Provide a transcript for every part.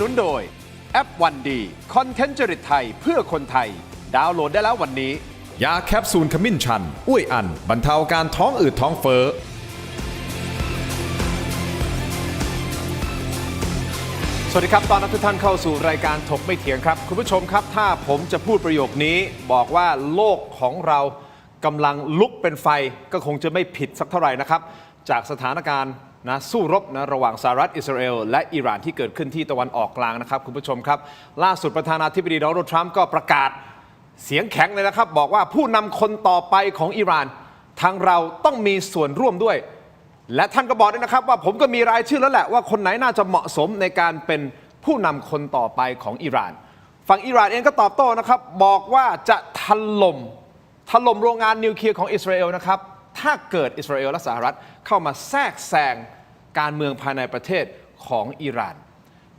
นุนโดยแอปวันดีคอนเทนต์จริตไทยเพื่อคนไทยดาวน์โหลดได้แล้ววันนี้ยาแคปซูลขมิ้นชันอุ้ยอันบรรเทาอาการท้องอืดท้องเฟ้อสวัสดีครับตอนรับทุกท่านเข้าสู่รายการถกไม่เถียงครับคุณผู้ชมครับถ้าผมจะพูดประโยคนี้บอกว่าโลกของเรากำลังลุกเป็นไฟก็คงจะไม่ผิดสักเท่าไหร่นะครับจากสถานการณ์สู้รบระหว่างสหรัฐอิสราเอลและอิหร่านที่เกิดขึ้นที่ตะวันออกกลางนะครับคุณผู้ชมครับล่าสุดประธานาธิบดีโดนัลด์ทรัมป์ก็ประกาศเสียงแข็งเลยนะครับบอกว่าผู้นำคนต่อไปของอิหร่านทางเราต้องมีส่วนร่วมด้วยและท่านก็บอกด้วยนะครับว่าผมก็มีรายชื่อแล้วแหละว่าคนไหนน่าจะเหมาะสมในการเป็นผู้นำคนต่อไปของอิหร่านฝั่งอิหร่านเองก็ตอบโต้นะครับบอกว่าจะถล่มโรงงานนิวเคลียร์ของอิสราเอลนะครับถ้าเกิดอิสราเอลและสหรัฐเข้ามาแทรกแซงการเมืองภายในประเทศของอิหร่าน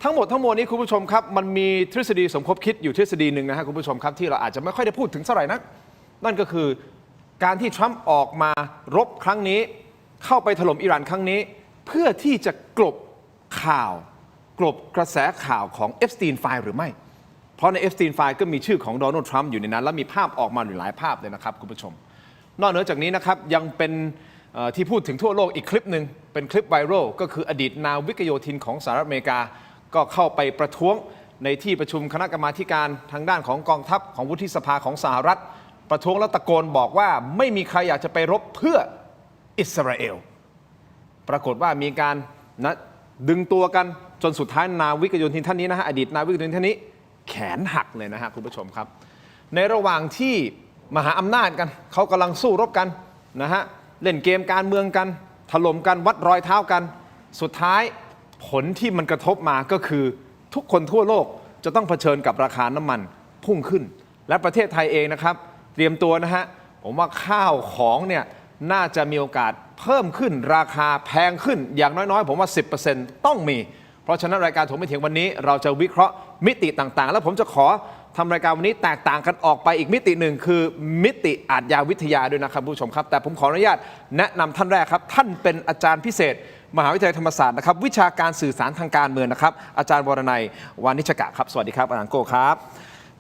ทั้งหมดทั้งมวลนี้คุณผู้ชมครับมันมีทฤษฎีสมคบคิดอยู่ทฤษฎีหนึ่งนะครับคุณผู้ชมครับที่เราอาจจะไม่ค่อยได้พูดถึงเท่าไหร่นักนั่นก็คือการที่ทรัมป์ออกมารบครั้งนี้เข้าไปถล่มอิหร่านครั้งนี้เพื่อที่จะกลบกระแสข่าวของเอฟสตีนไฟล์หรือไม่เพราะในเอฟสตีนไฟล์ก็มีชื่อของโดนัลด์ทรัมป์อยู่ในนั้นและมีภาพออกมาหลายภาพเลยนะครับคุณผู้ชมนอกเหนือจากนี้นะครับยังเป็นที่พูดถึงทั่วโลกอีกคลิปหนึ่งเป็นคลิปไวรัลก็คืออดีตนาวิกโยธินของสหรัฐอเมริกาก็เข้าไปประท้วงในที่ประชุมคณะกรรมาธิการทางด้านของกองทัพของวุฒิสภาของสหรัฐประท้วงและตะโกนบอกว่าไม่มีใครอยากจะไปรบเพื่ออิสราเอลปรากฏว่ามีการดึงตัวกันจนสุดท้ายนาวิกโยธินท่านนี้นะฮะอดีตนาวิกโยธินท่านนี้แขนหักเลยนะฮะคุณผู้ชมครับในระหว่างที่มหาอำนาจกันเขากำลังสู้รบกันนะฮะเล่นเกมการเมืองกันถล่มกันวัดรอยเท้ากันสุดท้ายผลที่มันกระทบมาก็คือทุกคนทั่วโลกจะต้องเผชิญกับราคาน้ำมันพุ่งขึ้นและประเทศไทยเองนะครับเตรียมตัวนะฮะผมว่าข้าวของเนี่ยน่าจะมีโอกาสเพิ่มขึ้นราคาแพงขึ้นอย่างน้อยๆผมว่า 10% ต้องมีเพราะฉะนั้นรายการถกไม่เถียงวันนี้เราจะวิเคราะห์มิติต่างๆแล้วผมจะขอทำรายการวันนี้แตกต่างกันออกไปอีกมิติหนึ่งคือมิติอาชญาวิทยาด้วยนะครับผู้ชมครับแต่ผมขออนุญาตแนะนำท่านแรกครับท่านเป็นอาจารย์พิเศษมหาวิทยาลัยธรรมศาสตร์นะครับวิชาการสื่อสารทางการเมืองนะครับอาจารย์วรนัยวานิชกะครับสวัสดีครับอาจารย์โก้ครับ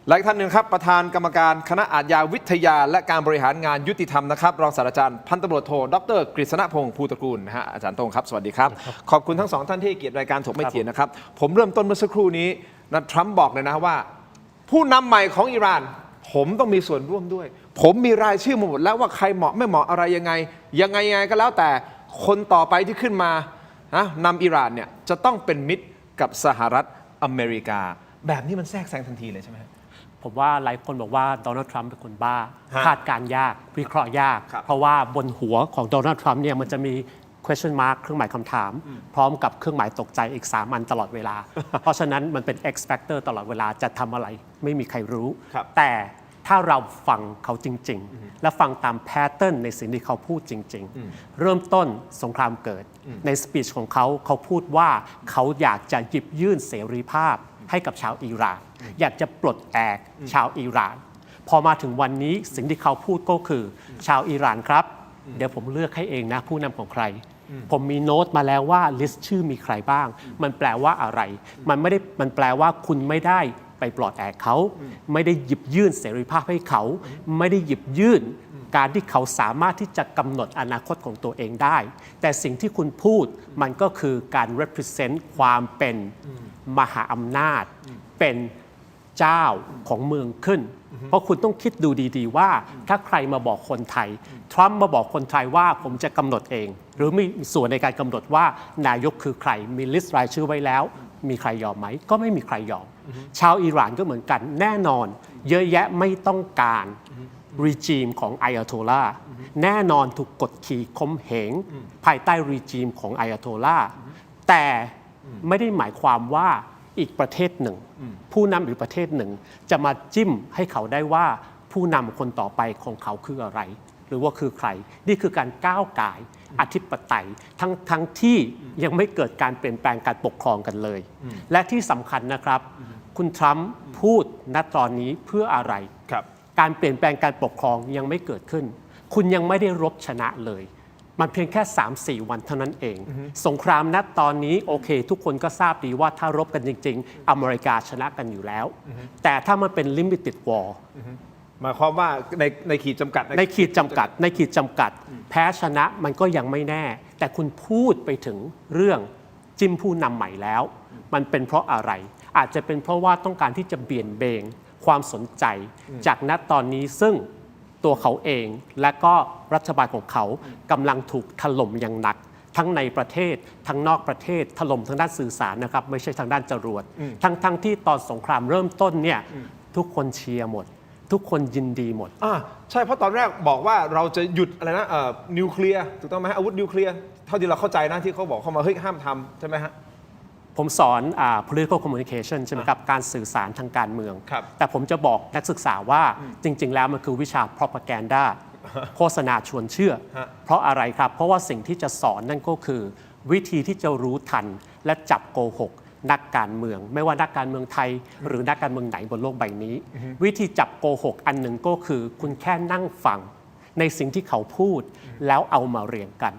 และอีกท่านหนึ่งครับประธานกรรมการคณะอาชญาวิทยาและการบริหารงานยุติธรรมนะครับรองศาสตราจารย์พันตำรวจโทดร.กฤษณพงษ์ภูตระกูลนะฮะอาจารย์ตงครับสวัสดีครับขอบคุณทั้งสองท่านที่เกียรติรายการถกไม่เถียงนะครับผมเริ่มต้นเมื่อสักครู่นี้ทรัมป์บอกเลยนะว่าผู้นำใหม่ของอิหร่านผมต้องมีส่วนร่วมด้วยผมมีรายชื่อมาหมดแล้วว่าใครเหมาะไม่เหมาะอะไรยังไงก็แล้วแต่คนต่อไปที่ขึ้นมานำอิหร่านเนี่ยจะต้องเป็นมิตรกับสหรัฐอเมริกาแบบนี้มันแทรกแซงทันทีเลยใช่ไหมผมว่าหลายคนบอกว่าโดนัลด์ทรัมป์เป็นคนบ้าคาดการยากวิเคราะห์ยากเพราะว่าบนหัวของโดนัลด์ทรัมป์เนี่ยมันจะมี question mark เครื่องหมายคำถามพร้อมกับเครื่องหมายตกใจอีก3 อันตลอดเวลา เพราะฉะนั้นมันเป็น X factor ตลอดเวลาจะทำอะไรไม่มีใครรู้แต่ถ้าเราฟังเขาจริงๆและฟังตามแพทเทิร์นในสิ่งที่เขาพูดจริงๆเริ่มต้นสงครามเกิดในสปีชของเขาพูดว่าเขาอยากจะหยิบยื่นเสรีภาพให้กับชาวอิหร่านอยากจะปลดแอกชาวอิหร่านพอมาถึงวันนี้สิ่งที่เขาพูดก็คือชาวอิหร่านครับเดี๋ยวผมเลือกให้เองนะผู้นำของใครผมมีโน้ตมาแล้วว่าลิสต์ชื่อมีใครบ้างมันแปลว่าอะไรมันแปลว่าคุณไม่ได้ไปปลดแอกเขาไม่ได้หยิบยื่นเสรีภาพให้เขาไม่ได้หยิบยื่นการที่เขาสามารถที่จะกำหนดอนาคตของตัวเองได้แต่สิ่งที่คุณพูดมันก็คือการ represent ความเป็นมหาอำนาจเป็นเจ้าของเมืองขึ้นเพราะคุณต้องคิดดูดีๆว่าถ้าใครมาบอกคนไทยทรัมป์มาบอกคนไทยว่าผมจะกำหนดเองหรือมีส่วนในการกำหนดว่านายกคือใครมีลิสต์รายชื่อไว้แล้วมีใครยอมไหมก็ไม่มีใครยอมชาวอิหร่านก็เหมือนกันแน่นอนเยอะแยะไม่ต้องการรีจีมของอัยาโตลลาห์แน่นอนถูกกดขี่ข่มเหงภายใต้รีจีมของอัยาโตลลาห์แต่ไม่ได้หมายความว่าอีกประเทศหนึ่งผู้นำอีกประเทศหนึ่งจะมาจิ้มให้เขาได้ว่าผู้นำคนต่อไปของเขาคืออะไรหรือว่าคือใครนี่คือการก้าวก่ายอธิปไตยทั้งที่ยังไม่เกิดการเปลี่ยนแปลงการปกครองกันเลยและที่สำคัญนะครับคุณทรัมป์พูดณตอนนี้เพื่ออะไรการเปลี่ยนแปลงการปกครองยังไม่เกิดขึ้นคุณยังไม่ได้รบชนะเลย มันเพียงแค่ 3-4 วันเท่านั้นเอง สงครามณตอนนี้โอเค ทุกคนก็ทราบดีว่าถ้ารบกันจริง ๆ อเมริกาชนะกันอยู่แล้ว แต่ถ้ามันเป็น limited war หมายความว่าในขีดจำกัด ในขีดจำกัด แพ้ชนะมันก็ยังไม่แน่ แต่คุณพูดไปถึงเรื่องจิ้มผู้นำใหม่แล้ว มันเป็นเพราะอะไร อาจจะเป็นเพราะว่าต้องการที่จะเบี่ยงเบนความสนใจ จากณตอนนี้ซึ่งตัวเขาเองและก็รัฐบาลของเขากำลังถูกถล่มอย่างหนัก ทั้งในประเทศทั้งนอกประเทศถล่มทางด้านสื่อสารนะครับไม่ใช่ทางด้านจรวดทั้งที่ตอนสงครามเริ่มต้นเนี่ยทุกคนเชียร์หมด ทุกคนยินดีหมดใช่เพราะตอนแรกบอกว่าเราจะหยุดอะไรนะนิวเคลียร์ถูกต้องไหมอาวุธนิวเคลียร์เท่าที่เราเข้าใจนะที่เขาบอกเขามาเฮ้ยห้ามทำใช่ไหมฮะผมสอนpolitical communication ใช่ไหมครับการสื่อสารทางการเมืองแต่ผมจะบอกนักศึกษาว่าจริงๆแล้วมันคือวิชา propaganda โฆษณาชวนเชื่อ เพราะอะไรครับเพราะว่าสิ่งที่จะสอนนั่นก็คือวิธีที่จะรู้ทันและจับโกหกนักการเมืองไม่ว่านักการเมืองไทยหรือนักการเมืองไหนบนโลกใบนี้วิธีจับโกหกอันหนึ่งก็คือคุณแค่นั่งฟังในสิ่งที่เขาพูดแล้วเอามาเรียงกัน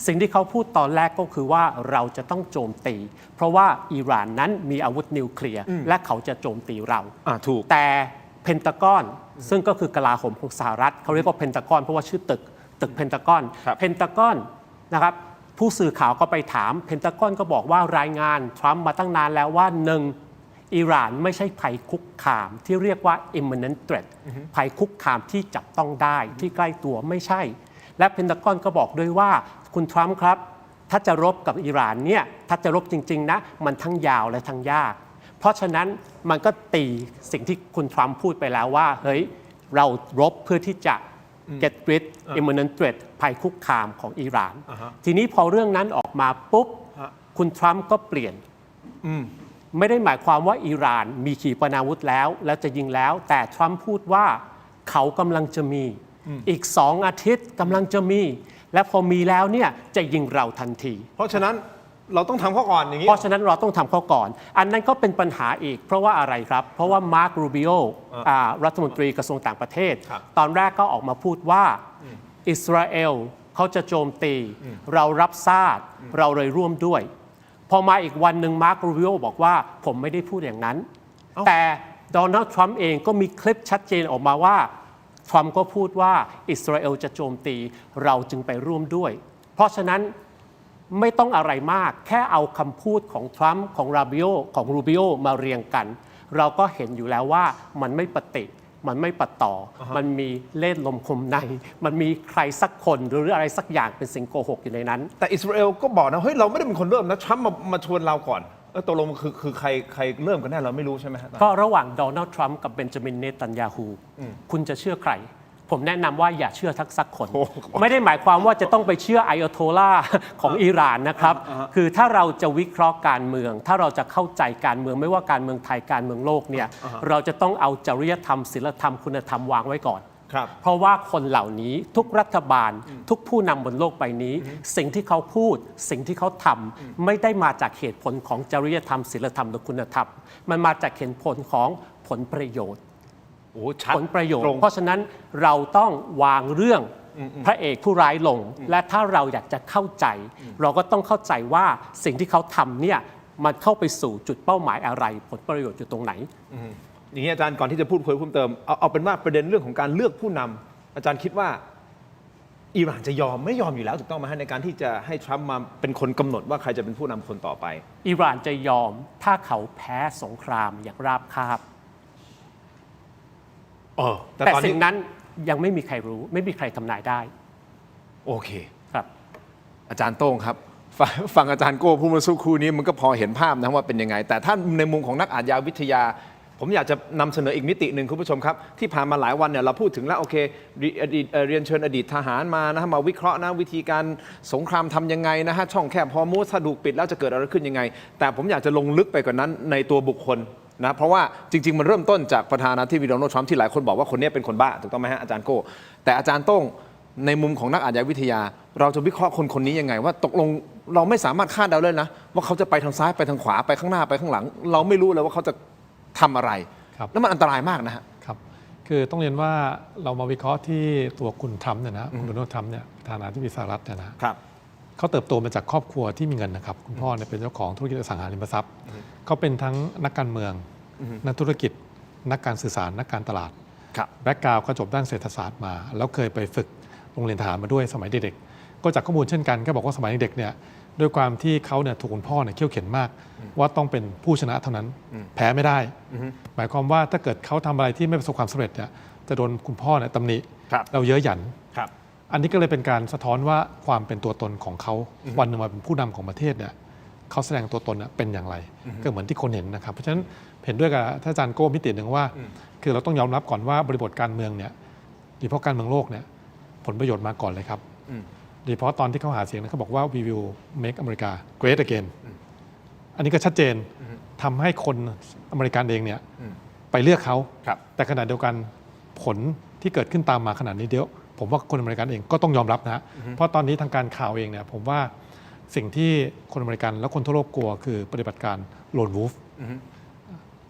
สิ่งที่เขาพูดตอนแรกก็คือว่าเราจะต้องโจมตีเพราะว่าอิหร่านนั้นมีอาวุธนิวเคลียร์และเขาจะโจมตีเราถูกแต่เพนทากอนซึ่งก็คือกลาโหมของสหรัฐเขาเรียกว่าเพนทากอนเพราะว่าชื่อตึกเพนทากอนนะครับผู้สื่อข่าวก็ไปถามเพนทากอนก็บอกว่ารายงานทรัมป์มาตั้งนานแล้วว่าหนึ่งอิหร่านไม่ใช่ภัยคุกคามที่เรียกว่า imminent threat ภัยคุกคามที่จับต้องได้ที่ใกล้ตัวไม่ใช่และเพนทากอนก็บอกด้วยว่าคุณทรัมป์ครับถ้าจะรบกับอิหร่านเนี่ยถ้าจะรบจริงๆนะมันทั้งยาวและทั้งยากเพราะฉะนั้นมันก็ตีสิ่งที่คุณทรัมป์พูดไปแล้วว่าเฮ้ยเรารบเพื่อที่จะ get rid imminent threat ภัยคุกคามของอิหร่านทีนี้พอเรื่องนั้นออกมาปุ๊บคุณทรัมป์ก็เปลี่ยนไม่ได้หมายความว่าอิหร่านมีขีปนาวุธแล้วจะยิงแล้วแต่ทรัมป์พูดว่าเขากำลังจะมีอีก2 อาทิตย์กำลังจะมีและพอมีแล้วเนี่ยจะยิงเราทันทีเพราะฉะนั้นเราต้องทำเขาก่อนอย่างนี้เพราะฉะนั้นเราต้องทำเขาก่อนอันนั้นก็เป็นปัญหาอีกเพราะว่าอะไรครับเพราะว่ามาร์ค รูบิโอรัฐมนตรีกระทรวงต่างประเทศตอนแรกก็ออกมาพูดว่าอิสราเอลเขาจะโจมตีเรารับทราบเราเลยร่วมด้วยพอมาอีกวันหนึ่งมาร์ค รูบิโอบอกว่าผมไม่ได้พูดอย่างนั้นแต่โดนัลด์ทรัมป์เองก็มีคลิปชัดเจนออกมาว่าทรัมป์ก็พูดว่าอิสราเอลจะโจมตีเราจึงไปร่วมด้วยเพราะฉะนั้นไม่ต้องอะไรมากแค่เอาคำพูดของทรัมป์ของรูบิโอมาเรียงกันเราก็เห็นอยู่แล้วว่ามันไม่ปฏิมันไม่ปะต่อมันมีเล่ห์ลมคมในมันมีใครสักคนหรืออะไรสักอย่างเป็นสิ่งโกหกอยู่ในนั้นแต่อิสราเอลก็บอกนะเฮ้ยเราไม่ได้เป็นคนเริ่มนะทรัมป์มาชวนเราก่อนตกลงคือใครเริ่มกันแน่เราไม่รู้ใช่ไหมฮะก็ระหว่างโดนัลด์ทรัมป์กับเบนจามินเนตันยาฮูคุณจะเชื่อใครผมแนะนำว่าอย่าเชื่อสักคนไม่ได้หมายความว่าจะต้องไปเชื่ออัยอโตลาของอิหร่านนะครับคือถ้าเราจะวิเคราะห์การเมืองถ้าเราจะเข้าใจการเมืองไม่ว่าการเมืองไทยการเมืองโลกเนี่ยเราจะต้องเอาจริยธรรมศีลธรรมคุณธรรมวางไว้ก่อนเพราะว่าคนเหล่านี้ทุกรัฐบาลทุกผู้นำบนโลกใบนี้สิ่งที่เขาพูดสิ่งที่เขาทำไม่ได้มาจากเหตุผลของจริยธรรมศีลธรรมหรือคุณธรรมมันมาจากเหตุผลของผลประโยชน์ผลประโยชน์เพราะฉะนั้นเราต้องวางเรื่องพระเอกผู้ร้ายลงและถ้าเราอยากจะเข้าใจเราก็ต้องเข้าใจว่าสิ่งที่เขาทำเนี่ยมันเข้าไปสู่จุดเป้าหมายอะไรผลประโยชน์อยู่ตรงไหนอย่างนี้อาจารย์ก่อนที่จะพูดคุยเพิ่มเติมเอาเป็นว่าประเด็นเรื่องของการเลือกผู้นำอาจารย์คิดว่าอิหร่านจะยอมไม่ยอมอยู่แล้วถูกต้องไหมในการที่จะให้ทรัมป์มาเป็นคนกำหนดว่าใครจะเป็นผู้นำคนต่อไปอิหร่านจะยอมถ้าเขาแพ้สงครามอย่างราบคาบแต่สิ่งนั้นยังไม่มีใครรู้ไม่มีใครทำนายได้โอเคครับอาจารย์โต้งครับฟังอาจารย์โก้พูดเมื่อสักครู่นี้มันก็พอเห็นภาพนะว่าเป็นยังไงแต่ถ้าในมุมของนักอาชญาวิทยาผมอยากจะนำเสนออีกมิติหนึ่งคุณผู้ชมครับที่ผ่านมาหลายวันเนี่ยเราพูดถึงแล้วโอเคเรียนเชิญอดีตทหารมานะมาวิเคราะห์นะวิธีการสงครามทำยังไงนะฮะช่องแคบฮอร์มูสถ้าถูกปิดแล้วจะเกิดอะไรขึ้นยังไงแต่ผมอยากจะลงลึกไปกว่านั้นในตัวบุคคลนะเพราะว่าจริงๆมันเริ่มต้นจากประธานาธิบดีโดนัลด์ทรัมป์ที่หลายคนบอกว่าคนนี้เป็นคนบ้าถูกต้องไหมฮะอาจารย์โก้แต่อาจารย์โต้งในมุมของนักอาชญาวิทยาเราจะวิเคราะห์คนนี้ยังไงว่าตกลงเราไม่สามารถคาดเดาเลยนะว่าเขาจะไปทางซ้ายไปทางขวาไปข้างหน้าไปข้างหลังเราไม่รู้เลยว่าเขาจะทำอะไรแล้วมันอันตรายมากนะฮะครับ คือต้องเรียนว่าเรามาวิเคราะห์ที่ตัวคุณทรัมป์เนี่ยนะคุณโดนัลด์ทรัมป์เนี่ยประธานาธิบดีสหรัฐเนี่ยนะครับ เขาเติบโตมาจากครอบครัวที่มีเงินนะครับคุณพ่อเนี่ยเป็นเจ้าของธุรกิจอสังหาริมทรัพย์เขาเป็นทั้งนักการเมืองนักธุรกิจนักการสื่อสารนักการตลาดแบ็กกราวด์ก็จบด้านเศรษฐศาสตร์มาแล้วเคยไปฝึกโรงเรียนทหารมาด้วยสมัยเด็กๆก็จากข้อมูลเช่นกันก็บอกว่าสมัยเด็กเนี่ยด้วยความที่เขาเนี่ยถูกคุณพ่อเนี่ยเขี่ยวเข็นมากว่าต้องเป็นผู้ชนะเท่านั้นแพ้ไม่ได้หมายความว่าถ้าเกิดเขาทำอะไรที่ไม่ประสบความสำเร็จเนี่ยจะโดนคุณพ่อเนี่ยตำหนิเราเย้ยหยันอันนี้ก็เลยเป็นการสะท้อนว่าความเป็นตัวตนของเขาวันหนึ่งมาเป็นผู้นำของประเทศเนี่ยเขาแสดงตัวตนเป็นอย่างไรก็เหมือนที่คนเห็นนะครับเพราะฉะนั้นเห็นด้วยกับท่านอาจารย์โก้มิติหนึ่งว่าคือเราต้องยอมรับก่อนว่าบริบทการเมืองเนี่ยโดยเฉพาะการเมืองโลกเนี่ยผลประโยชน์มาก่อนเลยครับโดยเฉพาะตอนที่เขาหาเสียงเขาบอกว่า we will make America great again อันนี้ก็ชัดเจนทำให้คนอเมริกันเองเนี่ยไปเลือกเขาแต่ขณะเดียวกันผลที่เกิดขึ้นตามมาขนาดนี้เดียวผมว่าคนอเมริกันเองก็ต้องยอมรับนะเพราะตอนนี้ทางการข่าวเองเนี่ยผมว่าสิ่งที่คนอเมริกันและคนทั่วโลกกลัวคือปฏิบัติการโลนวูฟ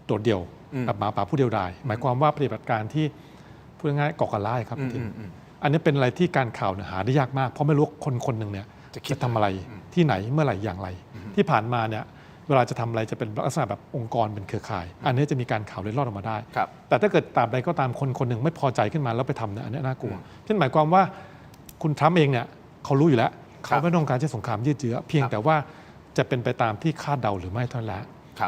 โดดเดี่ยวแบบหมาป่าผู้เดียวดายหมายความว่าปฏิบัติการที่พูดง่ายๆก่อการร้ายครับทีอันนี้เป็นอะไรที่การข่าวหาได้ยากมากเพราะไม่รู้คนคนหนึ่งเนี่ยจะทำอะไรที่ไหนเมื่อไหร่อย่างไรที่ผ่านมาเนี่ยเวลาจะทำอะไรจะเป็นลักษณะแบบองค์กรเป็นเครือข่ายอันนี้จะมีการข่าวเล็ดลอดออกมาได้แต่ถ้าเกิดตามใดก็ตามคนคนหนึ่งไม่พอใจขึ้นมาแล้วไปทำเนี่ยอันนี้น่ากลัวเช่นหมายความว่าคุณทรัมป์เองเนี่ยเขารู้อยู่แล้วเขาไม่ต้องการใช้สงครามยืดเยื้อเพียงแต่ว่าจะเป็นไปตามที่คาดเดาหรือไม่เท่านั้นแหละ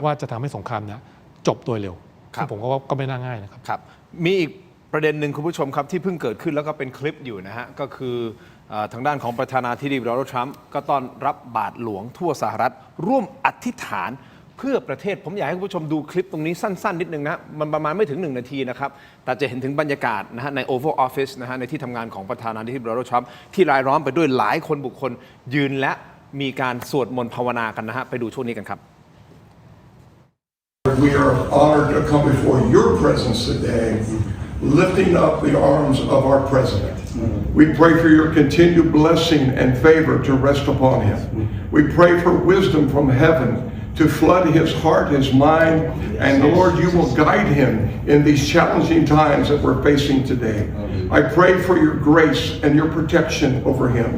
ว่าจะทำให้สงครามเนี่ยจบโดยเร็วซึ่งผมว่าก็ไม่น่าง่ายนะครับมีอีกประเด็นหนึ่งคุณผู้ชมครับที่เพิ่งเกิดขึ้นแล้วก็เป็นคลิปอยู่นะฮะก็คือทางด้านของประธานาธิบดีโดนัลด์ทรัมป์ก็ต้อนรับบาทหลวงทั่วสหรัฐร่วมอธิษฐานเพื่อประเทศผมอยากให้คุณผู้ชมดูคลิปตรงนี้สั้นๆนิดนึงนะมันประมาณไม่ถึง1 นาทีนะครับแต่จะเห็นถึงบรรยากาศนะฮะใน Oval Office นะฮะในที่ทำงานของประธานาธิบดีโดนัลด์ทรัมป์ที่รายล้อมไปด้วยหลายคนบุคคลยืนและมีการสวดมนต์ภาวนากันนะฮะไปดูช่วงนี้กันครับ We are honored to come before your presence today, lifting up the arms of our president. We pray for your continued blessing and favor to rest upon him. We pray for wisdom from heaven to flood his heart, his mind, and Lord, you will guide him in these challenging times that we're facing today. I pray for your grace and your protection over him.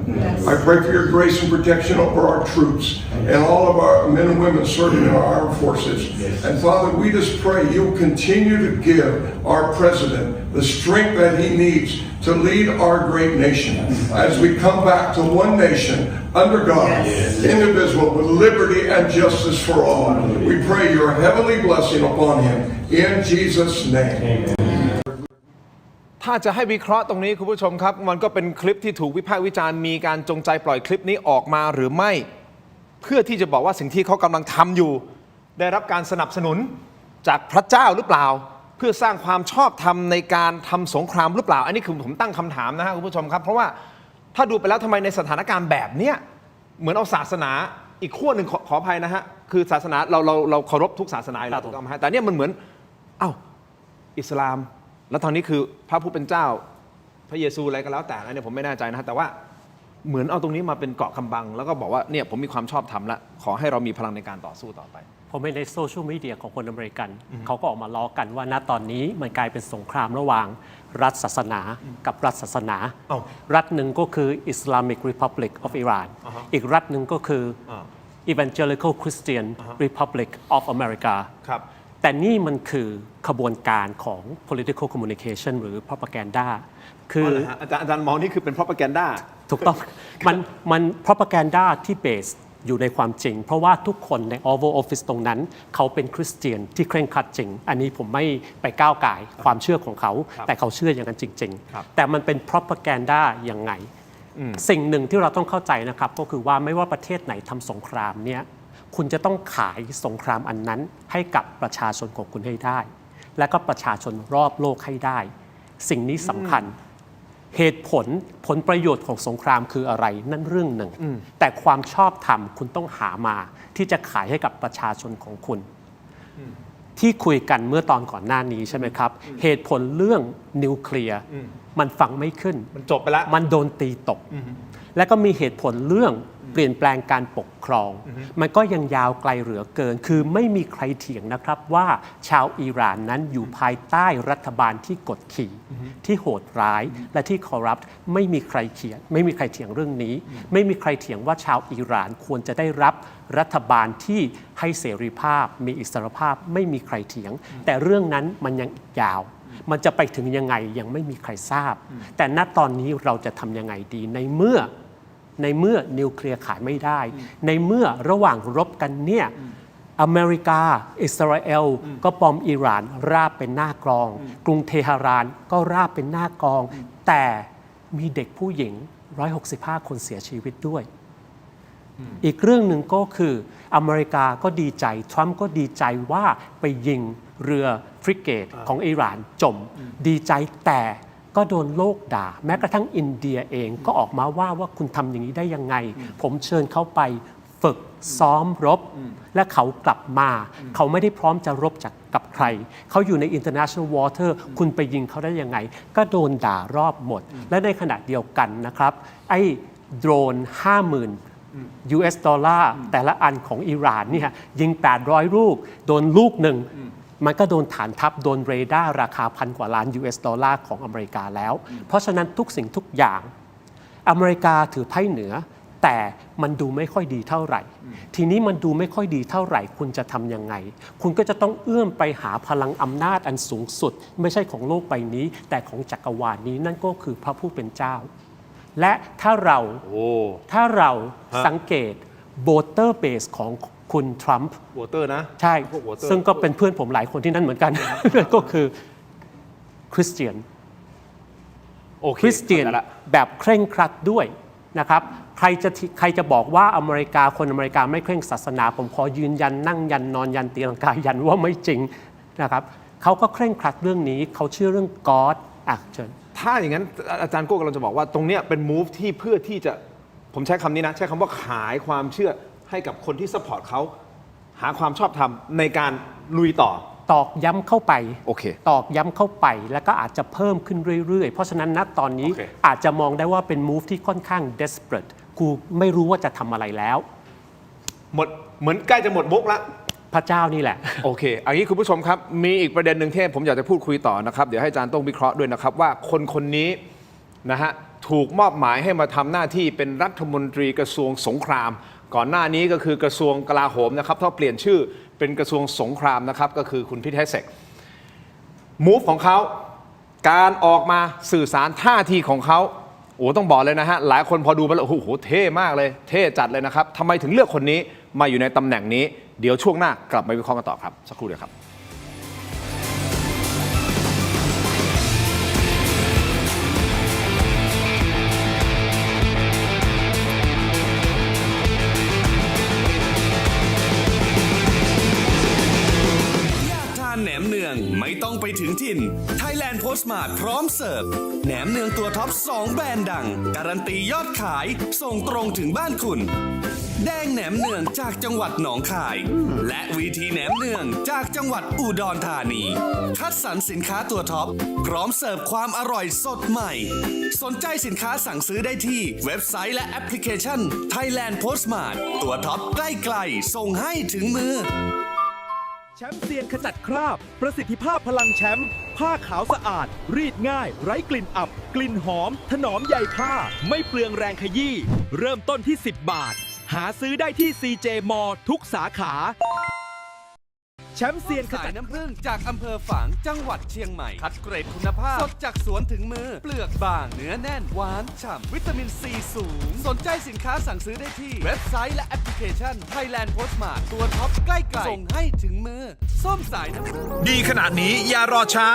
I pray for your grace and protection over our troops and all of our men and women serving in our armed forces. And Father, we just pray you'll continue to give our president the strength that he needs to lead our great nation as we come back to one nation under God, indivisible, with liberty and justice for all. We pray your heavenly blessing upon him in Jesus' name. ถ้าจะให้วิเคราะห์ตรงนี้คุณผู้ชมครับมันก็เป็นคลิปที่ถูกวิพากษ์วิจารณ์มีการจงใจปล่อยคลิปนี้ออกมาหรือไม่เพื่อที่จะบอกว่าสิ่งที่เขากำลังทำอยู่ได้รับการสนับสนุนจากพระเจ้าหรือเปล่าเพื่อสร้างความชอบธรรมในการทำสงครามหรือเปล่าอันนี้คือผมตั้งคำถามนะฮะคุณผู้ชมครับเพราะว่าถ้าดูไปแล้วทำไมในสถานการณ์แบบเนี้ยเหมือนเอาศาสนาอีกขั้วหนึ่งขออภัยนะฮะคือศาสนาเราเคารพทุกศาสนาอยู่แล้วถูกต้องไหมแต่เนี่ยมันเหมือนอิสลามแล้วตอนนี้คือพระผู้เป็นเจ้าพระเยซูอะไรก็แล้วแต่นะเนี่ยผมไม่แน่ใจนะแต่ว่าเหมือนเอาตรงนี้มาเป็นเกราะกำบังแล้วก็บอกว่าเนี่ยผมมีความชอบธรรมแล้วขอให้เรามีพลังในการต่อสู้ต่อไปผมเห็นในโซเชียลมีเดียของคนอเมริกันเขาก็ออกมาล้อกันว่าณตอนนี้มันกลายเป็นสงครามระหว่างรัฐศาสนากับรัฐศาสนารัฐหนึ่งก็คือ Islamic Republic of Iran อีกรัฐหนึ่งก็คือ Evangelical Christian Republic of America แต่นี่มันคือขบวนการของ political communication หรือ propaganda คืออาจารย์มองนี่คือเป็น propaganda ถูกต้องมัน propaganda ที่ base อยู่ในความจริงเพราะว่าทุกคนใน Oval Office ตรงนั้นเขาเป็นคริสเตียนที่เคร่งครัดจริงอันนี้ผมไม่ไปก้าวก่ายความเชื่อของเขาแต่เขาเชื่ออย่างนั้นจริงๆแต่มันเป็น propaganda ยังไงสิ่งหนึ่งที่เราต้องเข้าใจนะครับก็คือว่าไม่ว่าประเทศไหนทำสงครามเนี่ยคุณจะต้องขายสงครามอันนั้นให้กับประชาชนของคุณให้ได้และก็ประชาชนรอบโลกให้ได้สิ่งนี้สำคัญเหตุผลประโยชน์ของสงครามคืออะไรนั่นเรื่องหนึ่งแต่ความชอบธรรมคุณต้องหามาที่จะขายให้กับประชาชนของคุณที่คุยกันเมื่อตอนก่อนหน้านี้ใช่ไหมครับเหตุผลเรื่องนิวเคลียร์มันฟังไม่ขึ้นมันจบไปแล้วมันโดนตีตกและก็มีเหตุผลเรื่อง เปลี่ยนแปลงการปกครอง มันก็ยังยาวไกลเหลือเกิน คือไม่มีใครเถียงนะครับว่าชาวอิหร่านนั้นอยู่ภายใต้รัฐบาลที่กดขี่ที่โหดร้ายและที่คอร์รัปต์ไม่มีใครเถียงเรื่องนี้ ไม่มีใครเถียงว่าชาวอิหร่านควรจะได้รับรัฐบาลที่ให้เสรีภาพมีอิสรภาพไม่มีใครเถียง แต่เรื่องนั้นมันยังยาว มันจะไปถึงยังไงยังไม่มีใครทราบ แต่ณตอนนี้เราจะทำยังไงดีในเมื่อนิวเคลียร์ขายไม่ได้ ในเมื่อระหว่างรบกันเนี่ยอเมริกาอิสราเอลก็ปลอมอิหร่านราบเป็นหน้ากรอง กรุงเทหะรานก็ราบเป็นหน้ากรอง แต่มีเด็กผู้หญิง165 คนเสียชีวิตด้วย อีกเรื่องหนึ่งก็คืออเมริกาก็ดีใจทรัมป์ก็ดีใจว่าไปยิงเรือฟริเกตของอิหร่านจม ดีใจแต่ก็โดนโลกด่า แม้กระทั่งอินเดียเองก็ออกมาว่าคุณทำอย่างนี้ได้ยังไง ผมเชิญเขาไปฝึกซ้อมรบ และเขากลับมา เขาไม่ได้พร้อมจะรบกับใคร เขาอยู่ใน international water คุณไปยิงเขาได้ยังไง ก็โดนด่ารอบหมด และในขณะเดียวกันนะครับไอ้โดรน 50,000 US ดอลลาร์แต่ละอันของอิหร่านเนี่ยยิง 800 ลูก โดนลูกหนึ่ง มันก็โดนฐานทัพโดนเรดาร์ราคา1,000 กว่าล้าน US ดอลลาร์ของอเมริกาแล้ว เพราะฉะนั้นทุกสิ่งทุกอย่าง อเมริกาถือไพ่เหนือ แต่มันดูไม่ค่อยดีเท่าไหร่ ทีนี้มันดูไม่ค่อยดีเท่าไหร่ คุณจะทำยังไง คุณก็จะต้องเอื้อมไปหาพลังอำนาจอันสูงสุด ไม่ใช่ของโลกใบนี้ แต่ของจักรวาลนี้นั่นก็คือพระผู้เป็นเจ้า และถ้าเราสังเกตโบเตอร์เบสของคุณทรัมป์ วอเตอร์นะ ใช่ พวก voter ซึ่งก็เป็นเพื่อนผมหลายคนที่นั่นเหมือนกัน ก็คือคริสเตียน โอเค คริสเตียน ข้าใจละ แบบเคร่งครัดด้วยนะครับ ใครจะบอกว่าคนอเมริกาไม่เคร่งศาสนา ผมขอยืนยันนั่งยันนอนยันตีลังกายันว่าไม่จริงนะครับเขาก็เคร่งครัดเรื่องนี้เขาเชื่อเรื่องกอดเชิญ ถ้าอย่างนั้นอาจารย์โก้กำลังจะบอกว่าตรงเนี้ยเป็น move ที่เพื่อที่จะผมใช้คำนี้นะ ใช้คำว่าขายความเชื่อให้กับคนที่ support เขาหาความชอบธรรมในการลุยต่อ ตอกย้ำเข้าไป โอเค ตอกย้ำเข้าไปแล้วก็อาจจะเพิ่มขึ้นเรื่อยๆ เพราะฉะนั้นณตอนนี้ โอเค อาจจะมองได้ว่าเป็น move ที่ค่อนข้าง desperate กูไม่รู้ว่าจะทำอะไรแล้ว หมดเหมือนใกล้จะหมดมุกละ พระเจ้านี่แหละ โอเคอันนี้คุณผู้ชมครับ มีอีกประเด็นหนึ่งที่ผมอยากจะพูดคุยต่อนะครับ เดี๋ยวให้อาจารย์ต้องวิเคราะห์ด้วยนะครับว่าคนนี้นะฮะถูกมอบหมายให้มาทำหน้าที่เป็นรัฐมนตรีกระทรวงสงคราม ก่อนหน้านี้ก็คือกระทรวงกลาโหมนะครับถ้าเปลี่ยนชื่อเป็นกระทรวงสงครามนะครับก็คือคุณพิธเฮเซกมูฟของเขาการออกมาสื่อสารท่าทีของเขาโอ้ต้องบอกเลยนะฮะหลายคนพอดูไปแล้วโอ้โหเท่มากเลยเท่จัดเลยนะครับทำไมถึงเลือกคนนี้มาอยู่ในตำแหน่งนี้เดี๋ยวช่วงหน้ากลับมาวิเคราะห์กันต่อครับสักครู่เดียวครับ ทานแหนมเนืองไม่ต้องไปถึงถิ่น Thailand Postmart พร้อมเสิร์ฟแหนมเนืองตัวท็อป 2 แบรนด์ดัง การันตียอดขายส่งตรงถึงบ้านคุณ แดงแหนมเนืองจากจังหวัดหนองคาย และวีทีแหนมเนืองจากจังหวัดอุดรธานี คัดสรรสินค้าตัวท็อป พร้อมเสิร์ฟความอร่อยสดใหม่ สนใจสินค้าสั่งซื้อได้ที่เว็บไซต์และแอปพลิเคชัน Thailand Postmart ตัวท็อปใกล้ๆส่งให้ถึงมือ แชมป์เซียนขจัดคราบ ประสิทธิภาพพลังแชมป์ผ้าขาวสะอาด รีดง่าย ไร้กลิ่นอับ กลิ่นหอม ถนอมใยผ้า ไม่เปลืองแรงขยี้เริ่มต้นที่ 10 บาท หาซื้อได้ที่ CJ มอทุกสาขาแชมป์เซียนข สา จั ย ด น้ำผึ้งจากอำเภอฝางจังหวัดเชียงใหม่ คัดเกรดคุณภาพ สดจากสวนถึงมือ เปลือกบางเนื้อแน่น หวานฉ่ำ วิตามินซีสูง สนใจสินค้าสั่งซื้อได้ที่ เว็บไซต์และแอปพลิเคชัน Thailand Postmart ตัวท็อปใกล้ๆส่งให้ถึงมือ ส้มสายน้ำผึ้ง ดีขนาดนี้อย่ารอช้า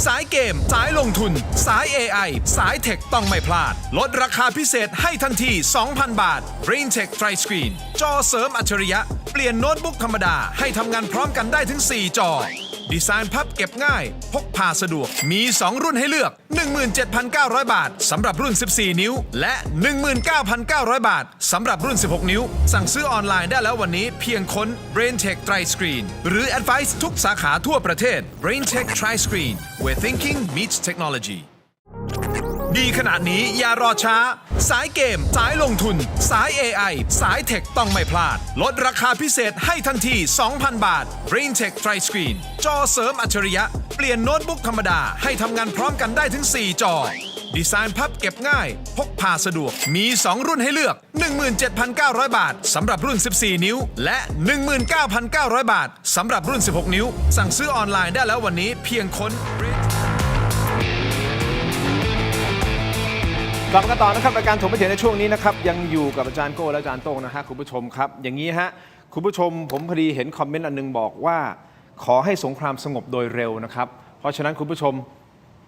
สายเกม สายลงทุน สาย AI สายเทคต้องไม่พลาด ลดราคาพิเศษให้ทันที 2,000 บาท Brain Tech Tri Screen จอเสริมอัจฉริยะ เปลี่ยนโน้ตบุ๊กธรรมดาให้ทำงานพร้อมกันได้ถึง 4 จอ ดีไซน์พับเก็บง่าย พกพาสะดวก มี 2 รุ่นให้เลือก 17,900 บาทสำหรับรุ่น 14 นิ้ว และ 19,900 บาทสำหรับรุ่น 16 นิ้ว สั่งซื้อออนไลน์ได้แล้ววันนี้เพียงค้น Brain Tech Tri Screen หรือ Advice ทุกสาขาทั่วประเทศ Brain Tech Tri Screen where thinking meets technology ดีขนาดนี้อย่ารอช้า สายเกม สายลงทุน สาย AI สายเทคต้องไม่พลาด ลดราคาพิเศษให้ทันที 2,000 บาท Green Tech Tri Screen จอเสริมอัจฉริยะ เปลี่ยนโน้ตบุ๊กธรรมดาให้ทำงานพร้อมกันได้ถึง 4 จอ ดีไซน์พับเก็บง่าย พกพาสะดวก มี 2 รุ่นให้เลือก 17,900 บาทสำหรับรุ่น 14 นิ้ว และ 19,900 บาทสำหรับรุ่น 16 นิ้ว สั่งซื้อออนไลน์ได้แล้ววันนี้เพียงค้น กลับมากันต่อนะครับรายการถกไม่เถียงในช่วงนี้นะครับยังอยู่กับอาจารย์โก้และอาจารย์โต้งนะฮะคุณผู้ชมครับอย่างนี้ฮะคุณผู้ชมผมพอดีเห็นคอมเมนต์อันนึงบอกว่าขอให้สงครามสงบโดยเร็วนะครับเพราะฉะนั้นคุณผู้ชม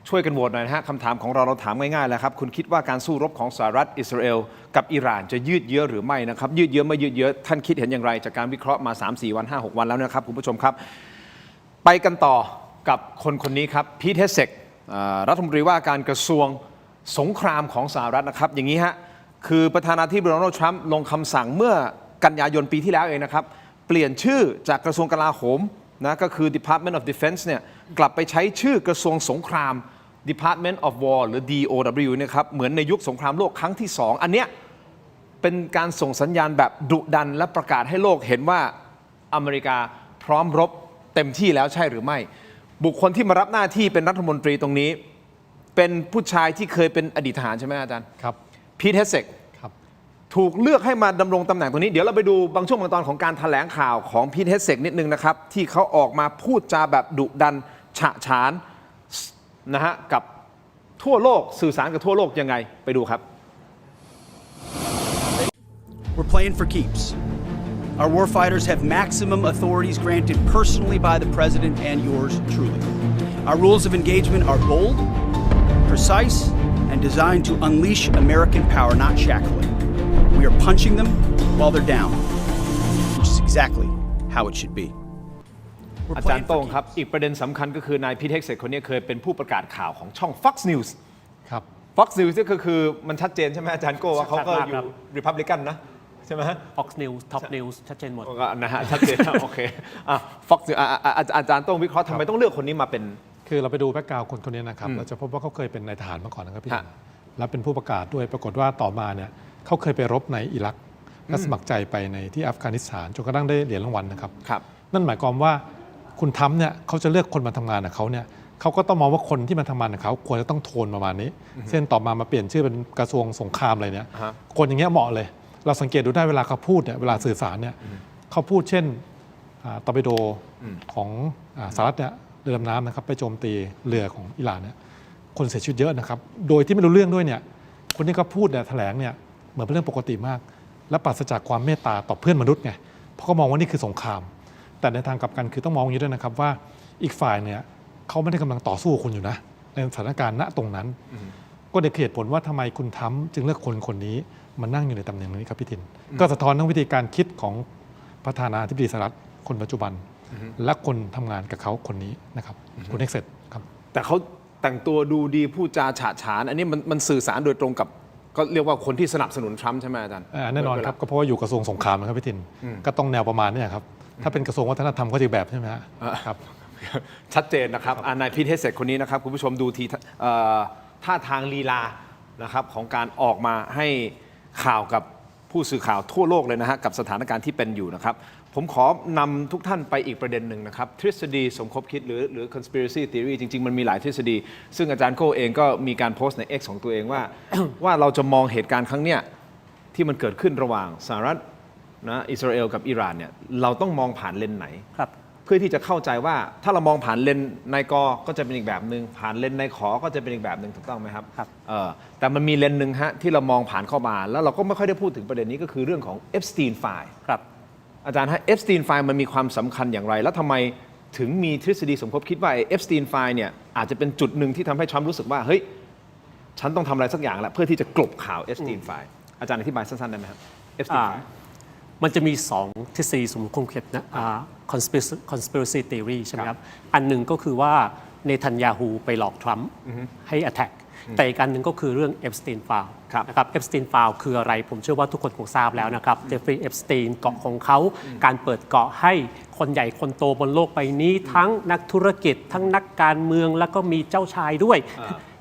ช่วยกันโหวตหน่อยนะฮะคำถามของเราถามง่ายๆแล้วครับคุณคิดว่าการสู้รบของสหรัฐอิสราเอลกับอิหร่านจะยืดเยื้อหรือไม่นะครับยืดเยื้อไม่ยืดเยื้อท่านคิดเห็นอย่างไรจากการวิเคราะห์มา 3-4 วัน 5-6 วันแล้วนะครับคุณผู้ชมครับไปกันต่อกับคนนี้ครับพีท เฮเซกรัฐมนตรีว่าการกระทรวงสงครามของสหรัฐนะครับอย่างนี้ฮะคือประธานาธิบดีโดนัลด์ทรัมป์ลงคำสั่งเมื่อกันยายนปีที่แล้วเองนะครับเปลี่ยนชื่อจากกระทรวงกลาโหมนะก็คือ Department of Defense เนี่ยกลับไปใช้ชื่อกระทรวงสงคราม Department of War หรือ DOW นะครับเหมือนในยุคสงครามโลกครั้งที่ 2 อันเนี้ยเป็นการส่งสัญญาณแบบดุดันและประกาศให้โลกเห็นว่าอเมริกาพร้อมรบเต็มที่แล้วใช่หรือไม่บุคคลที่มารับหน้าที่เป็นรัฐมนตรีตรงนี้เป็นผู้ชายที่เคยเป็นอดีตทหารใช่ไหมอาจารย์ครับพีท เฮเซกถูกเลือกให้มาดำรงตำแหน่งตรงนี้เดี๋ยวเราไปดูบางช่วงบางตอนของการแถลงข่าวของพีท เฮเซกนิดนึงนะครับที่เขาออกมาพูดจาแบบดุดันฉะฉานนะฮะกับทั่วโลกสื่อสารกับทั่วโลกยังไงไปดูครับ We're playing for keeps. Our warfighters have maximum authorities granted personally by the President and yours truly. Our rules of engagement are bold, precise, and designed to unleash American power, not shackle it. We are punching them while they're down, which is exactly how it should be. อาจารย์โต้งครับอีกประเด็นสำคัญก็คือนายพีท เฮเซกคนนี้เคยเป็นผู้ประกาศข่าวของช่อง Fox News ครับ Fox News ก็คือมันชัดเจนใช่ไหมอาจารย์โก้ว่าเขาก็อยู่ Republican นะใช่ไหมฮะ Fox News Top News ชัดเจนหมดนะฮะชัดเจนโอเคFox News อาจารย์โต้งวิเคราะห์ทำไมต้องเลือกคนนี้มาเป็นคือเราไปดูแบ็กกราวด์คนนี้นะครับเราจะพบว่าเขาเคยเป็นนายทหารมาก่อนนะครับพี่แล้วเป็นผู้ประกาศด้วยปรากฏว่าต่อมาเนี่ยเขาเคยไปรบในอิรักและสมัครใจไปในที่อัฟกานิสถานจนกระทั่งได้เหรียญรางวัลนะครับนั่นหมายความว่าคุณทรัมป์เนี่ยเขาจะเลือกคนมาทำงานกับเขาเนี่ยเขาก็ต้องมองว่าคนที่มาทำงานกับเขาควรจะต้องโทนประมาณนี้เช่นต่อมาเปลี่ยนชื่อเป็นกระทรวงสงครามอะไรเนี่ยคนอย่างเงี้ยเหมาะเลยเราสังเกตดูได้เวลาเขาพูดเนี่ยเวลาสื่อสารเนี่ยเขาพูดเช่นตอร์ปิโดของสหรัฐเนี่ยเรือดำน้ำนะครับไปโจมตีเรือของอิหร่านเนี่ยคนเสียชีวิตเยอะนะครับโดยที่ไม่รู้เรื่องด้วยเนี่ยคนที่เขาพูดเนี่ยแถลงเนี่ยเหมือนเป็นเรื่องปกติมากและปราศจากความเมตตาต่อเพื่อนมนุษย์ไงเพราะเขามองว่านี่คือสงครามแต่ในทางกลับกันคือต้องมองอย่างนี้ด้วยนะครับว่าอีกฝ่ายเนี่ยเขาไม่ได้กำลังต่อสู้คุณอยู่นะในสถานการณ์ณตรงนั้นก็เด็กเหตุผลว่าทำไมคุณทรัมป์จึงเลือกคนนี้มานั่งอยู่ในตำแหน่งนี้ครับพี่ทินก็สะท้อนทั้งวิธีการคิดของประธานาธิบดีสหรัฐคนปัจจุบันและคนทำงานกับเขาคนนี้นะครับคุณเฮเซกครับแต่เขาแต่งตัวดูดีพูดจาฉะฉานอันนี้มันสื่อสารโดยตรงกับก็เรียกว่าคนที่สนับสนุนทรัมป์ใช่ไหมอาจารย์แน่นอนครับก็เพราะว่าอยู่กระทรวงสงครามนะครับพี่ทินก็ต้องแนวประมาณนี้ครับถ้าเป็นกระทรวงวัฒนธรรมก็จะแบบใช่ไหมครับชัดเจนนะครับนายพีท เฮเซกคนนี้นะครับคุณผู้ชมดูทีท่าทางลีลานะครับของการออกมาให้ข่าวกับผู้สื่อข่าวทั่วโลกเลยนะฮะกับสถานการณ์ที่เป็นอยู่นะครับผมขอนำทุกท่านไปอีกประเด็นหนึ่งนะครับทฤษฎีสมคบคิดหรือ conspiracy theory จริงๆมันมีหลายทฤษฎีซึ่งอาจารย์โก้เองก็มีการโพสต์ใน X ของตัวเองว่า ว่าเราจะมองเหตุการณ์ครั้งเนี้ยที่มันเกิดขึ้นระหว่างสหรัฐนะอิสราเอลกับอิหร่านเนี่ยเราต้องมองผ่านเลนไหนเพื่อที่จะเข้าใจว่าถ้าเรามองผ่านเลนนายกก็จะเป็นอีกแบบหนึ่งผ่านเลนนายขอก็จะเป็นอีกแบบหนึ่งถูกต้องไหมครับแต่มันมีเลนหนึ่งฮะที่เรามองผ่านเข้ามาแล้วเราก็ไม่ค่อยได้พูดถึงประเด็นนี้ก็คือเรื่องของเอฟสตีนไฟล์อาจารย์ฮะเอฟสตีนไฟล์มันมีความสำคัญอย่างไรแล้วทำไมถึงมีทฤษฎีสมคบคิดว่าเอฟสตีนไฟล์เนี่ยอาจจะเป็นจุดหนึ่งที่ทำให้ทรัมป์รู้สึกว่าเฮ้ยฉันต้องทำอะไรสักอย่างแล้วเพื่อที่จะกลบข่าวเอฟสตีนไฟล์อาจารย์อธิบายสั้นๆได้ไหมครับเอฟสตีนไฟล์มันจะมี2ทฤษฎีสมคบคิดนะ conspiracy theory ใช่ไหมครับอันหนึ่งก็คือว่าเนทันยาฮูไปหลอกทรัมป์ให้ attack แต่อีกอันหนึ่งก็คือเรื่อง Epstein File นะครับ Epstein File คืออะไรผมเชื่อว่าทุกคนคงทราบแล้วนะครับเจฟฟรีย์ เอปสตีนเกาะของเขาการเปิดเกาะให้คนใหญ่คนโตบนโลกใบนี้ทั้งนักธุรกิจทั้งนักการเมืองแล้วก็มีเจ้าชายด้วย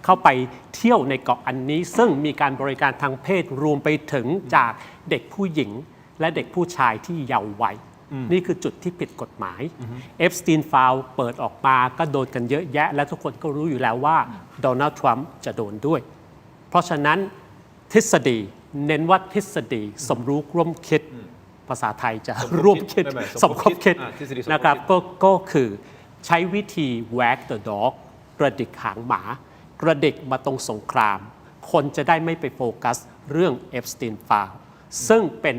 เข้าไปเที่ยวในเกาะอันนี้ ซึ่งมีการบริการทางเพศรวมไปถึงจากเด็กผู้หญิงและเด็กผู้ชายที่เยาว์วัยนี่คือจุดที่ผิดกฎหมายเอฟสตีนฟาวเปิดออกมาก็โดนกันเยอะแยะและทุกคนก็รู้อยู่แล้วว่าโดนัลด์ทรัมป์จะโดนด้วยเพราะฉะนั้นทฤษฎีเน้นว่าทฤษฎีสมรู้ร่วมคิดภาษาไทยจะร่วมคิดสมคบคิดนะครับก็คือใช้วิธี wag the dog กระดิกหางหมากระดิกมาตรงสงครามคนจะได้ไม่ไปโฟกัสเรื่องเอฟสตีนฟาวซึ่งเป็น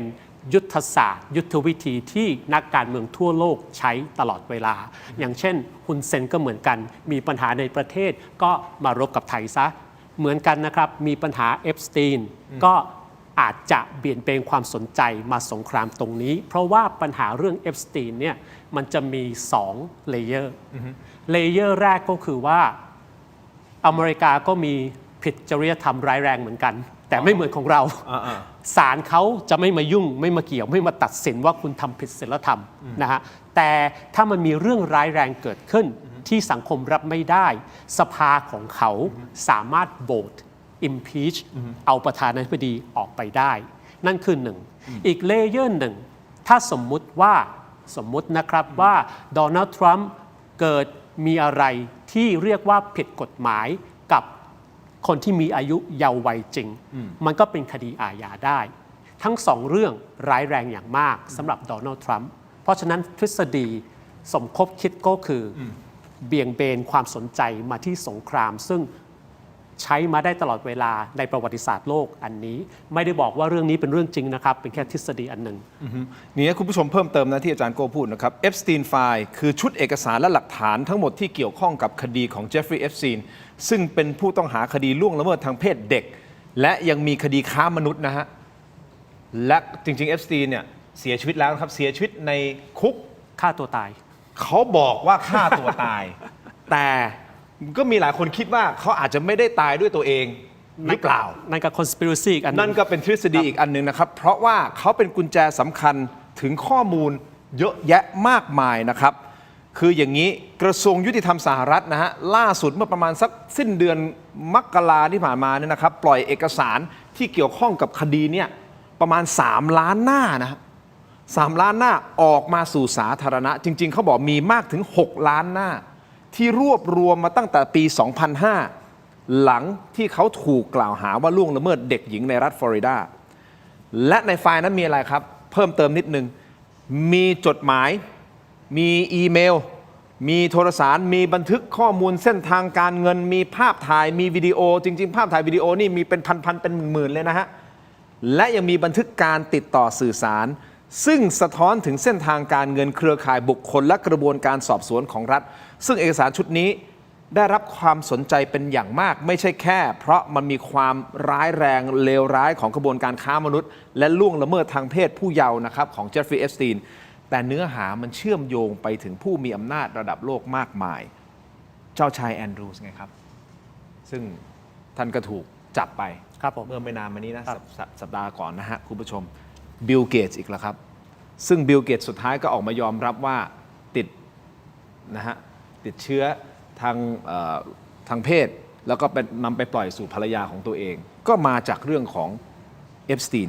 ยุทธศาสตร์ยุทธวิธีที่นักการเมืองทั่วโลกใช้ตลอดเวลาอย่างเช่นฮุนเซนก็เหมือนกันมีปัญหาในประเทศก็มารบกับไทยซะเหมือนกันนะครับมีปัญหาเอฟสตีนก็อาจจะเบี่ยงเบนความสนใจมาสงครามตรงนี้เพราะว่าปัญหาเรื่องเอฟสตีนเนี่ยมันจะมี2เลเยอร์เลเยอร์แรกก็คือว่าอเมริกาก็มีผิดจริยธรรมร้ายแรงเหมือนกันแต่ไม่เหมือนของเราศาลเขาจะไม่มายุ่งไม่มาเกี่ยวไม่มาตัดสินว่าคุณทำผิดศีลธรรมนะฮะแต่ถ้ามันมีเรื่องร้ายแรงเกิดขึ้นที่สังคมรับไม่ได้สภาของเขาสามารถโหวต impeach เอาประธานาธิบดีออกไปได้นั่นคือหนึ่งอีกเลเยอร์หนึ่งถ้าสมมุตินะครับว่าโดนัลด์ทรัมป์เกิดมีอะไรที่เรียกว่าผิดกฎหมายกับคนที่มีอายุเยาว์วัยจริงมันก็เป็นคดีอาญาได้ทั้งสองเรื่องร้ายแรงอย่างมากสำหรับโดนัลด์ทรัมป์เพราะฉะนั้นทฤษฎีสมคบคิดก็คือเบี่ยงเบนความสนใจมาที่สงครามซึ่งใช้มาได้ตลอดเวลาในประวัติศาสตร์โลกอันนี้ไม่ได้บอกว่าเรื่องนี้เป็นเรื่องจริงนะครับเป็นแค่ทฤษฎีอันหนึ่งนี่คุณผู้ชมเพิ่มเติมนะที่อาจารย์โก้พูดนะครับเอฟสตีนไฟล์คือชุดเอกสารและหลักฐานทั้งหมดที่เกี่ยวข้องกับคดีของเจฟฟรีย์เอฟสตีนซึ่งเป็นผู้ต้องหาคดีล่วงละเมิดทางเพศเด็กและยังมีคดีค้ามนุษย์นะฮะและจริงๆเอฟสตีนเนี่ยเสียชีวิตแล้วครับเสียชีวิตในคุกฆ่าตัวตายเขาบอกว่าฆ่าตัวตาย แต่ก็มีหลายคนคิดว่าเขาอาจจะไม่ได้ตายด้วยตัวเองหรือเปล่านั่นก็ conspiracy อีกอันนั่นก็เป็นทฤษฎีอีกอันหนึ่งนะครับเพราะว่าเขาเป็นกุญแจสำคัญถึงข้อมูลเยอะแยะมากมายนะครับคืออย่างนี้กระทรวงยุติธรรมสหรัฐนะฮะล่าสุดเมื่อประมาณสักสิ้นเดือนมกราที่ผ่านมาเนี่ยนะครับปล่อยเอกสารที่เกี่ยวข้องกับคดีเนี่ยประมาณ3 ล้านหน้านะ3 ล้านหน้าออกมาสู่สาธารณะจริงๆเขาบอกมีมากถึง6 ล้านหน้าที่รวบรวมมาตั้งแต่ปี 2005 หลังที่เขาถูกกล่าวหาว่าล่วงละเมิดเด็กหญิงในรัฐฟลอริดาและในไฟล์นั้นมีอะไรครับเพิ่มเติมนิดนึงมีจดหมายมีอีเมลมีโทรสารมีบันทึกข้อมูลเส้นทางการเงินมีภาพถ่ายมีวิดีโอจริงๆภาพถ่ายวิดีโอนี่มีเป็นพันๆเป็นหมื่นๆเลยนะฮะและยังมีบันทึกการติดต่อสื่อสารซึ่งสะท้อนถึงเส้นทางการเงินเครือข่ายบุคคลและกระบวนการสอบสวนของรัฐซึ่งเอกสารชุดนี้ได้รับความสนใจเป็นอย่างมากไม่ใช่แค่เพราะมันมีความร้ายแรงเลวร้ายของกระบวนการค้ามนุษย์และล่วงละเมิดทางเพศผู้เยาว์นะครับของเจฟฟรีย์ เอปสตีนแต่เนื้อหามันเชื่อมโยงไปถึงผู้มีอำนาจระดับโลกมากมายเจ้าชายแอนดรูส์ไงครับซึ่งท่านก็ถูกจับไปเมื่อไม่นานมานี้นะสัปดาห์ก่อนนะฮะคุณผู้ชมบิลเกตส์อีกแล้วครับซึ่งบิลเกตส์สุดท้ายก็ออกมายอมรับว่าติดเชื้อทางเพศแล้วก็นำไปปล่อยสู่ภรรยาของตัวเองก็มาจากเรื่องของเอปสตีน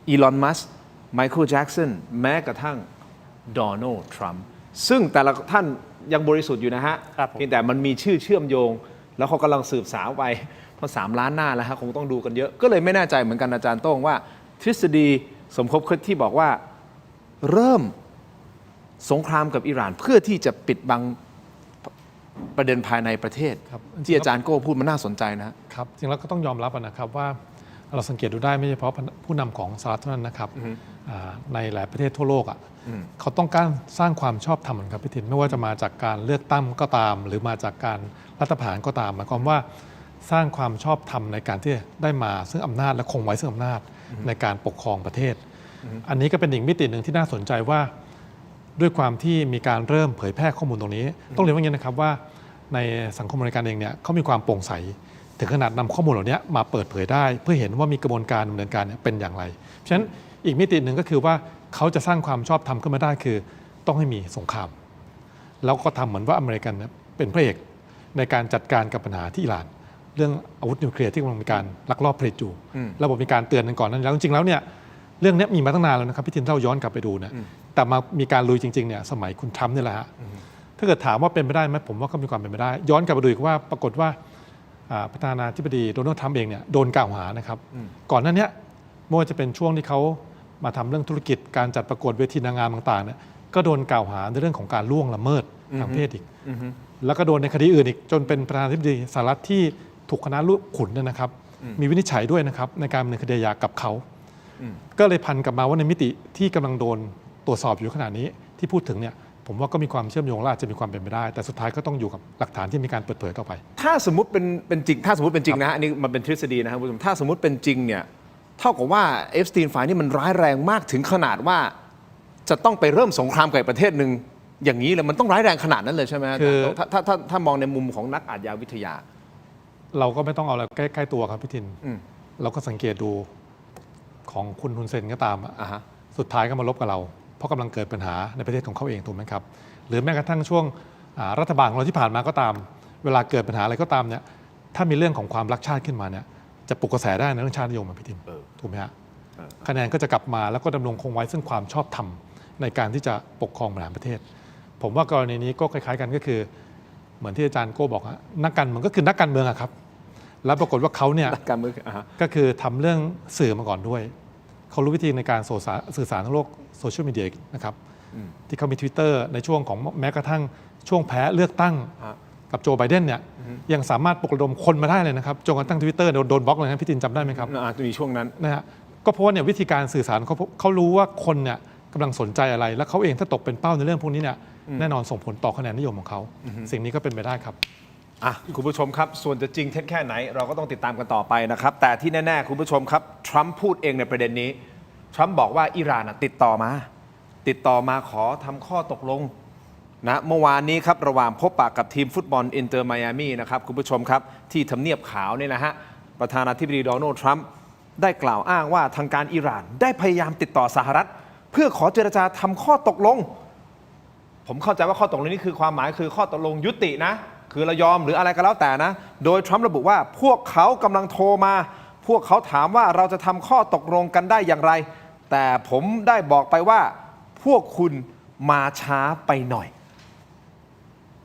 อีลอนมัสก์ไมเคิลแจ็กสันแม้กระทั่งโดนัลด์ทรัมป์ซึ่งแต่ละท่านยังบริสุทธิ์อยู่นะฮะเพียงแต่มันมีชื่อเชื่อมโยงแล้วเขากำลังสืบสาวไปเพราะ3 ล้านหน้าแล้วฮะคงต้องดูกันเยอะก็เลยไม่แน่ใจเหมือนกันอาจารย์โต้งว่าทฤษฎีสมคบคิดที่บอกว่าเริ่มสงครามกับอิหร่านเพื่อที่จะปิดบังประเด็นภายในประเทศที่อาจารย์โก้พูดมันน่าสนใจนะครับจริงแล้วก็ต้องยอมรับนะครับว่าเราสังเกตดูได้ไม่เฉพาะผู้นำของสหรัฐเท่านั้นนะครับในหลายประเทศทั่วโลกเขาต้องการสร้างความชอบธรรมครับพี่ถิ่นไม่ว่าจะมาจากการเลือกตั้งก็ตามหรือมาจากการรัฐประหารก็ตามหมายความว่าสร้างความชอบธรรมในการที่ได้มาซึ่งอำนาจและคงไว้ซึ่งอำนาจในการปกครองประเทศอันนี้ก็เป็นอีกมิติหนึ่งที่น่าสนใจว่าด้วยความที่มีการเริ่มเผยแพร่ข้อมูลตรงนี้ต้องเรียนว่าอย่างนี้นะครับว่าในสังคมอเมริกันเองเนี่ยเขามีความโปร่งใสถึงขนาดนำข้อมูลเหล่านี้มาเปิดเผยได้เพื่อเห็นว่ามีกระบวนการดำเนินการเป็นอย่างไรเพราะฉะนั้นอีกมิติหนึ่งก็คือว่าเขาจะสร้างความชอบธรรมขึ้นมาได้คือต้องให้มีสงครามแล้วก็ทำเหมือนว่าอเมริกันเป็นพระเอกในการจัดการกับปัญหาที่อิหร่าน เรื่องอาวุธนิวเคลียร์ที่กำลังมีการลักลอบผลิตอยู่ระบบมีการเตือนกันก่อนนั้นแล้วจริงๆแล้วเนี่ยเรื่องนี้มีมาตั้งนานแล้วนะครับพี่ทินถ้าเราย้อนกลับไปดูเนี่ยแต่มามีการลุยจริงๆเนี่ยสมัยคุณทรัมป์นี่แหละฮะถ้าเกิดถามว่าเป็นไปได้ไหมผมว่าก็มีความเป็นไปได้ย้อนกลับไปดูอีกว่าปรากฏว่าประธานาธิบดีโดนัลด์ทรัมป์เองเนี่ยโดนกล่าวหานะครับก่อนหน้านี้ไม่ว่าจะเป็นช่วงที่เขามาทำเรื่องธุรกิจการจัดประกวดเวทีนางงามต่างๆเนี่ยก็โดนกล่าวหาในเรื่องของการล่วงละเมิดทางเพศอีกแล้วก็โดนในคดีอื่นอีกจนเป็นประธานาธิบดีสหรัฐที่ถูกคณะลูกขุนนะครับมีวินิจฉัยด้วยนะครับในการดำเนินคดีอาญากับเขาก็เลยพันกลับมาว่าในมิติที่กำลังโดนตรวจสอบอยู่ขณะนี้ที่พูดถึงเนี่ยผมว่าก็มีความเชื่อมโยงและอาจจะมีความเป็นไปได้แต่สุดท้ายก็ต้องอยู่กับหลักฐานที่มีการเปิดเผยต่อไปถ้าสมมติเป็นจริงถ้าสมมติเป็นจริงนะฮะอันนี้มันเป็นทฤษฎีนะครับคุณผู้ชมถ้าสมมติเป็นจริงเนี่ยเท่ากับว่าเอฟสตีนไฟล์นี่มันร้ายแรงมากถึงขนาดว่าจะต้องไปเริ่มสงครามกับประเทศหนึ่งอย่างนี้เลยมันต้องร้ายแรงขนาดนั้นเลยใช่ไหมถ้ามองในมุมของนักอาชญาวิทยาเราก็ไม่ต้องเอาอะไรใกล้ตัวครับพี่ทินเราก็สังเกตดูของคุณฮุนเซนก็ตามสุดท้ายก็มาลบกับเราเพราะกำลังเกิดปัญหาในประเทศของเขาเองถูกไหมครับหรือแม้กระทั่งช่วงรัฐบาลของเราที่ผ่านมาก็ตามเวลาเกิดปัญหาอะไรก็ตามเนี่ยถ้ามีเรื่องของความรักชาติขึ้นมาเนี่ยจะปลุกกระแสได้ในเรื่องชาตินิยมพี่ทินถูกไหมฮะคะแนนก็จะกลับมาแล้วก็ดำรงคงไว้ซึ่งความชอบธรรมในการที่จะปกครองบริหารประเทศผมว่ากรณีนี้ก็คล้ายๆกันก็คือเหมือนที่อาจารย์โก้บอกนักการเมืองก็คือนักการเมืองครับแล้วปรากฏว่าเขาเนี่ยก็คือทำเรื่องสื่อมาก่อนด้วยเขารู้วิธีในการสื่อสารทั้งโลกโซเชียลมีเดียนะครับที่เขามี Twitter ในช่วงของแม้กระทั่งช่วงแพ้เลือกตั้งกับโจไบเดนเนี่ยยังสามารถปลุกระดมคนมาได้เลยนะครับจนกระทั่ง Twitter โดนบล็อกเลยนะพี่ตินจำได้ไหมครับจะมีช่วงนั้นนะฮะก็เพราะว่าเนี่ยวิธีการสื่อสารเขารู้ว่าคนเนี่ยกำลังสนใจอะไรและเขาเองถ้าตกเป็นเป้าในเรื่องพวกนี้เนี่ยแน่นอนส่งผลต่อคะแนนนิยมของเขาสิ่งนี้ก็เป็นไปได้ครับคุณผู้ชมครับส่วนจะจริงเท็จแค่ไหนเราก็ต้องติดตามกันต่อไปนะครับแต่ที่แน่ๆคุณผู้ชมครับทรัมป์พูดเองในประเด็นนี้ทรัมป์บอกว่าอิหร่านติดต่อมาขอทำข้อตกลงนะเมื่อวานนี้ครับระหว่างพบปะกับทีมฟุตบอลอินเตอร์ไมอามี่นะครับคุณผู้ชมครับที่ทำเนียบขาวเนี่ยนะฮะประธานาธิบดีโดนัลด์ทรัมป์ได้กล่าวอ้างว่าทางการอิหร่านได้พยายามติดต่อสหรัฐเพื่อขอเจรจาทำข้อตกลงผมเข้าใจว่าข้อตกลงนี้คือความหมายคือข้อตกลงยุตินะคือเรายอมหรืออะไรก็แล้วแต่นะโดยทรัมป์ระบุว่าพวกเขากำลังโทรมาพวกเขาถามว่าเราจะทำข้อตกลงกันได้อย่างไรแต่ผมได้บอกไปว่าพวกคุณมาช้าไปหน่อย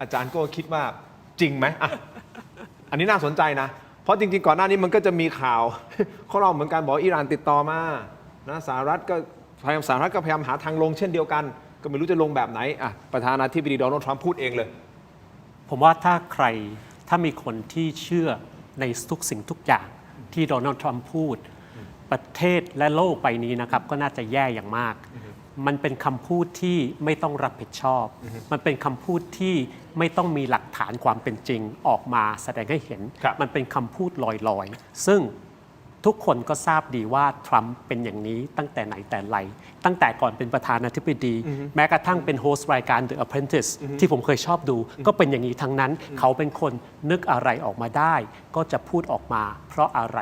อาจารย์ก็คิดว่าจริงไหมอันนี้น่าสนใจนะเพราะจริงๆก่อนหน้านี้มันก็จะมีข่าวเขาเล่าเหมือนกันบอกอิหร่านติดต่อมานะสหรัฐก็พยายามหาทางลงเช่นเดียวกันก็ไม่รู้จะลงแบบไหนประธานาธิบดีโดนัลด์ทรัมป์พูดเองเลยผมว่าถ้ามีคนที่เชื่อในทุกสิ่งทุกอย่างที่โดนัลด์ทรัมป์พูดประเทศและโลกใบนี้นะครับก็น่าจะแย่อย่างมากมันเป็นคำพูดที่ไม่ต้องรับผิดชอบมันเป็นคำพูดที่ไม่ต้องมีหลักฐานความเป็นจริงออกมาแสดงให้เห็นมันเป็นคำพูดลอยๆซึ่งทุกคนก็ทราบดีว่าทรัมป์เป็นอย่างนี้ตั้งแต่ไหนแต่ไรตั้งแต่ก่อนเป็นประธานาธิบดีแม้กระทั่งเป็นโฮสต์รายการ The Apprentice ที่ผมเคยชอบดูก็เป็นอย่างนี้ทั้งนั้นเขาเป็นคนนึกอะไรออกมาได้ก็จะพูดออกมาเพราะอะไร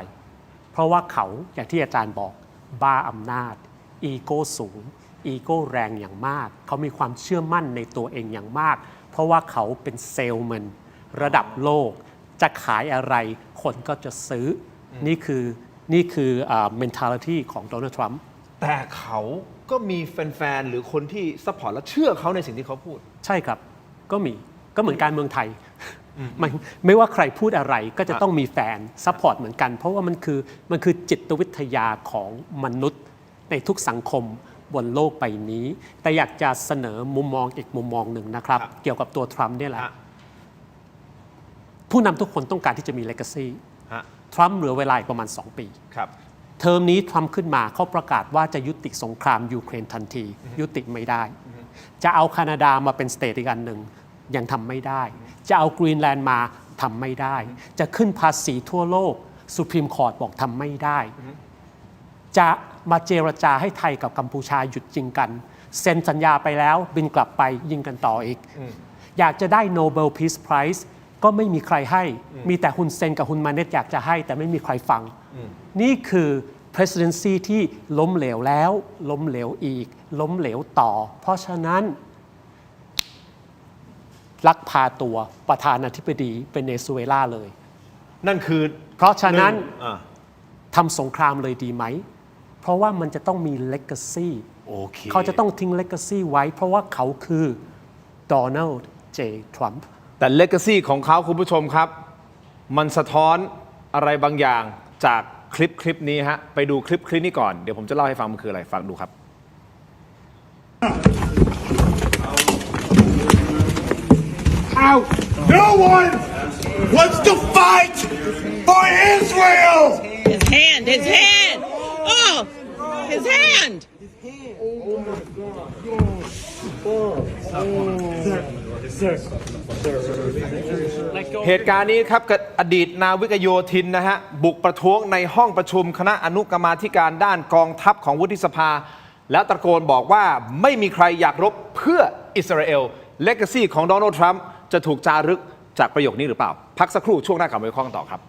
เพราะว่าเขาอย่างที่อาจารย์บอกบ้าอำนาจอีโก้สูงอีโก้แรงอย่างมากเขามีความเชื่อมั่นในตัวเองอย่างมากเพราะว่าเขาเป็นเซลแมนระดับโลกจะขายอะไรคนก็จะซื้อนี่คือ mentality ของโดนัลด์ทรัมป์แต่เขาก็มีแฟนๆหรือคนที่ซัพพอร์ตและเชื่อเขาในสิ่งที่เขาพูดใช่ครับก็เหมือนการเมืองไทยไม่ว่าใครพูดอะไรก็จะต้องมีแฟนซัพพอร์ตเหมือนกันเพราะว่ามันคือจิตวิทยาของมนุษย์ในทุกสังคมบนโลกใบนี้แต่อยากจะเสนอมุมมองอีกมุมมองหนึ่งนะครับเกี่ยวกับตัวทรัมป์เนี่ยแหละผู้นำทุกคนต้องการที่จะมี legacy ทรัมป์เหลือเวลาอีกประมาณ2 ปีเทอมนี้ทรัมป์ขึ้นมาเขาประกาศว่าจะยุติสงครามยูเครนทันทียุติไม่ได้จะเอาแคนาดามาเป็นสเตทอีกอันหนึ่งยังทำไม่ได้จะเอากรีนแลนด์มาทำไม่ได้จะขึ้นภาษีทั่วโลกสุพรีมคอร์ตบอกทำไม่ได้จะมาเจรจาให้ไทยกับกัมพูชาหยุดยิงกันเซ็นสัญญาไปแล้วบินกลับไปยิงกันต่ออีกอยากจะได้ Nobel Peace Prize ก็ไม่มีใครให้มีแต่ฮุนเซนกับฮุนมาเนตอยากจะให้แต่ไม่มีใครฟังนี่คือ presidency ที่ล้มเหลวแล้วล้มเหลวอีกล้มเหลวต่อเพราะฉะนั้นลักพาตัวประธานาธิบดีเวเนซุเอลาเลย นั่นคือ เพราะฉะนั้น อ่า ทำสงครามเลยดีไหม เพราะว่ามันจะต้องมี legacy โอเค เขาจะต้องทิ้ง legacy ไว้ เพราะว่าเขาคือโดนัลด์เจทรัมป์ แต่เลก a ซี่ของเขาคุณผู้ชมครับ มันสะท้อนอะไรบางอย่างจากคลิปนี้ฮะ ไปดูคลิปนี้ก่อน เดี๋ยวผมจะเล่าให้ฟังมันคืออะไร ฟังดูครับ No one wants to fight for Israel! His hand, his hand! Oh, his hand! เหตุการณ์นี้ครับกับอดีตนาวิกโยธินนะฮะ บุกประท้วงในห้องประชุมคณะอนุกรรมาธิการด้านกองทัพของวุฒิสภา แล้วตะโกนบอกว่าไม่มีใครอยากรบเพื่ออิสราเอลเลก a ซี่ของโดนัลด์ทรัมป์จะถูกจารึกจากประโยคนี้หรือเปล่า พักสักครู่ช่วงหน้ากลับมาวิเคราะห์กันต่อครับ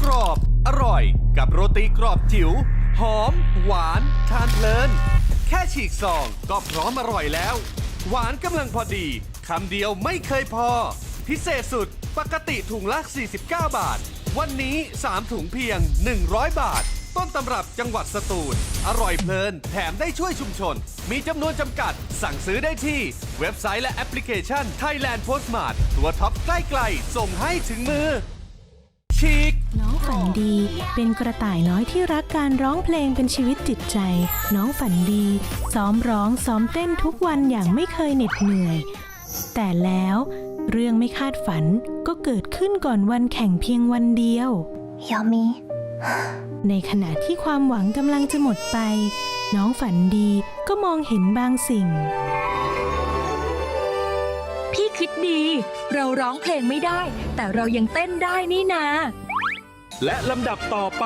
กรอบอร่อยกับโรตีกรอบจิ๋วหอม หวานทานเพลิน แค่ฉีกซองก็พร้อมอร่อยแล้ว หวานกำลังพอดีคำเดียวไม่เคยพอ พิเศษสุดปกติถุงละ 49 บาท วันนี้ 3 ถุงเพียง 100 บาท ต้นตำรับจังหวัดสตูล อร่อยเพลิน แถมได้ช่วยชุมชน มีจำนวนจำกัด สั่งซื้อได้ที่เว็บไซต์และแอปพลิเคชัน Thailand Postmart ตัวท็อปใกล้ๆส่งให้ถึงมือฉีก น้องฝันดีเป็นกระต่ายน้อยที่รักการร้องเพลงเป็นชีวิตจิตใจ น้องฝันดีซ้อมร้องซ้อมเต้นทุกวันอย่างไม่เคยเหน็ดเหนื่อย แต่แล้วเรื่องไม่คาดฝันก็เกิดขึ้นก่อนวันแข่งเพียงวันเดียว ยอมมี ในขณะที่ความหวังกำลังจะหมดไป น้องฝันดีก็มองเห็นบางสิ่ง พี่คิดดี เราร้องเพลงไม่ได้ แต่เรายังเต้นได้นี่นา และลำดับต่อไป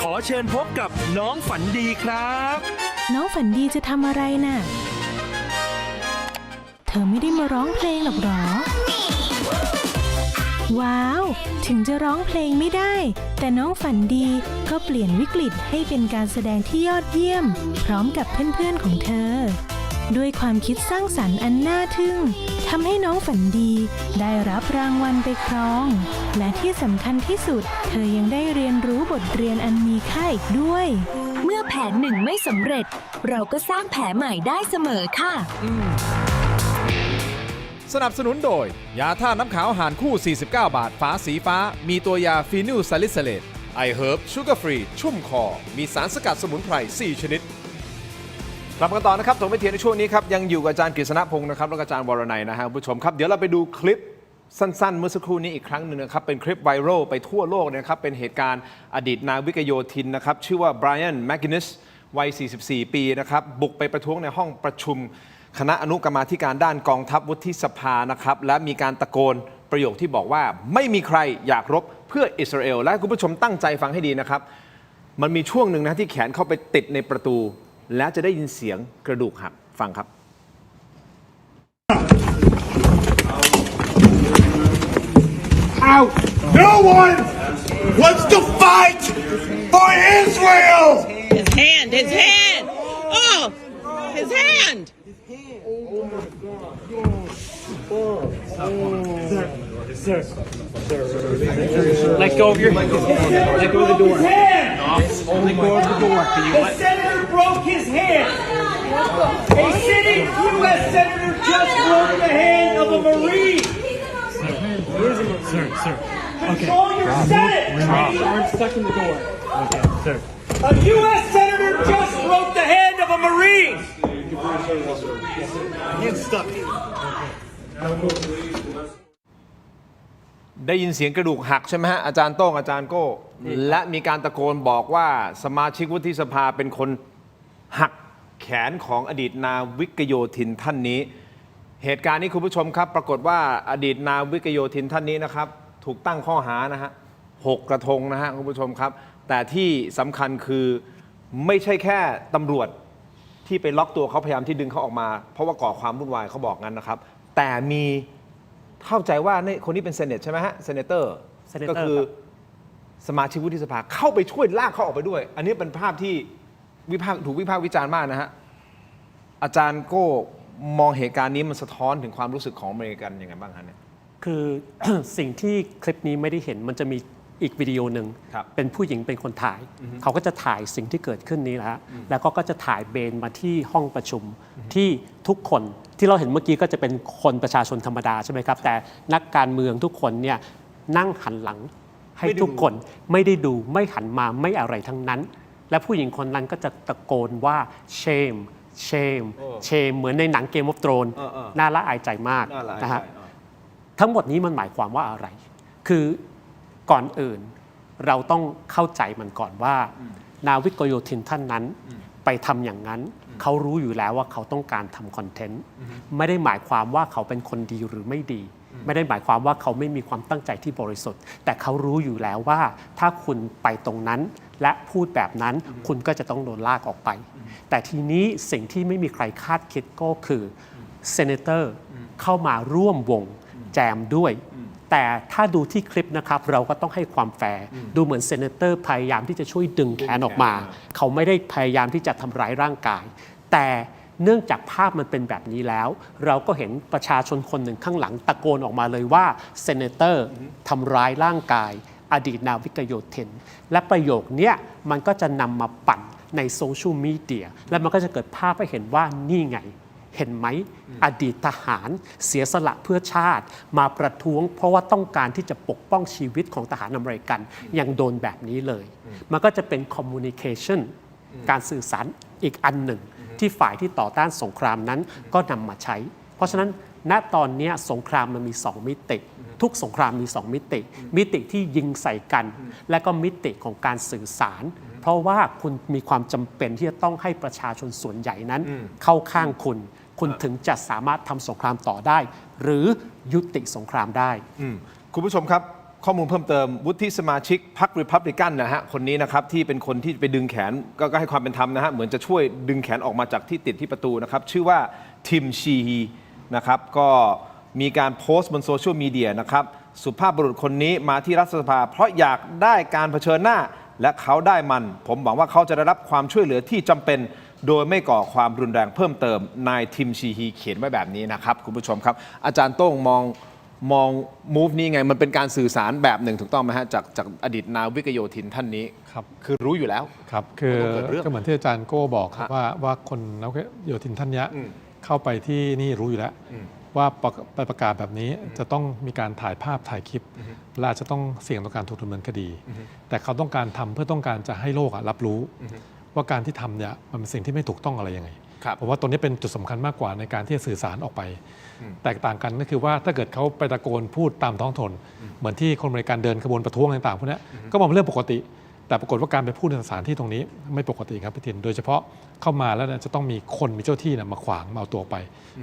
ขอเชิญพบกับน้องฝันดีครับ น้องฝันดีจะทำอะไรน่ะ เธอไม่ได้มาร้องเพลงหรอกหรอ ว้าว ถึงจะร้องเพลงไม่ได้ แต่น้องฝันดีก็เปลี่ยนวิกฤตให้เป็นการแสดงที่ยอดเยี่ยม พร้อมกับเพื่อนๆของเธอ ด้วยความคิดสร้างสรรค์อันน่าทึ่งทำให้น้องฝันดีได้รับรางวัลไปครอง และที่สำคัญที่สุด เธอยังได้เรียนรู้บทเรียนอันมีค่าอีกด้วย เมื่อแผนหนึ่งไม่สำเร็จ เราก็สร้างแผนใหม่ได้เสมอค่ะ สนับสนุนโดย ยาท่าน้ำขาวหารคู่ 49 บาท ฝาสีฟ้า มีตัวยาฟีนิลซาลิซิเลตไอเฮิร์บชูการ์ฟรี ชุ่มคอ มีสารสกัดสมุนไพร 4 ชนิด กลับมากันต่อนะครับถกไม่เถียงในช่วงนี้ครับ ยังอยู่กับอาจารย์กฤษณพงศ์นะครับและอาจารย์วรนัยนะฮะคุณผู้ชมครับ เดี๋ยวเราไปดูคลิปสั้นๆ เมื่อสักครู่นี้อีกครั้งหนึ่งนะครับ เป็นคลิปไวรัลไปทั่วโลกนะครับ เป็นเหตุการณ์อดีตนาวิกโยธินนะครับ ชื่อว่าไบรอัน แมคกินนิสวัย 44 ปีนะครับ บุกไปประท้วงในห้องประชุมคณะอนุกรรมาธิการด้านกองทัพวุฒิสภานะครับ และมีการตะโกนประโยคที่บอกว่าไม่มีใครอยากรบเพื่ออิสราเอล และคุณผู้ชมตั้งใจฟังให้ดีนะครับ มันมีช่วงหนึ่งนะที่แขนเข้าไปติดในประตู แล้วจะได้ยินเสียงกระดูกหักฟังครับ No one wants to fight for Israel! His hand, his hand! Oh, his hand! Let go of your hand. Let go of the door. Let go of the door. The senator broke his hand. A sitting U.S. senator just broke the hand of a Marine. Sir. Control your Senate. Arm stuck in the door. Okay, sir. A U.S. senator just broke the hand of a Marine. Hand stuck. ได้ยินเสียงกระดูกหักใช่ไหมฮะอาจารย์โต้งอาจารย์โก้และมีการตะโกนบอกว่าสมาชิกวุฒิสภาเป็นคนหักแขนของอดีตนาวิกโยธินท่านนี้ เหตุการณ์นี้คุณผู้ชมครับ ปรากฏว่าอดีตนาวิกโยธินท่านนี้นะครับถูกตั้งข้อหานะฮะ6 กระทงนะฮะคุณผู้ชมครับ แต่ที่สำคัญคือไม่ใช่แค่ตำรวจที่ไปล็อกตัวเขาพยายามที่ดึงเขาออกมาเพราะว่าก่อความวุ่นวายเขาบอกงั้นนะครับแต่มีเข้าใจว่าคนนี้เป็นเซเนตใช่ไหมฮะเซเนเตอร์ Senator ก็คือสมาชิกวุฒิสภาเข้าไปช่วยลากเขาออกไปด้วย อันนี้เป็นภาพที่ถูกวิพากษ์วิจารณ์มากนะฮะอาจารย์โก้มองเหตุการณ์นี้มันสะท้อนถึงความรู้สึกของอเมริกันยังไงบ้างฮะเนี่ย คือ สิ่งที่คลิปนี้ไม่ได้เห็นมันจะมีอีกวิดีโอหนึ่ง ครับ เป็นผู้หญิงเป็นคนถ่าย เขาก็จะถ่ายสิ่งที่เกิดขึ้นนี้แหละฮะแล้วก็จะถ่ายเบนมาที่ห้องประชุมที่ทุกคนที่เราเห็นเมื่อกี้ก็จะเป็นคนประชาชนธรรมดาใช่ไหมครับ แต่นักการเมืองทุกคนเนี่ยนั่งหันหลังให้ทุกคนไม่ได้ดูไม่หันมาไม่อะไรทั้งนั้น และผู้หญิงคนนั้นก็จะตะโกนว่า shame shame shame เหมือนในหนังเกม of Thrones น่าละอายใจมาก น่าละอายใจ นะฮะ ทั้งหมดนี้มันหมายความว่าอะไร คือก่อนอื่นเราต้องเข้าใจมันก่อนว่า นาวิกโยธินท่านนั้นไปทำอย่างนั้น เขารู้อยู่แล้วว่าเขาต้องการทำคอนเทนต์ ไม่ได้หมายความว่าเขาเป็นคนดีหรือไม่ดี ไม่ได้หมายความว่าเขาไม่มีความตั้งใจที่บริสุทธิ์ แต่เขารู้อยู่แล้วว่าถ้าคุณไปตรงนั้นและพูดแบบนั้น คุณก็จะต้องโดนลากออกไป แต่ทีนี้สิ่งที่ไม่มีใครคาดคิดก็คือเซเนเตอร์เข้ามาร่วมวงแจมด้วย แต่ถ้าดูที่คลิปนะครับเราก็ต้องให้ความแฟร์ดูเหมือนเซเนเตอร์พยายามที่จะช่วยดึงแขนออกมา เขาไม่ได้พยายามที่จะทำร้ายร่างกาย แต่เนื่องจากภาพมันเป็นแบบนี้แล้ว เราก็เห็นประชาชนคนหนึ่งข้างหลังตะโกนออกมาเลยว่าเซเนเตอร์ทำร้ายร่างกาย อดีตนาวิกโยธิน และประโยคเนี้ยมันก็จะนำมาปั่นในโซเชียลมีเดียและมันก็จะเกิดภาพให้เห็นว่านี่ไง เห็นไหมอดีตทหารเสียสละเพื่อชาติมาประท้วง เพราะว่าต้องการที่จะปกป้องชีวิตของทหารอเมริกันยังโดนแบบนี้เลย มันก็จะเป็นคอมมูนิเคชันการสื่อสารอีกอันหนึ่ง ที่ฝ่ายที่ต่อต้านสงครามนั้นก็นำมาใช้ เพราะฉะนั้นณตอนนี้สงครามมันมี 2 มิติ ทุกสงครามมี 2 มิติ มิติที่ยิงใส่กัน และก็มิติของการสื่อสาร เพราะว่าคุณมีความจำเป็นที่จะต้องให้ประชาชนส่วนใหญ่นั้นเข้าข้างคุณ คุณถึงจะสามารถทำสงครามต่อได้ หรือยุติสงครามได้ คุณผู้ชมครับ ข้อมูลเพิ่มเติมวุฒิสมาชิกพรรครีพับลิกันนะฮะคนนี้นะครับที่เป็นคนที่ไปดึงแขนก็ให้ความเป็นธรรมนะฮะเหมือนจะช่วยดึงแขนออกมาจากที่ติดที่ประตูนะครับชื่อว่าทิมชีฮีนะครับก็มีการโพสต์บนโซเชียลมีเดียนะครับสุภาพบุรุษคนนี้มาที่รัฐสภาเพราะอยากได้การเผชิญหน้าและเขาได้มันผมหวังว่าเขาจะได้รับความช่วยเหลือที่จำเป็นโดยไม่ก่อความรุนแรงเพิ่มเติมนายทิมชีฮีเขียนไว้แบบนี้นะครับคุณผู้ชมครับอาจารย์โต้งมองมูฟนี้ไงมันเป็นการสื่อสารแบบหนึ่งถูกต้องไหมฮะจากอดีตนาวิกโยธินท่านนี้ ครับ คือรู้อยู่แล้ว ครับคือ ว่าต้องเกิดเรื่อง ก็เหมือนที่อาจารย์โก้บอกครับว่าคนนาวิกโยธินท่านนี้เข้าไปที่นี่รู้อยู่แล้วว่าไปประกาศแบบนี้จะต้องมีการถ่ายภาพถ่ายคลิปและอาจจะต้องเสี่ยงต่อการถูกดำเนินคดี แต่เขาต้องการทำเพื่อต้องการจะให้โลกรับรู้ว่าการที่ทำเนี่ยมันเป็นสิ่งที่ไม่ถูกต้องอะไรยังไงผมว่าตรงนี้เป็นจุดสำคัญมากกว่าในการที่จะสื่อสารออกไปแตกต่างกันก็คือว่าถ้าเกิดเขาไปตะโกนพูดตามท้องถนนเหมือนที่คนอเมริกันเดินขบวนประท้วงต่างๆพวกนี้ก็มองเป็นเรื่องปกติ แต่ปรากฏว่าการไปพูดในสถานที่ตรงนี้ไม่ปกติครับพี่ทินโดยเฉพาะเข้ามาแล้วจะต้องมีคนมีเจ้าที่มาขวางมาเอาตัวไป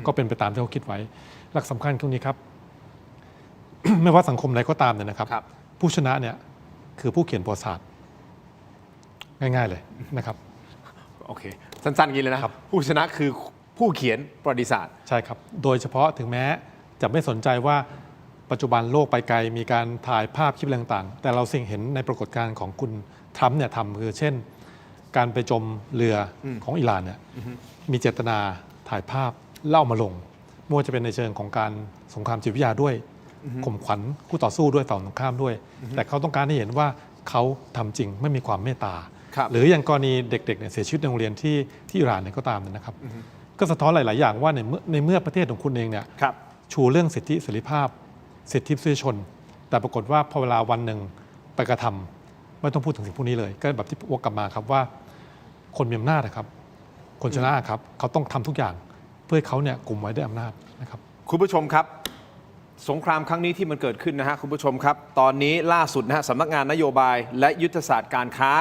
ก็เป็นไปตามที่เขาคิดไว้หลักสำคัญตรงนี้ครับ ไม่ว่าสังคมใดก็ตามเนี่ยนะครับ ผู้ชนะเนี่ยคือผู้เขียนประวัติศาสตร์ง่ายๆเลยนะครับ โอเคสั้นๆอย่างนี้เลยนะผู้ชนะคือผู้เขียนประวัติศาสตร์ใช่ครับโดยเฉพาะถึงแม้จะไม่สนใจว่าปัจจุบันโลกไปไกลมีการถ่ายภาพคลิปต่างๆแต่เราสิ่งเห็นในปรากฏการณ์ของคุณทรัมป์เนี่ยทำคือเช่น การไปจมเรือของอิหร่านเนี่ยมีเจตนาถ่ายภาพเล่ามาลงไม่ว่าจะเป็นในเชิงของการสงครามจิตวิทยาด้วยข่มขวัญคู่ต่อสู้ด้วยฝ่ายตรงข้ามด้วยแต่เขาต้องการให้เห็นว่าเขาทำจริงไม่มีความเมตตาหรืออย่างกรณีเด็กๆเนี่ยเสียชีวิตในโรงเรียนที่อิหร่านเนี่ยก็ตามนะครับก็สะท้อนหลายๆอย่างว่าในเมื่อประเทศของคุณเองเนี่ยชูเรื่องสิทธิเสรีภาพสิทธิมนุษยชนแต่ปรากฏว่าพอเวลาวันหนึ่งไปกระทำไม่ต้องพูดถึงสิ่งพวกนี้เลยก็แบบที่วกกลับมาครับว่าคนมีอำนาจนะครับคนชนะครับเขาต้องทำทุกอย่างเพื่อให้เขาเนี่ยกลุ่มไว้ด้วยอำนาจนะครับคุณผู้ชมครับสงครามครั้งนี้ที่มันเกิดขึ้นนะฮะคุณผู้ชมครับตอนนี้ล่าสุดนะฮะสำนักงานนโยบายและยุทธศาสตร์การค้า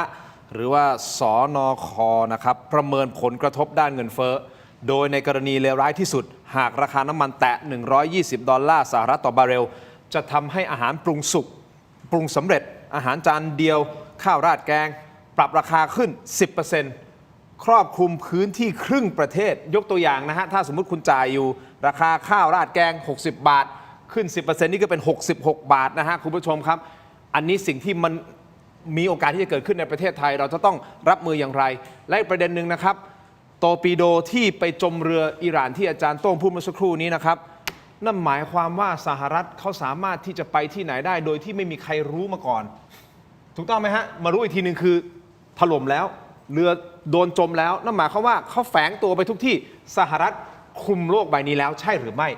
หรือว่าสนค.นะครับประเมินผลกระทบด้านเงินเฟ้อโดยในกรณีเลวร้ายที่สุดหากราคาน้ำมันแตะ$120ต่อบาร์เรลจะทำให้อาหารปรุงสุกปรุงสำเร็จอาหารจานเดียวข้าวราดแกงปรับราคาขึ้น 10%ครอบคลุมพื้นที่ครึ่งประเทศยกตัวอย่างนะฮะถ้าสมมุติคุณจ่ายอยู่ราคาข้าวราดแกง60 บาทขึ้น 10% นี่ก็เป็น66 บาทนะฮะคุณผู้ชมครับ อันนี้สิ่งที่มันมีโอกาสที่จะเกิดขึ้นในประเทศไทยเราจะต้องรับมืออย่างไร และอีกประเด็นหนึ่งนะครับโตร์ปีโดที่ไปจมเรืออิหร่านที่อาจารย์โต้งพูดเมื่อสักครู่นี้นะครับนั่นหมายความว่าสหรัฐเขาสามารถที่จะไปที่ไหนได้โดยที่ไม่มีใครรู้มาก่อนถูกต้องไหมฮะมารู้อีกทีหนึ่งคือถล่มแล้วเรือโดนจมแล้วนั่นหมายความว่าเขาแฝงตัวไปทุกที่สหรัฐคุมโลกใบนี้แล้วใช่หรือไม่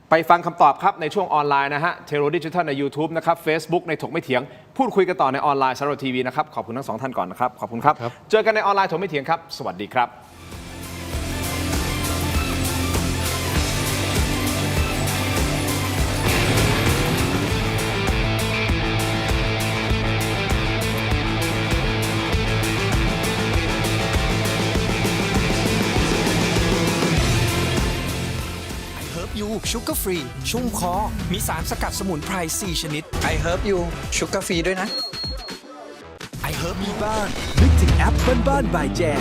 ไปฟังคำตอบครับในช่วงออนไลน์นะฮะเทโรดิจิทัลใน YouTube นะครับ Facebook ในถกไม่เถียงพูดคุยกันต่อในออนไลน์สำหรับทีวีนะครับขอบคุณทั้งสองท่านก่อนนะครับขอบคุณครับเจอกันในออนไลน์ถกไม่เถียงครับสวัสดีครับชูการ์ฟรีชุ่มคอมีสารสกัดสมุนไพร4ชนิด I Herb You ชูการ์ฟรีด้วยนะ I Herb You บ้านนึกถึงแอปบ้านๆบายแจม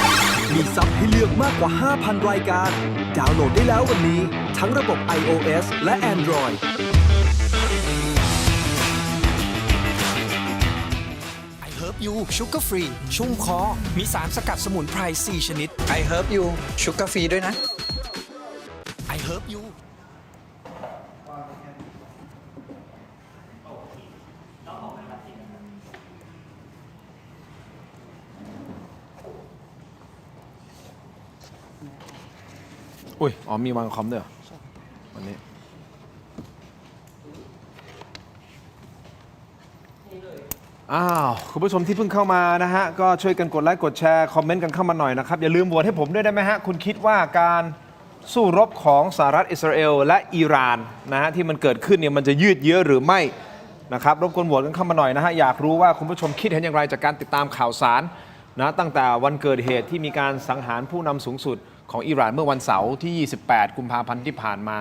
มีซับให้เลือกมากกว่า 5,000 รายการดาวน์โหลดได้แล้ววันนี้ทั้งระบบ iOS และ Android I Herb You ชูการ์ฟรีชุ่มคอมีสารสกัดสมุนไพร4ชนิด I Herb You ชูการ์ฟรีด้วยนะ I Herb Youอุ้ยอ๋อมีวางคอมด้วยวันนี้คุณผู้ชมที่เพิ่งเข้ามานะฮะก็ช่วยกันกดไลค์กดแชร์คอมเมนต์กันเข้ามาหน่อยนะครับอย่าลืมโหวตให้ผมด้วยได้ไหมฮะคุณคิดว่าการสู้รบของสหรัฐอิสราเอลและอิหร่านนะฮะที่มันเกิดขึ้นเนี่ยมันจะยืดเยื้อหรือไม่นะครับรบกวนโหวตกันเข้ามาหน่อยนะฮะอยากรู้ว่าคุณผู้ชมคิดเห็นอย่างไรจากการติดตามข่าวสารนะตั้งแต่วันเกิดเหตุที่มีการสังหารผู้นำสูงสุดของอิหร่านเมื่อวันเสาร์ที่28กุมภาพันธ์ที่ผ่านมา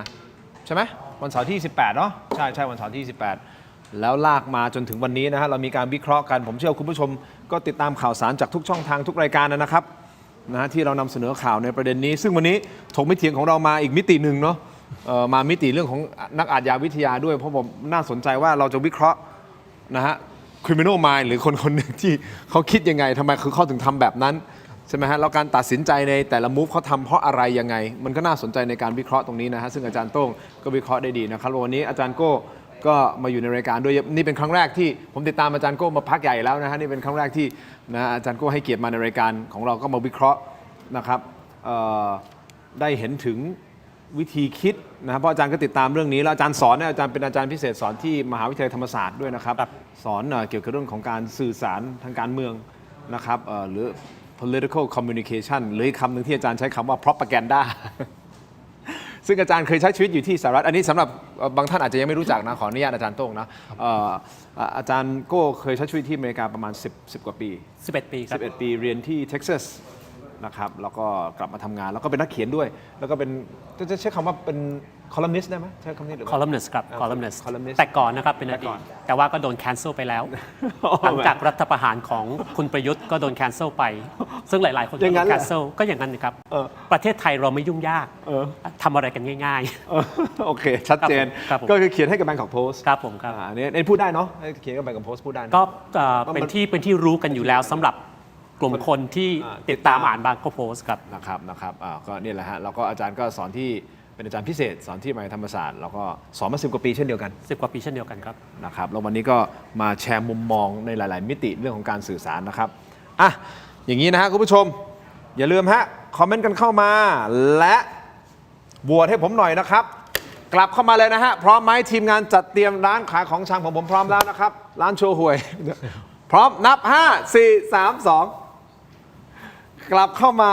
ใช่ไหมวันเสาร์ที่28เนาะใช่วันเสาร์ที่28แล้วลากมาจนถึงวันนี้นะฮะเรามีการวิเคราะห์กันผมเชื่อคุณผู้ชมก็ติดตามข่าวสารจากทุกช่องทางทุกรายการนะครับนะที่เรานำเสนอข่าวในประเด็นนี้ซึ่งวันนี้ถกไม่เถียงของเรามาอีกมิติหนึ่งเนาะมามิติเรื่องของนักอาชญาวิทยาด้วยเพราะผมน่าสนใจว่าเราจะวิเคราะห์นะฮะ criminal mind หรือคนหนึ่งที่เขาคิดยังไงทำไมคือเขาถึงทำแบบนั้นใช่ไหมฮะแล้วการตัดสินใจในแต่ละมูฟเขาทำเพราะอะไรยังไงมันก็น่าสนใจในการวิเคราะห์ตรงนี้นะฮะซึ่งอาจารย์โต้งก็วิเคราะห์ได้ดีนะครับวันนี้อาจารย์โก้ก็มาอยู่ในรายการด้วยนี่เป็นครั้งแรกที่ผมติดตามอาจารย์โก้มาพักใหญ่แล้วนะฮะนี่เป็นครั้งแรกที่นะอาจารย์โก้ให้เกียรติมาในรายการของเราก็มาวิเคราะห์นะครับได้เห็นถึงวิธีคิดนะครับเพราะอาจารย์ก็ติดตามเรื่องนี้แล้วอาจารย์สอนอาจารย์เป็นอาจารย์พิเศษสอนที่มหาวิทยาลัยธรรมศาสตร์ด้วยนะครับสอนเกี่ยวกับเรื่องของการสื่อสารทางการเมืองนะครับหรือpolitical communication หรือคำหนึ่งที่อาจารย์ใช้คำว่า propaganda ซึ่งอาจารย์เคยใช้ชีวิตอยู่ที่สหรัฐอันนี้สำหรับบางท่านอาจจะยังไม่รู้จักนะขออนุญาตอาจารย์โต้งนะอาจารย์โก้เคยใช้ชีวิตที่อเมริกาประมาณ10กว่าปี11 ปีครับ11 ปีเรียนที่เท็กซัสนะครับแล้วก็กลับมาทำงานแล้วก็เป็นนักเขียนด้วยแล้วก็เป็นจะใช้คำว่าเป็นคอลัมนิสต์ได้ไหมใช้คำนี้หรือคอลัมนิสต์ครับคอลัมนิสต์แต่ก่อนนะครับเป็นอดีตแต่ว่าก็โดนแคนเซิลไปแล้วหลังจากรัฐประหารของคุณประยุทธ์ก็โดนแคนเซิลไปซึ่งหลายๆคนโดนแคนเซิลก็อย่างนั้นนะครับประเทศไทยเราไม่ยุ่งยากทำอะไรกันง่ายๆโอเคชัดเจนก็คือเขียนให้กับ Bangkok Post ครับผมครับอันนี้พูดได้เนาะเขียนกับ Bangkok Post พูดได้ก็เป็นที่รู้กันอยู่แล้วสำหรับกลุ่มคนที่ติดตามอ่านบางก็โพสต์ครับนะครับก็นี่แหละฮะแล้วก็อาจารย์ก็สอนที่เป็นอาจารย์พิเศษสอนที่มหาวิทยาลัยธรรมศาสตร์แล้วก็สอนมา10 กว่าปีเช่นเดียวกัน10 กว่าปีเช่นเดียวกันครับนะครับแล้ววันนี้ก็มาแชร์มุมมองในหลายๆมิติเรื่องของการสื่อสารนะครับอย่างนี้นะฮะคุณผู้ชมอย่าลืมฮะคอมเมนต์กันเข้ามาและโหวตให้ผมหน่อยนะครับกลับเข้ามาเลยนะฮะพร้อมไหมทีมงานจัดเตรียมร้านขายของชำของผมพร้อมแล้วนะครับร้านโชว์หวยพร้อมนับ5 4 3 2กลับเข้ามา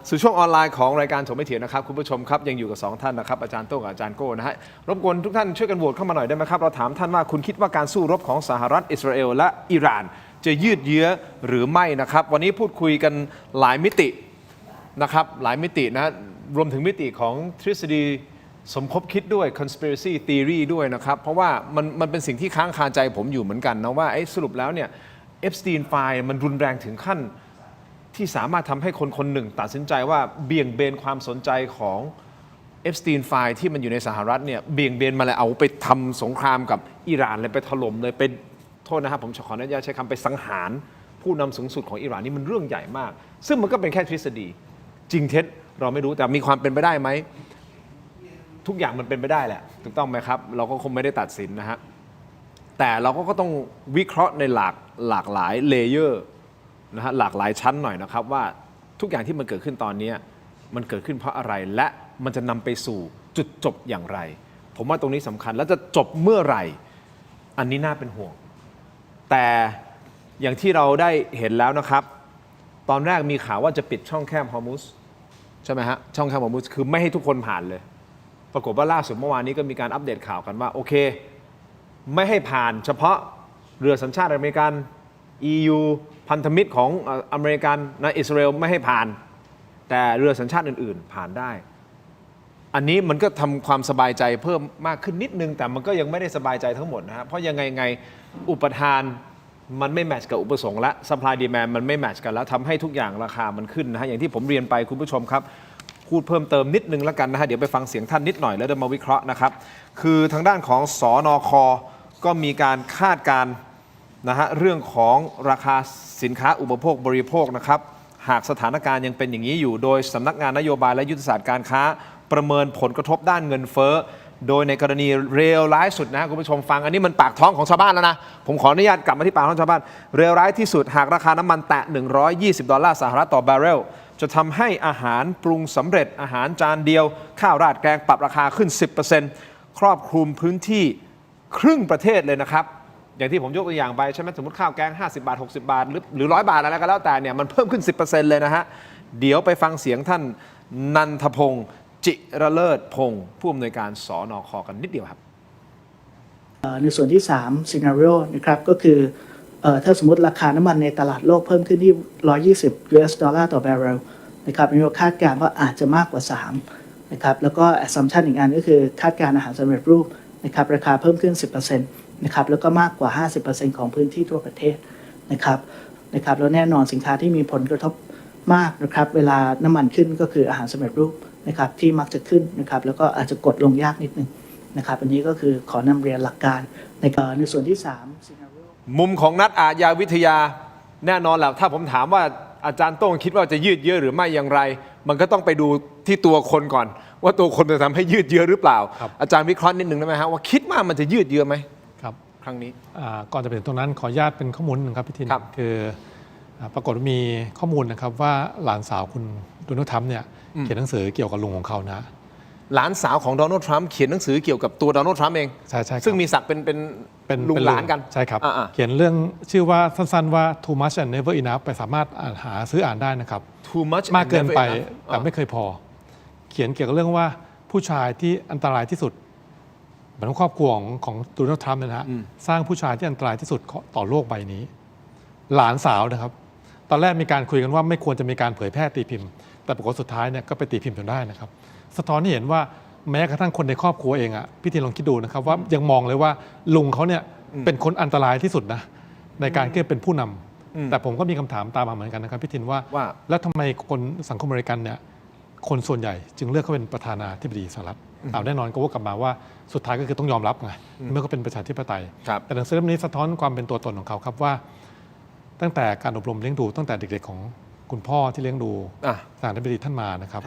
สู่ช่วงออนไลน์ของรายการถกไม่เถียงนะครับคุณผู้ชมครับยังอยู่กับ2ท่านนะครับอาจารย์โต้งกับอาจารย์โก้นะฮะรบกวนทุกท่านช่วยกันโหวตเข้ามาหน่อยได้ไหมครับเราถามท่านว่าคุณคิดว่าการสู้รบของสหรัฐอิสราเอลและอิหร่านจะยืดเยื้อหรือไม่นะครับวันนี้พูดคุยกันหลายมิตินะครับหลายมิตินะรวมถึงมิติของทฤษฎีสมคบคิดด้วย conspiracy theory ด้วยนะครับเพราะว่ามันเป็นสิ่งที่ค้างคาใจผมอยู่เหมือนกันนะว่าสรุปแล้วเนี่ยเอฟสตีนไฟล์มันรุนแรงถึงขั้นที่สามารถทำให้คนหนึ่งตัดสินใจว่าเบี่ยงเบนความสนใจของเอฟสตีนไฟล์ที่มันอยู่ในสหรัฐเนี่ยเบี่ยงเบนมาเลยเอาไปทำสงครามกับอิหร่านเลยไปถล่มเลยไปถ ษนะครับผมขออนุญาตใช้คำไปสังหารผู้นำสูงสุดของอิหร่านนี่มันเรื่องใหญ่มาก ซึ่งมันก็เป็นแค่ทฤษฎีจริงเท็จเราไม่รู้แต่มีความเป็นไปได้ไหมทุกอย่างมันเป็นไปได้แหละถูกต้องไหมครับเราก็คงไม่ได้ตัดสินนะฮะแต่เราก็ต้องวิเคราะห์ในหลากหลายเลเยอร์นะฮะหลากหลายชั้นหน่อยนะครับว่าทุกอย่างที่มันเกิดขึ้นตอนนี้มันเกิดขึ้นเพราะอะไรและมันจะนำไปสู่จุดจบอย่างไรผมว่าตรงนี้สำคัญแล้วจะจบเมื่อไหร่อันนี้น่าเป็นห่วงแต่อย่างที่เราได้เห็นแล้วนะครับตอนแรกมีข่าวว่าจะปิดช่องแคบฮอร์มุสใช่ไหมฮะช่องแคบฮอร์มุสคือไม่ให้ทุกคนผ่านเลยปรากฏว่าล่าสุดเมื่อวานนี้ก็มีการอัปเดตข่าวกันว่าโอเคไม่ให้ผ่านเฉพาะเรือสัญชาติอเมริกัน EU พันธมิตรของอเมริกันนะอิสราเอลไม่ให้ผ่านแต่เรือสัญชาติอื่นๆผ่านได้อันนี้มันก็ทำความสบายใจเพิ่มมากขึ้นนิดนึงแต่มันก็ยังไม่ได้สบายใจทั้งหมดนะฮะเพราะยังไงอุปทานมันไม่แมทช์กับอุปสงค์และ supply demand มันไม่แมทช์กันแล้วทำให้ทุกอย่างราคามันขึ้นนะฮะอย่างที่ผมเรียนไปคุณผู้ชมครับพูดเพิ่มเติมนิดนึงแล้วกันนะฮะเดี๋ยวไปฟังเสียงท่านนิดหน่อยแล้วเดี๋ยวมาวิเคราะห์นะครับคือทางด้านของสนค.ก็มีการคาดการณ์นะฮะเรื่องของราคาสินค้าอุปโภคบริโภคนะครับหากสถานการณ์ยังเป็นอย่างนี้อยู่โดยสำนักงานนโยบายและยุทธศาสตร์การค้าประเมินผลกระทบด้านเงินเฟ้อโดยในกรณีเลวร้ายสุดนะคุณผู้ชมฟังอันนี้มันปากท้องของชาวบ้านแล้วนะผมขออนุญาตกลับมาที่ปากท้องชาวบ้านเลวร้ายที่สุดหากราคาน้ำมันแตะ$120ต่อบาร์เรลจะทำให้อาหารปรุงสำเร็จอาหารจานเดียวข้าวราดแกงปรับราคาขึ้น 10% ครอบคลุมพื้นที่ครึ่งประเทศเลยนะครับอย่างที่ผมยกตัวอย่างไปใช่ไหมสมมติข้าวแกง50 บาท60 บาทหรือ100 บาทอะไรก็แล้วแต่เนี่ยมันเพิ่มขึ้น 10% เลยนะฮะเดี๋ยวไปฟังเสียงท่านนันทพงศ์จิระเลิศพงศ์ผู้อำนวยการสนค.กันนิดเดียวครับในส่วนที่3 scenario นะครับก็คือถ้าสมมติราคาน้ำมันในตลาดโลกเพิ่มขึ้นที่$120ต่อบาร์เรลนะครับมีคาดการณ์ว่าอาจจะมากกว่า3นะครับแล้วก็ assumption อีกอันก็คือคาดการณ์อาหารสำเร็จรูปนะครับราคาเพิ่มขึ้น 10% นะครับแล้วก็มากกว่า 50% ของพื้นที่ทั่วประเทศนะครับแล้วแน่นอนสินค้าที่มีผลกระทบมากนะครับเวลาน้ำมันขึ้นก็คืออาหารสำเร็จรูปนะครับที่มักจะขึ้นนะครับแล้วก็อาจจะกดลงยากนิดนึงนะครับอันนี้ก็คือขอนำเรียนหลักการในส่วนที่3มุมของนักอาชญาวิทยาแน่นอนแหละถ้าผมถามว่าอาจารย์โต้งคิดว่าจะยืดเยื้อหรือไม่อย่างไรมันก็ต้องไปดูที่ตัวคนก่อนว่าตัวคนจะทำให้ยืดเยื้อหรือเปล่าอาจารย์วิเคราะห์นิดนึงได้ไหมฮะว่าคิดว่ามันจะยืดเยื้อไหมครับครั้งนี้ก่อนจะไปถึงตรงนั้นขออนุญาตเป็นข้อมูลนึงครับพี่ทินคือปรากฏมีข้อมูลนะครับว่าหลานสาวคุณโดนัลด์ทรัมป์เนี่ยเขียนหนังสือเกี่ยวกับลุงของเขานะหลานสาวของโดนัลด์ทรัมป์เขียนหนังสือเกี่ยวกับตัวโดนัลด์ทรัมป์เองใช่ใช่ซึ่งมีศักดิ์เป็นลุงหลานกันใช่ครับเขียนเรื่องชื่อว่าสั้นๆว่า too much and never enough ไปสามารถหาซื้ออ่านได้นะครับ too much มากเกินไปแต่ไม่เคยพอเขียนเกี่ยวกับเรื่องว่าผู้ชายที่อันตรายที่สุดเหมือนครอบครัวของโดนัลด์ทรัมป์นะฮะสร้างผู้ชายที่อันตรายที่สุดต่อโลกใบนี้หลานสาวนะครับตอนแรกมีการคุยกันว่าไม่ควรจะมีการเผยแพร่ตีพิมพ์แต่ปรากฏสุดท้ายเนี่ยก็ไปตีพิมพ์จนได้นะครับสะท้อนให้เห็นว่าแม้กระทั่งคนในครอบครัวเองอ่ะพี่ทีลองคิดดูนะครับว่ายังมองเลยว่าลุงเขาเนี่ยเป็นคนอันตรายที่สุดนะในการที่จะเป็นผู้นำแต่ผมก็มีคำถามตามมาเหมือนกันนะครับพี่ทินว่าแล้วทำไมคนสังคมอเมริกันเนี่ยคนส่วนใหญ่จึงเลือกเขาเป็นประธานาธิบดีสหรัฐแน่นอนก็ว่ากลับมาว่าสุดท้ายก็คือต้องยอมรับไงเมื่อเขาเป็นประชาธิปไตยแต่หนังสือเล่มนี้สะท้อนความเป็นตัวตนของเขาครับว่าตั้งแต่การอบรมเลี้ยงดูตั้งแต่เด็กๆของคุณพ่อที่เลี้ยงดูประธานาธิบดีท่านมานะครับ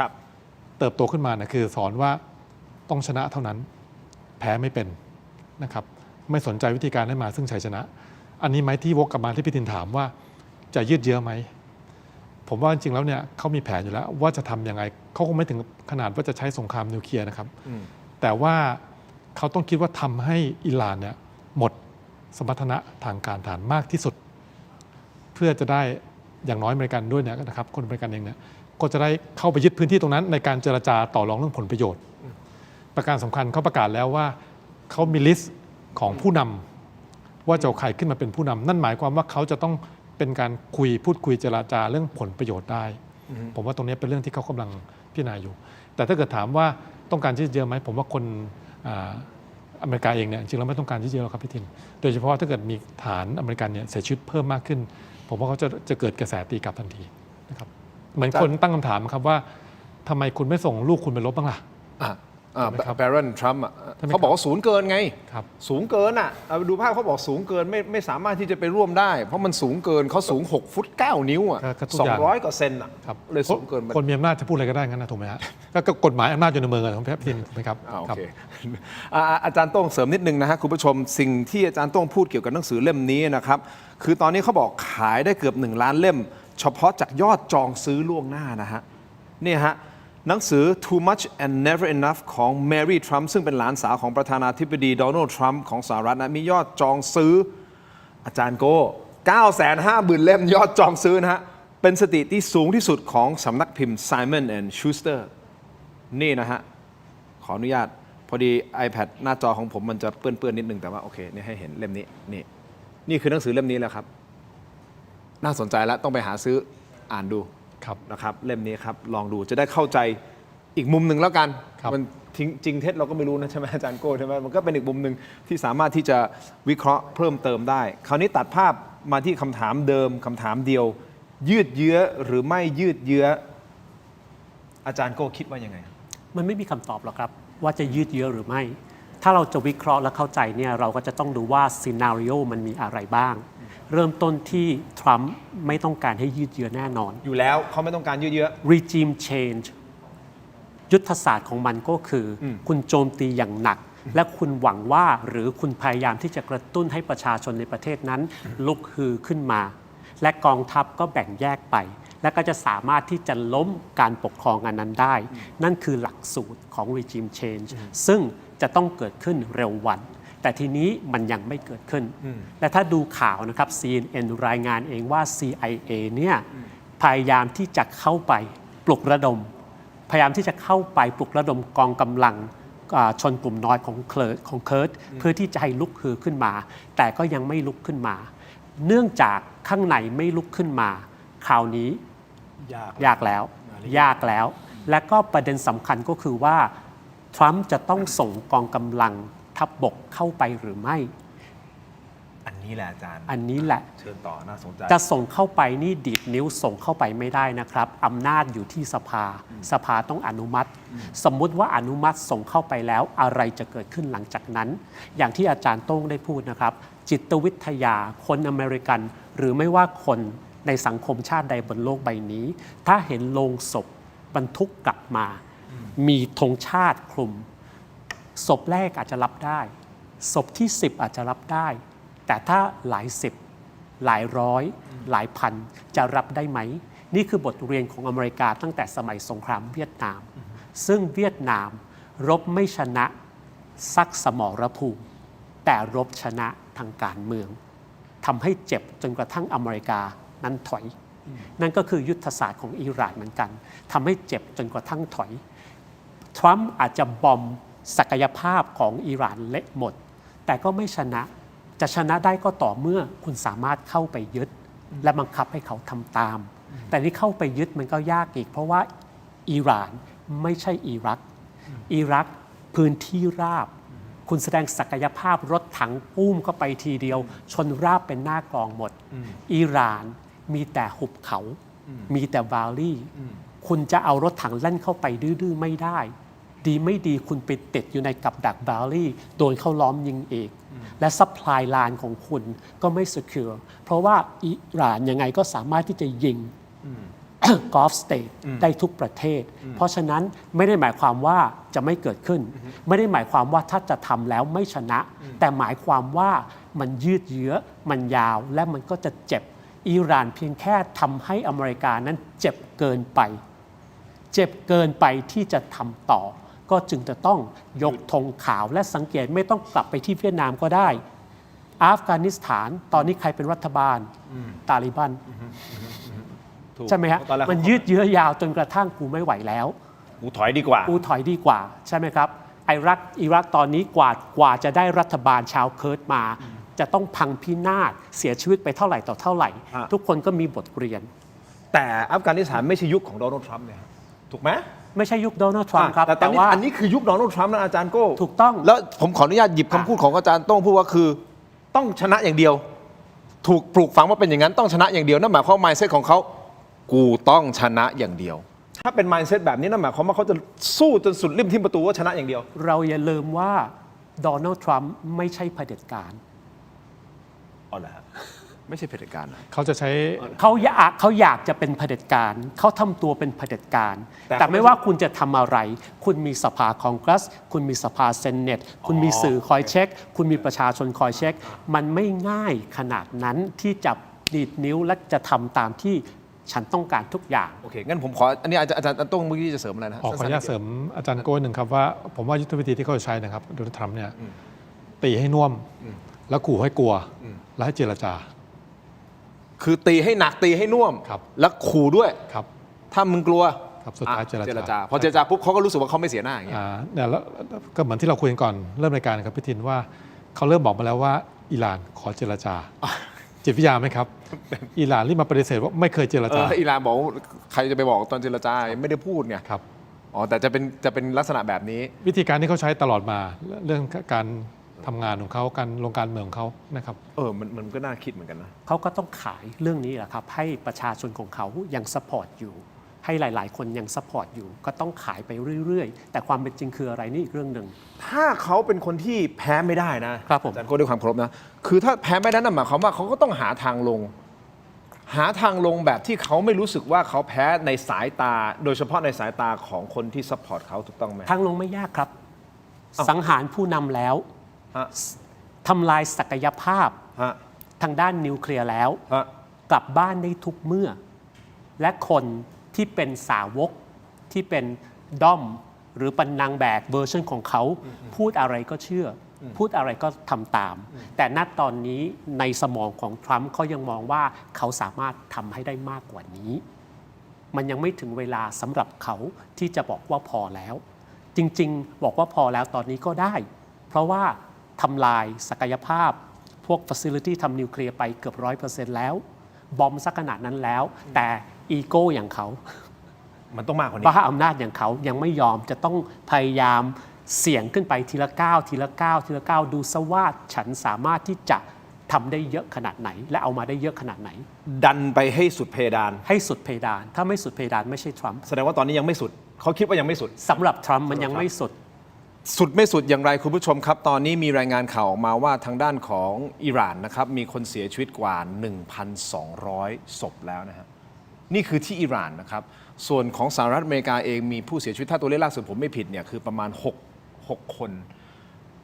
เติบโตขึ้นมานะคือสอนว่าต้องชนะเท่านั้นแพ้ไม่เป็นนะครับไม่สนใจวิธีการให้มาซึ่งชัยชนะอันนี้ไหมที่วกกลับมาที่พี่ทินถามว่าจะยืดเยื้อไหมผมว่าจริงๆแล้วเนี่ยเขามีแผนอยู่แล้วว่าจะทำยังไงเขาคงไม่ถึงขนาดว่าจะใช้สงครามนิวเคลียร์นะครับแต่ว่าเขาต้องคิดว่าทำให้อิหร่านเนี่ยหมดสมรรถนะทางการทหารมากที่สุดเพื่อจะได้อย่างน้อยอเมริกันด้วยเนี่ยนะครับคนอเมริกันเองเนี่ยก็จะได้เข้าไปยึดพื้นที่ตรงนั้นในการเจรจาต่อรองเรื่องผลประโยชน์ประการสำคัญเขาประกาศแล้วว่าเขามีลิสต์ของผู้นำว่าจะเอาใครขึ้นมาเป็นผู้นำนั่นหมายความว่าเขาจะต้องเป็นการพูดคุยเจรจาเรื่องผลประโยชน์ได้ผมว่าตรงนี้เป็นเรื่องที่เขากำลังพิจารณาอยู่แต่ถ้าเกิดถามว่าต้องการยืดเยื้อไหมผมว่าคนอเมริกาเองเนี่ยจริงๆแล้วไม่ต้องการยืดเยื้อหรอกครับพี่ทินโดยเฉพาะถ้าเกิดมีฐานอเมริกันเนี่ยเสียชีวิตเพิ่มมากขึ้นผมว่าเขาจะเกิดกระแสตีกลับทันทีนะครับเหมือนคนตั้งคำถามครับว่าทำไมคุณไม่ส่งลูกคุณไปรบบ้างล่ะ บรอนทรัมป์เขาบอกว่าสูงเกินไงสูงเกินเอาดูภาพเขาบอกสูงเกินไม่สามารถที่จะไปร่วมได้เพราะมันสูงเกินเขาสูง6 ฟุต 9 นิ้ว200 กว่าเซนเลยสูงเกินคนมีอำนาจจะพูดอะไรก็ได้งั้นนะถูกไหมฮะก็กฎหมายอำนาจอยู่ในมือของแพทย์พินถูกไหมครับโอเคอาจารย์โต้งเสริมนิดนึงนะฮะคุณผู้ชมสิ่งที่อาจารย์โต้งพูดเกี่ยวกับหนังสือเล่มนี้นะครับคือตอนนี้เขาบอกขายได้เกือบ1 ล้านเล่มเฉพาะจากยอดจองซื้อล่วงหน้านะฮะนี่ฮะหนังสือ Too Much and Never Enough ของ Mary Trump ซึ่งเป็นหลานสาวของประธานาธิบดีโดนัลด์ทรัมป์ของสหรัฐนะมียอดจองซื้ออาจารย์โก้ 950,000 เล่มยอดจองซื้อนะฮะเป็นสถิติที่สูงที่สุดของสำนักพิมพ์ Simon & Schuster นี่นะฮะขออนุญาตพอดี iPad หน้าจอของผมมันจะเปื้อนๆนิดนึงแต่ว่าโอเคนี่ให้เห็นเล่มนี้นี่คือหนังสือเล่มนี้แล้วครับน่าสนใจแล้วต้องไปหาซื้ออ่านดูนะครับเล่มนี้ครับลองดูจะได้เข้าใจอีกมุมหนึ่งแล้วกันมันจริงเท็จเราก็ไม่รู้นะใช่ไหมอาจารย์โก้ใช่ไหมมันก็เป็นอีกมุมหนึ่งที่สามารถที่จะวิเคราะห์เพิ่มเติมได้คราวนี้ตัดภาพมาที่คำถามเดิมคำถามเดียวยืดเยื้อหรือไม่ยืดเยื้ออาจารย์โก้คิดว่ายังไงมันไม่มีคำตอบหรอกครับว่าจะยืดเยื้อหรือไม่ถ้าเราจะวิเคราะห์และเข้าใจเนี่ยเราก็จะต้องดูว่าซีนาริโอมันมีอะไรบ้างเริ่มต้นที่ทรัมป์ไม่ต้องการให้ยืดเยื้อแน่นอนอยู่แล้วเขาไม่ต้องการยืดเยื้อ regime change ยุทธศาสตร์ของมันก็คือคุณโจมตีอย่างหนักและคุณหวังว่าหรือคุณพยายามที่จะกระตุ้นให้ประชาชนในประเทศนั้นลุกฮือขึ้นมาและกองทัพก็แบ่งแยกไปและก็จะสามารถที่จะล้มการปกครองอันนั้นได้นั่นคือหลักสูตรของ regime change ซึ่งจะต้องเกิดขึ้นเร็ววันแต่ทีนี้มันยังไม่เกิดขึ้นและถ้าดูข่าวนะครับ CNN รายงานเองว่า CIA เนี่ยพยายามที่จะเข้าไปปลุกระดมพยายามที่จะเข้าไปปลุกระดมกองกำลังชนกลุ่มน้อยของเคิร์ตเพื่อที่จะให้ลุกฮือขึ้นมาแต่ก็ยังไม่ลุกขึ้นมาเนื่องจากข้างในไม่ลุกขึ้นมาคราวนี้ยากแล้วและก็ประเด็นสำคัญก็คือว่าทรัมป์จะต้องส่งกองกำลังทัพบกเข้าไปหรือไม่อันนี้แหละอาจารย์อันนี้แหละเชิญต่อน่าสนใจจะส่งเข้าไปนี่ดีดนิ้วส่งเข้าไปไม่ได้นะครับอำนาจอยู่ที่สภาต้องอนุมัติสมมุติว่าอนุมัติส่งเข้าไปแล้วอะไรจะเกิดขึ้นหลังจากนั้นอย่างที่อาจารย์โต้งได้พูดนะครับจิตวิทยาคนอเมริกันหรือไม่ว่าคนในสังคมชาติใดบนโลกใบนี้ถ้าเห็นโลงศพบรรทุกกลับมามีธงชาติคลุมศพแรกอาจจะรับได้ศพที่10อาจจะรับได้แต่ถ้าหลาย10หลายร้อยหลายพันจะรับได้ไหมนี่คือบทเรียนของอเมริกาตั้งแต่สมัยสงครามเวียดนามซึ่งเวียดนามรบไม่ชนะซักสมรภูมิแต่รบชนะทางการเมืองทำให้เจ็บจนกระทั่งอเมริกานั้นถอยนั่นก็คือยุทธศาสตร์ของอิหร่านเหมือนกันทำให้เจ็บจนกระทั่งถอยทรัมป์อาจจะบอมศักยภาพของอิหร่านเละหมดแต่ก็ไม่ชนะจะชนะได้ก็ต่อเมื่อคุณสามารถเข้าไปยึดและบังคับให้เขาทำตามแต่นี่เข้าไปยึดมันก็ยากอีกเพราะว่าอิหร่านไม่ใช่อิรักพื้นที่ราบคุณแสดงศักยภาพรถถังปุ้มเข้าไปทีเดียวชนราบเป็นหน้ากลองหมดอิหร่านมีแต่หุบเขามีแต่วาลลี่คุณจะเอารถถังเล่นเข้าไปดื้อๆไม่ได้ดีไม่ดีคุณไปติดอยู่ในกับดักวาลลี่โดนเขาล้อมยิงเองและซัพพลายไลน์ของคุณก็ไม่ secure เพราะว่าอิหร่านยังไงก็สามารถที่จะยิงกอล์ฟสเตทได้ทุกประเทศเพราะฉะนั้นไม่ได้หมายความว่าจะไม่เกิดขึ้นไม่ได้หมายความว่าถ้าจะทำแล้วไม่ชนะแต่หมายความว่ามันยืดเยื้อมันยาวและมันก็จะเจ็บอิหร่านเพียงแค่ทำให้อเมริกานั้นเจ็บเกินไปที่จะทำต่อก็จึงจะต้องยกธงขาวและสังเกตไม่ต้องกลับไปที่เวียดนามก็ได้อัฟกานิสถานตอนนี้ใครเป็นรัฐบาลตาลิบันใช่ไหมฮะมันยืดเยื้อยาวจนกระทั่งกูไม่ไหวแล้วกูถอยดีกว่าใช่ไหมครับอิรักตอนนี้กว่าจะได้รัฐบาลชาวเคิร์ดมาจะต้องพังพินาศเสียชีวิตไปเท่าไหร่ต่อเท่าไหร่ทุกคนก็มีบทเรียนแต่อัฟกานิสถานไม่ใช่ยุคของโดนัลด์ทรัมป์เนี่ยถูกไหมไม่ใช่ยุคโดนัลด์ทรัมป์ครับแต่ว่าอันนี้คือยุคโดนัลด์ทรัมป์นะอาจารย์โก้ถูกต้องแล้วผมขออนุญาตหยิบคำพูดของอาจารย์โต้งพูดว่าคือต้องชนะอย่างเดียวถูกปลูกฝังว่าเป็นอย่างนั้นต้องชนะอย่างเดียวนั่นหมายความว่า mindset ของเขากูต้องชนะอย่างเดียว ถ้าเป็น mindset แบบนี้นั่นหมายความว่าเขาจะสู้จนสุดริมทิ่มประตูว่าชนะอย่างเดียวเราอย่าลืมว่าโดนัลด์ทรัมป์ไม่ใช่เผด็จการอ๋อเหรอไม่ใช่เผด็จการเขาจะใช้เขาอยากจะเป็นเผด็จการเขาทำตัวเป็นเผด็จการแต่ไม่ว่าคุณจะทำอะไรคุณมีสภาคองเกรสคุณมีสภาเซเนตคุณมีสื่อคอยเช็คคุณมีประชาชนคอยเช็คมันไม่ง่ายขนาดนั้นที่จะดีดนิ้วและจะทำตามที่ฉันต้องการทุกอย่างโอเคงั้นผมขออันนี้อาจารย์ต้องเมื่อกี้จะเสริมอะไรนะขออนุญาตเสริมอาจารย์โก้หนึ่งครับว่าผมว่ายุทธวิธีที่เขาใช้นะครับโดนัลด์ทรัมป์เนี่ยตีให้น่วมแล้วขู่ให้กลัวแล้วให้เจรจาคือตีให้หนักตีให้น่วมแล้วขู่ด้วยถ้ามึงกลัวสุดท้ายเจรจาพอเจรจาปุ๊บเขาก็รู้สึกว่าเขาไม่เสียหน้าอย่างเงี้ยเนี่ยแล้วก็เหมือนที่เราคุยกันก่อนเริ่มรายการครับพี่ทินว่าเขาเริ่มบอกมาแล้วว่าอิหร่านขอเจรจาจิตวิทยาไหมครับอิหร่านรีบมาปฏิเสธว่าไม่เคยเจรจาอิหร่านบอกใครจะไปบอกตอนเจรจาไม่ได้พูดไงครับอ๋อแต่จะเป็นลักษณะแบบนี้วิธีการที่เขาใช้ตลอดมาเรื่องการทำงานของเขาการลงการเมืองของเขานะครับมันก็น่าคิดเหมือนกันนะเขาก็ต้องขายเรื่องนี้แหละครับให้ประชาชนของเขายังซัพพอร์ตอยู่ให้หลายๆคนยังซัพพอร์ตอยู่ก็ต้องขายไปเรื่อยๆแต่ความเป็นจริงคืออะไรนี่อีกเรื่องหนึ่งถ้าเขาเป็นคนที่แพ้ไม่ได้นะครับผมอาจารย์ก็ด้วยความเคารพนะคือถ้าแพ้ไม่ได้นั่นหมายความว่าเขาก็ต้องหาทางลงแบบที่เขาไม่รู้สึกว่าเขาแพ้ในสายตาโดยเฉพาะในสายตาของคนที่ซัพพอร์ตเขาถูกต้องไหมทางลงไม่ยากครับสังหารผู้นำแล้วทำลายศักยภาพทางด้านนิวเคลียร์แล้วกลับบ้านได้ทุกเมื่อและคนที่เป็นสาวกที่เป็นด้อมหรือเป็นนางแบบเวอร์ชันของเขาพูดอะไรก็เชื่อพูดอะไรก็ทำตามแต่ณตอนนี้ในสมองของทรัมป์เขายังมองว่าเขาสามารถทำให้ได้มากกว่านี้มันยังไม่ถึงเวลาสำหรับเขาที่จะบอกว่าพอแล้วจริงๆบอกว่าพอแล้วตอนนี้ก็ได้เพราะว่าทำลายศักยภาพพวก facility ทำนิวเคลียร์ไปเกือบ 100% แล้วบอมสักขนาดนั้นแล้วแต่อีโก้อย่างเขามันต้องมากกว่านี้บ้าอำนาจอย่างเขายังไม่ยอมจะต้องพยายามเสี่ยงขึ้นไปทีละก้าวทีละก้าวทีละก้าวดูซะว่าฉันสามารถที่จะทำได้เยอะขนาดไหนและเอามาได้เยอะขนาดไหนดันไปให้สุดเพดานให้สุดเพดานถ้าไม่สุดเพดานไม่ใช่ทรัมป์แสดงว่าตอนนี้ยังไม่สุดเขาคิดว่ายังไม่สุดสำหรับทรัมป์มันยังไม่สุดไม่สุดอย่างไรคุณผู้ชมครับตอนนี้มีรายงานข่าวออกมาว่าทางด้านของอิหร่านนะครับมีคนเสียชีวิตกว่า 1,200 ศพแล้วนะฮะนี่คือที่อิหร่านนะครับส่วนของสหรัฐอเมริกาเองมีผู้เสียชีวิตถ้าตัวเลขล่าสุดผมไม่ผิดเนี่ยคือประมาณ6 คน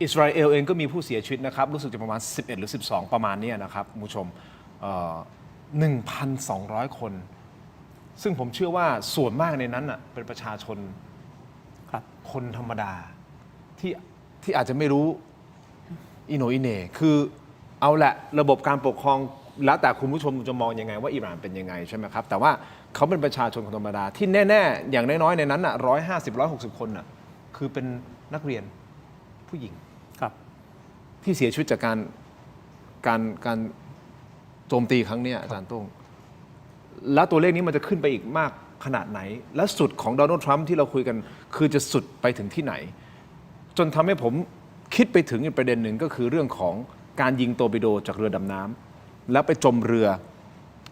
อิสราเอลเองก็มีผู้เสียชีวิตนะครับรู้สึกจะประมาณ11หรือ12ประมาณนี้นะครับคุณผู้ชม1,200 คนซึ่งผมเชื่อว่าส่วนมากในนั้นน่ะเป็นประชาชนคนธรรมดาที่อาจจะไม่รู้อิโหนอิเหน่คือเอาแหละระบบการปกครองแล้วแต่คุณผู้ชมจะมองยังไงว่าอิหร่านเป็นยังไงใช่ไหมครับแต่ว่าเขาเป็นประชาชนคนธรรมดาที่แน่ๆอย่างน้อยๆในนั้นน่ะ150-160 คนน่ะคือเป็นนักเรียนผู้หญิงครับที่เสียชีวิตจากการโจมตีครั้งนี้อาจารย์ตุ้งแล้วตัวเลขนี้มันจะขึ้นไปอีกมากขนาดไหนและสุดของโดนัลด์ทรัมป์ที่เราคุยกันคือจะสุดไปถึงที่ไหนจนทำให้ผมคิดไปถึงอีกประเด็นหนึ่งก็คือเรื่องของการยิงโตร์ปิโดจากเรือดำน้ำแล้วไปจมเรือ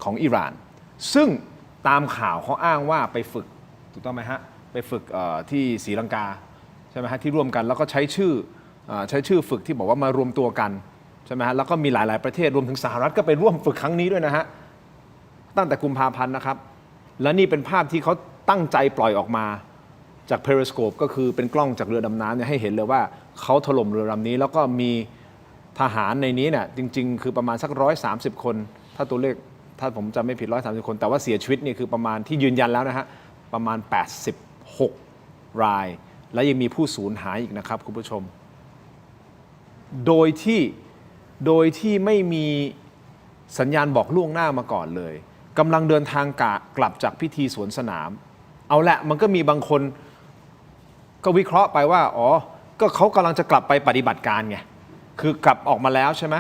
ของอิหร่านซึ่งตามข่าวเขาอ้างว่าไปฝึกถูกต้องไหมฮะไปฝึกที่ศรีลังกาใช่ไหมฮะที่ร่วมกันแล้วก็ใช้ชื่อฝึกที่บอกว่ามารวมตัวกันใช่ไหมฮะแล้วก็มีหลายๆประเทศรวมถึงสหรัฐก็ไปร่วมฝึกครั้งนี้ด้วยนะฮะตั้งแต่กุมภาพันธ์นะครับและนี่เป็นภาพที่เขาตั้งใจปล่อยออกมาจาก Periscope ก็คือเป็นกล้องจากเรือดำน้ำเนี่ยให้เห็นเลยว่าเขาถล่มเรือลำนี้แล้วก็มีทหารในนี้เนี่ยจริงๆคือประมาณสัก130 คนถ้าตัวเลขถ้าผมจำไม่ผิด130 คนแต่ว่าเสียชีวิตนี่คือประมาณที่ยืนยันแล้วนะฮะประมาณ86 รายและยังมีผู้สูญหายอีกนะครับคุณผู้ชมโดยที่ไม่มีสัญญาณบอกล่วงหน้ามาก่อนเลยกำลังเดินทางกลับจากพิธีสวนสนามเอาละมันก็มีบางคนก็วิเคราะห์ไปว่าอ๋อก็เขากำลังจะกลับไปปฏิบัติการไงคือกลับออกมาแล้วใช่ไหม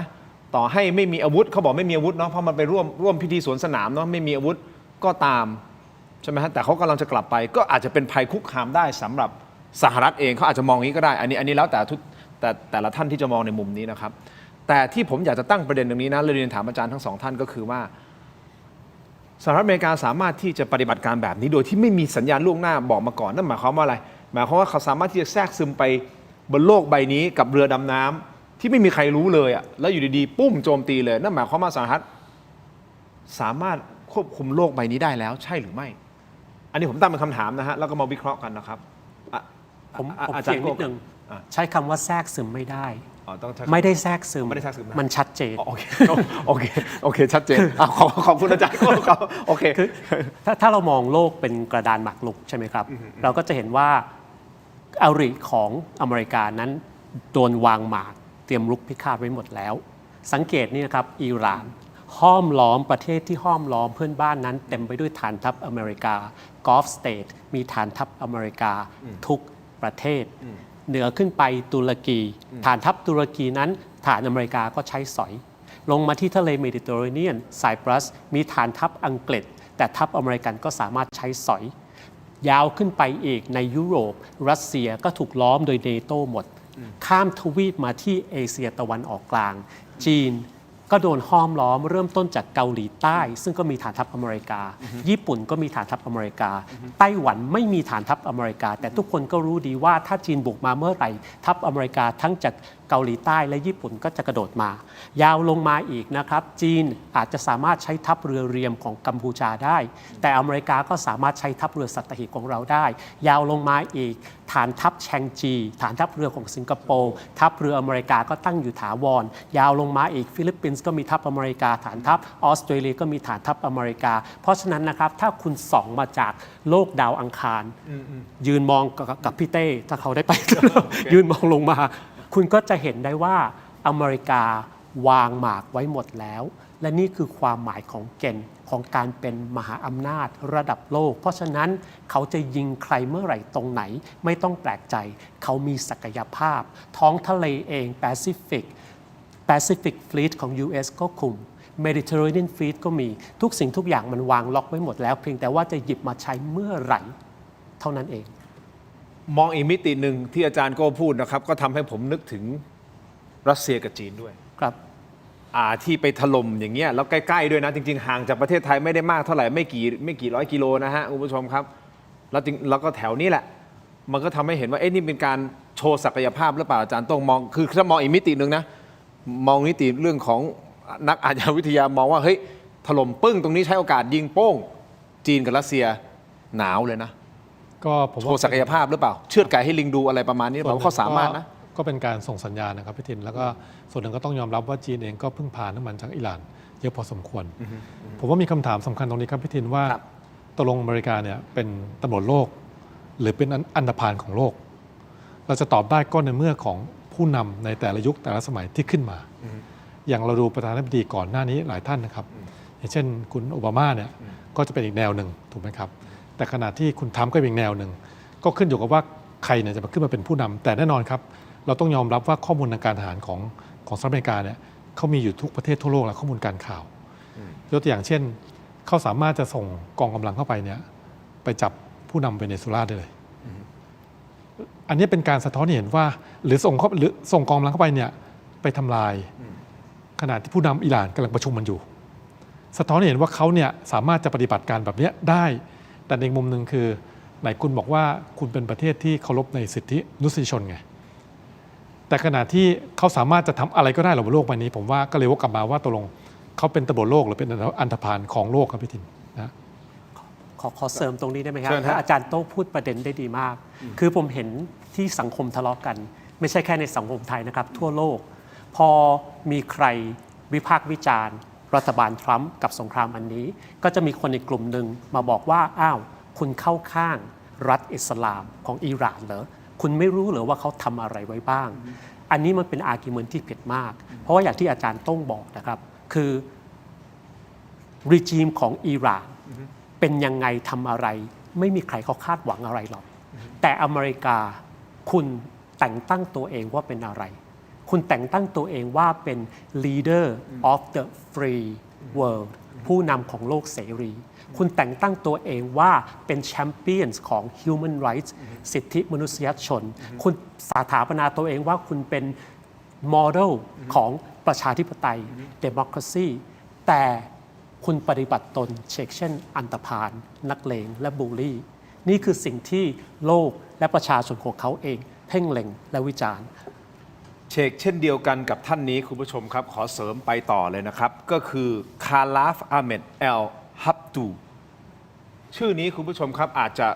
ต่อให้ไม่มีอาวุธเขาบอกไม่มีอาวุธเนาะเพราะมันไปร่วมพิธีสวนสนามเนาะไม่มีอาวุธก็ตามใช่ไหมฮะแต่เขากำลังจะกลับไปก็อาจจะเป็นภัยคุกคามได้สำหรับสหรัฐเองเขาอาจจะมองอย่างนี้ก็ได้อันนี้แล้วแต่ละท่านที่จะมองในมุมนี้นะครับแต่ที่ผมอยากจะตั้งประเด็นตรงนี้นะเรียนถามอาจารย์ทั้งสองท่านก็คือว่า สหรัฐอเมริกาสามารถที่จะปฏิบัติการแบบนี้โดยที่ไม่มีสัญญาณล่วงหน้าบอกมาก่อนนั่นหมายความว่าอะไรหมายความว่าเขาสามารถที่จะแทรกซึมไปบนโลกใบนี้กับเรือดำน้ำที่ไม่มีใครรู้เลยอ่ะแล้วอยู่ดีๆปุ้มโจมตีเลยนั่นหมายความว่าสหรัฐสามารถควบคุมโลกใบนี้ได้แล้วใช่หรือไม่อันนี้ผมตั้งเป็นคำถามนะฮะแล้วก็มาวิเคราะห์กันนะครับ ผม อาจาร เถีย ย์ งนิดนึงใช้คำว่าแทรกซึมไม่ได้ ต้องใช้ ไม่ได้แทรกซึม ไม่ได้แทรกซึมนะ มันชัดเจน โอเคโอเคชัดเจนขอบคุณอาจารย์โอเค คือถ้าเรามองโลกเป็นกระดานหมากรุกใช่ไหมครับ เราก็จะเห็นว่าอริของอเมริกานั้นโดนวางหมากเตรียมรุกพิฆาตไว้หมดแล้ว สังเกตนี่นะครับอิหร่านห้อมล้อมประเทศที่ห้อมล้อมเพื่อนบ้านนั้นเต็มไปด้วยฐานทัพอเมริกากอล์ฟสเตทมีฐานทัพอเมริกาทุกประเทศ เหนือขึ้นไปตุรกีฐานทัพตุรกีนั้นฐานอเมริกาก็ใช้สอยลงมาที่ทะเลเมดิเตอร์เรเนียนไซปรัสมีฐานทัพอังกฤษแต่ทัพอเมริกันก็สามารถใช้สอยยาวขึ้นไปอีกในยุโรปรัสเซียก็ถูกล้อมโดยเนโตหมดข้ามทวีปมาที่เอเชียตะวันออกกลางจีนก็โดนห้อมล้อมเริ่มต้นจากเกาหลีใต้ซึ่งก็มีฐานทัพอเมริกาญี่ปุ่นก็มีฐานทัพอเมริกาไต้หวันไม่มีฐานทัพอเมริกาแต่ทุกคนก็รู้ดีว่าถ้าจีนบุกมาเมื่อไหร่ทัพอเมริกาทั้งจากเกาหลีใต้และญี่ปุ่นก็จะกระโดดมายาวลงมาอีกนะครับจีนอาจจะสามารถใช้ทัพเรือเรียมของกัมพูชาได้แต่อเมริกาก็สามารถใช้ทัพเรือสัตหีบของเราได้ยาวลงมาอีกฐานทัพแชงจีฐานทัพเรือของสิงคโปร์ทัพเรืออเมริกาก็ตั้งอยู่ถาวรยาวลงมาอีกฟิลิปปินส์ก็มีทัพอเมริกาฐานทัพออสเตรเลียก็มีฐานทัพอเมริกาเพราะฉะนั้นนะครับถ้าคุณส่องมาจากโลกดาวอังคารยืนมองกับพี่เต้ถ้าเขาได้ไป ยืนมองลงมาคุณก็จะเห็นได้ว่าอเมริกาวางหมากไว้หมดแล้วและนี่คือความหมายของเกณฑ์ของการเป็นมหาอำนาจระดับโลกเพราะฉะนั้นเขาจะยิงใครเมื่อไหร่ตรงไหนไม่ต้องแปลกใจเขามีศักยภาพท้องทะเลเองแปซิฟิกFleet ของ US ก็คุม Mediterranean Fleet ก็มีทุกสิ่งทุกอย่างมันวางล็อกไว้หมดแล้วเพียงแต่ว่าจะหยิบมาใช้เมื่อไหร่เท่านั้นเองมองอีกมิติหนึ่งที่อาจารย์ก็พูดนะครับก็ทำให้ผมนึกถึงรัสเซียกับจีนด้วยครับที่ไปถล่มอย่างเงี้ยแล้วใกล้ๆด้วยนะจริงๆห่างจากประเทศไทยไม่ได้มากเท่าไหร่ไม่กี่ร้อยกิโลนะฮะคุณผู้ชมครับแล้วก็แถวนี้แหละมันก็ทำให้เห็นว่านี่เป็นการโชว์ศักยภาพหรือเปล่าอาจารย์ต้องมองคือถ้ามองอีกมิติหนึ่งนะมองมิติเรื่องของนักอาชญาวิทยามองว่าเฮ้ยถล่มปึ้งตรงนี้ใช้โอกาสยิงโป้งจีนกับรัสเซียหนาวเลยนะก็ผมโชว์ศักยภาพหรือเปล่าเชือดไก่ให้ลิงดูอะไรประมาณนี้ผมว่าเขาสามารถนะก็เป็นการส่งสัญญาณนะครับพี่ทินแล้วก็ส่วนหนึ่งก็ต้องยอมรับว่าจีนเองก็พึ่งพาน้ำมันจากอิหร่านเยอะพอสมควรผมว่ามีคำถามสำคัญตรงนี้ครับพี่ทินว่าตกลงอเมริกาเนี่ยเป็นตำรวจโลกหรือเป็นอันธพาลของโลกเราจะตอบได้ก็ในเมื่อของผู้นำในแต่ละยุคแต่ละสมัยที่ขึ้นมาอย่างเราดูประธานาธิบดีก่อนหน้านี้หลายท่านนะครับอย่างเช่นคุณโอบามาเนี่ยก็จะเป็นอีกแนวหนึ่งถูกไหมครับแต่ขณะที่คุณทรัมป์ก็เป็นอีกแนวหนึ่งก็ขึ้นอยู่กับว่าใครเนี่ยจะมาขึ้นมาเป็นผู้นำแต่แน่นอนครับเราต้องยอมรับว่าข้อมูลทางการทหารของสหรัฐอเมริกาเนี่ยเขามีอยู่ทุกประเทศทั่วโลกและข้อมูลการข่าวยกตัวอย่างเช่นเขาสามารถจะส่งกองกำลังเข้าไปเนี่ยไปจับผู้นำเวเนซุเอลาได้เลยอันนี้เป็นการสะท้อนให้เห็นว่าหรือส่งกองกำลังเข้าไปเนี่ยไปทำลายขณะที่ผู้นำอิหร่านกำลังประชุมมันอยู่สะท้อนให้เห็นว่าเขาเนี่ยสามารถจะปฏิบัติการแบบนี้ได้แต่ในมุมหนึ่งคือไหนคุณบอกว่าคุณเป็นประเทศที่เคารพในสิทธิมนุษยชนไงแต่ขณะที่เขาสามารถจะทำอะไรก็ได้บนโลกใบนี้ผมว่าก็เลยวกกลับมาว่าตกลงเขาเป็นตำรวจโลกหรือเป็นอันธพาลของโลกครับพี่ทินนะขอเสริมตรงนี้ได้ไหมครับอาจารย์โต้พูดประเด็นได้ดีมากคือผมเห็นที่สังคมทะเลาะกันไม่ใช่แค่ในสังคมไทยนะครับทั่วโลกพอมีใครวิพากษ์วิจารณ์รัฐบาลทรัมป์กับสงครามอันนี้ก็จะมีคนในกลุ่มหนึ่งมาบอกว่าอ้าวคุณเข้าข้างรัฐอิสลามของอิหร่านเหรอคุณไม่รู้เหรอว่าเขาทำอะไรไว้บ้างอันนี้มันเป็นอาร์กิวเมนต์ที่ผิดมากเพราะว่าอย่างที่อาจารย์ต้องบอกนะครับคือรีจิมของอิหร่านเป็นยังไงทำอะไรไม่มีใครเขาคาดหวังอะไรหรอกแต่อเมริกาคุณแต่งตั้งตัวเองว่าเป็นอะไรคุณแต่งตั้งตัวเองว่าเป็น leader of the free world ผู้นำของโลกเสรีคุณแต่งตั้งตัวเองว่าเป็นแชมเปี้ยนของ human rights สิทธิมนุษยชนคุณสถาปนาตัวเองว่าคุณเป็น model ของประชาธิปไตย democracy แต่คุณ คุณปฏิบัติตนเช็คเช่นอันธพาลนักเลงและบูลลี่ นี่คือสิ่งที่โลกและประชาชนของเขาเองเพ่งเล็งและวิจารณ์เชกเช่นเดียวกันกับท่านนี้คุณผู้ชมครับขอเสริมไปต่อเลยนะครับ ก็คือคาลาฟอาเมดเอลฮับตูชื่อนี้คุณผู้ชมครับอาจจะ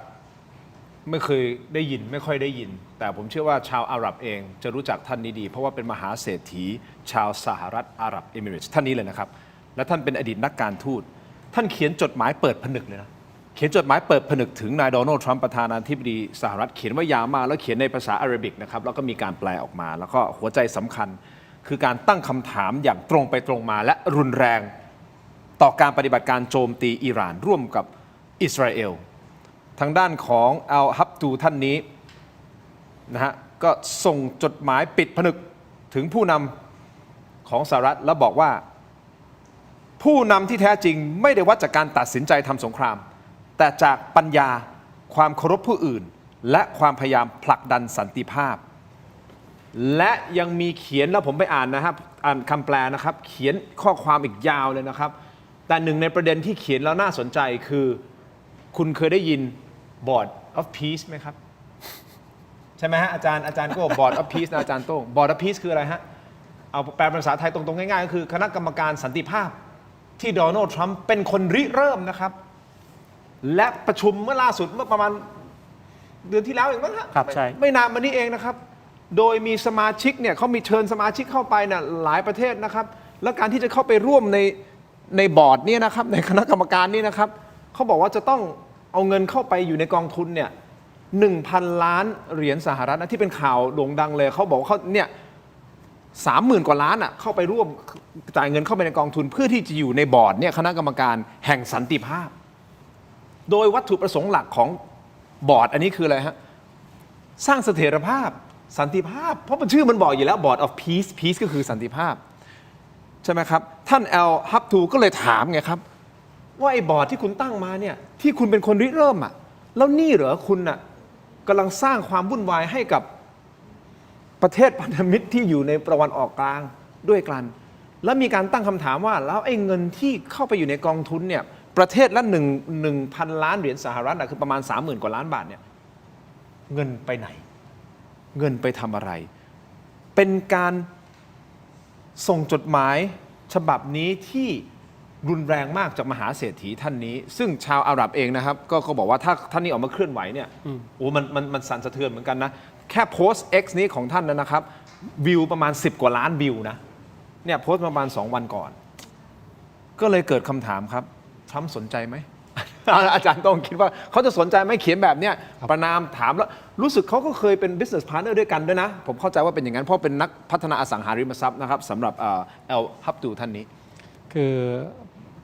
ไม่เคยได้ยินไม่ค่อยได้ยิน แต่ผมเชื่อว่าชาวอาหรับเองจะรู้จักท่านนี้ดี เพราะว่าเป็นมหาเศรษฐีชาวสหรัฐอาหรับเอมิเรตส์ท่านนี้เลยนะครับและท่านเป็นอดีตนักการทูตท่านเขียนจดหมายเปิดผนึกเลยนะเขียนจดหมายเปิดผนึกถึงนายโดนัลด์ทรัมป์ประธานาธิบดีสหรัฐเขียนว่ายาวมากแล้วเขียนในภาษาอาหรับิกนะครับแล้วก็มีการแปลออกมา แล้วก็หัวใจสำคัญคือการตั้งคำถามอย่างตรงไปตรงมาและรุนแรงต่อการปฏิบัติการโจมตีอิหร่านร่วมกับอิสราเอลทางด้านของอัลฮับตูท่านนี้นะฮะก็ส่งจดหมายปิดผนึกถึงผู้นำของสหรัฐแล้วบอกว่าผู้นำที่แท้จริงไม่ได้วัดจากการตัดสินใจทำสงครามแต่จากปัญญาความเคารพผู้อื่นและความพยายามผลักดันสันติภาพและยังมีเขียนแล้วผมไปอ่านนะครับอ่านคำแปลนะครับเขียนข้อความอีกยาวเลยนะครับแต่หนึ่งในประเด็นที่เขียนแล้วน่าสนใจคือคุณเคยได้ยิน Board of Peace ไหมครับใช่ไหมฮะอาจารย์ก็ Board of Peace นะอาจารย์โต้ง Board of Peace คืออะไรฮะเอาแปลเป็นภาษาไทยตรงๆง่ายๆก็คือคณะกรรมการสันติภาพที่โดนัลด์ทรัมป์เป็นคนริเริ่มนะครับและประชุมเมื่อล่าสุดเมื่อประมาณเดือนที่แล้วเองมั้งฮะ ครับใช่ ไม่นานมานี้เองนะครับโดยมีสมาชิกเนี่ยเขามีเชิญสมาชิกเข้าไปเนี่ยหลายประเทศนะครับแล้วการที่จะเข้าไปร่วมในบอร์ดเนี่ยนะครับในคณะกรรมการนี่นะครับเขาบอกว่าจะต้องเอาเงินเข้าไปอยู่ในกองทุนเนี่ย1,000 ล้านเหรียญสหรัฐนะที่เป็นข่าวโด่งดังเลยเขาบอกว่าเขาเนี่ย30,000 กว่าล้านอ่ะเข้าไปร่วมจ่ายเงินเข้าไปในกองทุนเพื่อที่จะอยู่ในบอร์ดเนี่ยคณะกรรมการแห่งสันติภาพโดยวัตถุประสงค์หลักของบอร์ดอันนี้คืออะไรฮะสร้างเสถียรภาพสันติภาพเพราะมันชื่อมันบอกอยู่แล้ว Board of Peace Peace ก็คือสันติภาพใช่ไหมครับท่านแอลฮับตูก็เลยถามไงครับว่าไอ้บอร์ดที่คุณตั้งมาเนี่ยที่คุณเป็นคนริเริ่มอ่ะแล้วนี่เหรอคุณน่ะกำลังสร้างความวุ่นวายให้กับประเทศพันธมิตรที่อยู่ในตะวันออกกลางด้วยกันแล้วมีการตั้งคำถามว่าแล้วไอ้เงินที่เข้าไปอยู่ในกองทุนเนี่ยประเทศละ1,000 ล้านเหรียญสหรัฐคือประมาณ 30,000 กว่าล้านบาทเนี่ยเงินไปไหนเงินไปทำอะไรเป็นการส่งจดหมายฉบับนี้ที่รุนแรงมากจากมหาเศรษฐีท่านนี้ซึ่งชาวอาหรับเองนะครับก็บอกว่าถ้าท่านนี้ออกมาเคลื่อนไหวเนี่ยโอ้มันสั่นสะเทือนเหมือนกันนะแค่โพสต์ X นี้ของท่านนะครับวิวประมาณ10 กว่าล้านวิวนะเนี่ยโพสต์ประมาณ2 วันก่อนก็เลยเกิดคำถามครับทรัมป์สนใจไหม อาจารย์ต้องคิดว่าเขาจะสนใจไหมเขียนแบบเนี้ยประนามถามแล้วรู้สึกเขาก็เคยเป็น business partner ด้วยกันด้วยนะผมเข้าใจว่าเป็นอย่างนั้นเพราะเป็นนักพัฒนาอสังหาริมทรัพย์นะครับสำหรับแอลฮับตูท่านนี้คือ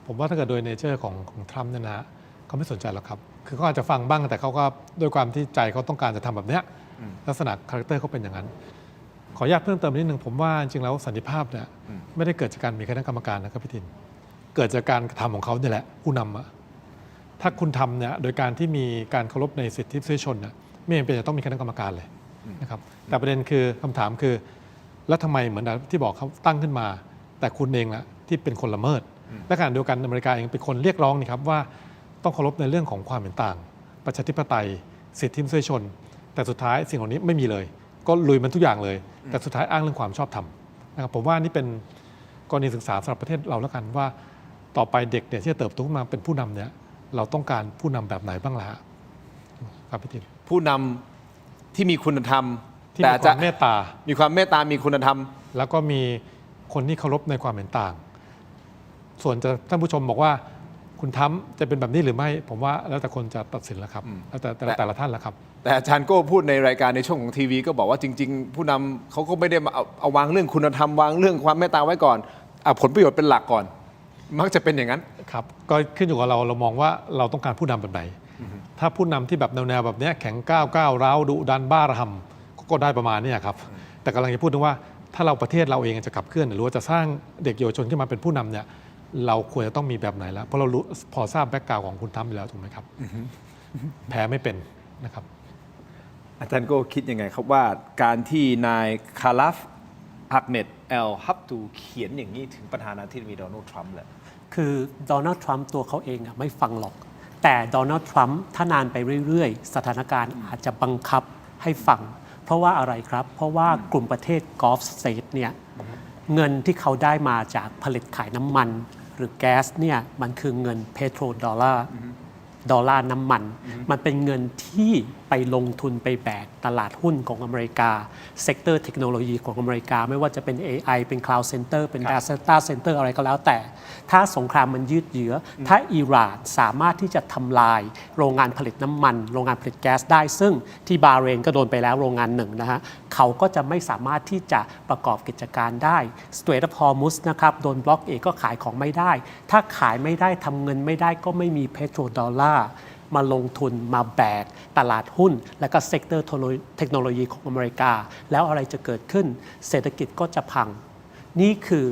ผมว่าถ้าเกิดโดยเนเจอร์ของทรัมป์เนี่ยนะเขาไม่สนใจหรอกครับคือเขาอาจจะฟังบ้างแต่เขาก็ด้วยความที่ใจเขาต้องการจะทำแบบเนี้ยลักษณะคาแรคเตอร์เขาเป็นอย่างนั้นขออนุญาตเพิ่มเติมนิดนึงผมว่าจริงแล้วสันติภาพเนี่ยไม่ได้เกิดจากการมีคณะกรรมการนะครับพี่ทินเกิดจากการกระทำของเขาเนี่ยแหละผู้นำอะถ้าคุณทำเนี่ยโดยการที่มีการเคารพในสิทธิมนุษยชนเนี่ยไม่จำเป็นจะต้องมีคณะกรรมการเลยนะครับแต่ประเด็นคือคำถามคือแล้วทำไมเหมือนที่บอกเขาตั้งขึ้นมาแต่คุณเองละที่เป็นคนละเมิดและขณะเดียวกันอเมริกาเองเป็นคนเรียกร้องนี่ครับว่าต้องเคารพในเรื่องของความเห็นต่างประชาธิปไตยสิทธิมนุษยชนแต่สุดท้ายสิ่งเหล่านี้ไม่มีเลยก็ลุยมันทุกอย่างเลยแต่สุดท้ายอ้างเรื่องความชอบธรรมนะครับผมว่านี่เป็นกรณีศึกษาสำหรับประเทศเราแล้วกันว่าต่อไปเด็กเนี่ยที่จะเติบโตขึ้นมาเป็นผู้นำเนี่ยเราต้องการผู้นำแบบไหนบ้างล่ะครับพี่ทินผู้นำที่มีคุณธรรมที่มีความเมตตามีความเมตตามีคุณธรรมแล้วก็มีคนที่เคารพในความเห็นต่างส่วนจะท่านผู้ชมบอกว่าคุณทำจะเป็นแบบนี้หรือไม่ผมว่าแล้วแต่คนจะตัดสินแล้วครับแล้วแต่ละท่านแล้วครับแต่อาจารย์ก็พูดในรายการในช่วงของทีวีก็บอกว่าจริงๆผู้นำเขาก็ไม่ได้มาเอาวางเรื่องคุณธรรมวางเรื่องความเมตตาไว้ก่อนเอาผลประโยชน์เป็นหลักก่อนมักจะเป็นอย่างนั้นครับก็ขึ้นอยู่กับเรามองว่าเราต้องการผู้นำแบบไหนถ้าผู้นำที่แบบแนวแบบนี้แข็งก้าวร้าวดุดันบ้าระห่ำก็ได้ประมาณนี้ครับแต่กำลังจะพูดถึงว่าถ้าเราประเทศเราเองจะขับเคลื่อนหรือว่าจะสร้างเด็กเยาวชนขึ้นมาเป็นผู้นำเนี่ยเราควรจะต้องมีแบบไหนแล้วเพราะเรารู้พอทราบแบ็กกราวด์ของคุณทำอยู่แล้วถูกไหมครับแพ้ไม่เป็นนะครับอาจารย์ก็คิดยังไงครับว่าการที่นายคาลัฟอักเมดแอลฮับตูเขียนอย่างนี้ถึงประธานาธิบดีโดนัลด์ทรัมป์เลย คือโดนัลด์ทรัมป์ตัวเขาเองไม่ฟังหรอก แต่โดนัลด์ทรัมป์ถ้านานไปเรื่อยๆ สถานการณ์อาจจะบังคับให้ฟัง เพราะว่าอะไรครับ เพราะว่ากลุ่มประเทศกอล์ฟสเตทเนี่ยเงินที่เขาได้มาจากผลิตขายน้ำมันหรือแก๊สเนี่ยมันคือเงินเพโตรดอลลาร์ดอลลาร์น้ำมัน มันเป็นเงินที่ไปลงทุนไปแบกตลาดหุ้นของอเมริกาเซกเตอร์เทคโนโลยีของอเมริกาไม่ว่าจะเป็น AI เป็น Cloud Center เป็น Data Center อะไรก็แล้วแต่ ถ้าสงครามมันยืดเยื้อถ้าอิหร่านสามารถที่จะทำลายโรงงานผลิตน้ำมันโรงงานผลิตแก๊สได้ซึ่งที่บาห์เรนก็โดนไปแล้วโรงงานหนึ่งนะฮะเขาก็จะไม่สามารถที่จะประกอบกิจการได้ Strait of Hormuz นะครับโดนบล็อกเองก็ขายของไม่ได้ถ้าขายไม่ได้ทำเงินไม่ได้ก็ไม่มีเพโตรดอลลาร์มาลงทุนมาแบกตลาดหุ้นและก็เซกเตอร์เทคโนโลยีของอเมริกาแล้วอะไรจะเกิดขึ้นเศรษฐกิจก็จะพังนี่คือ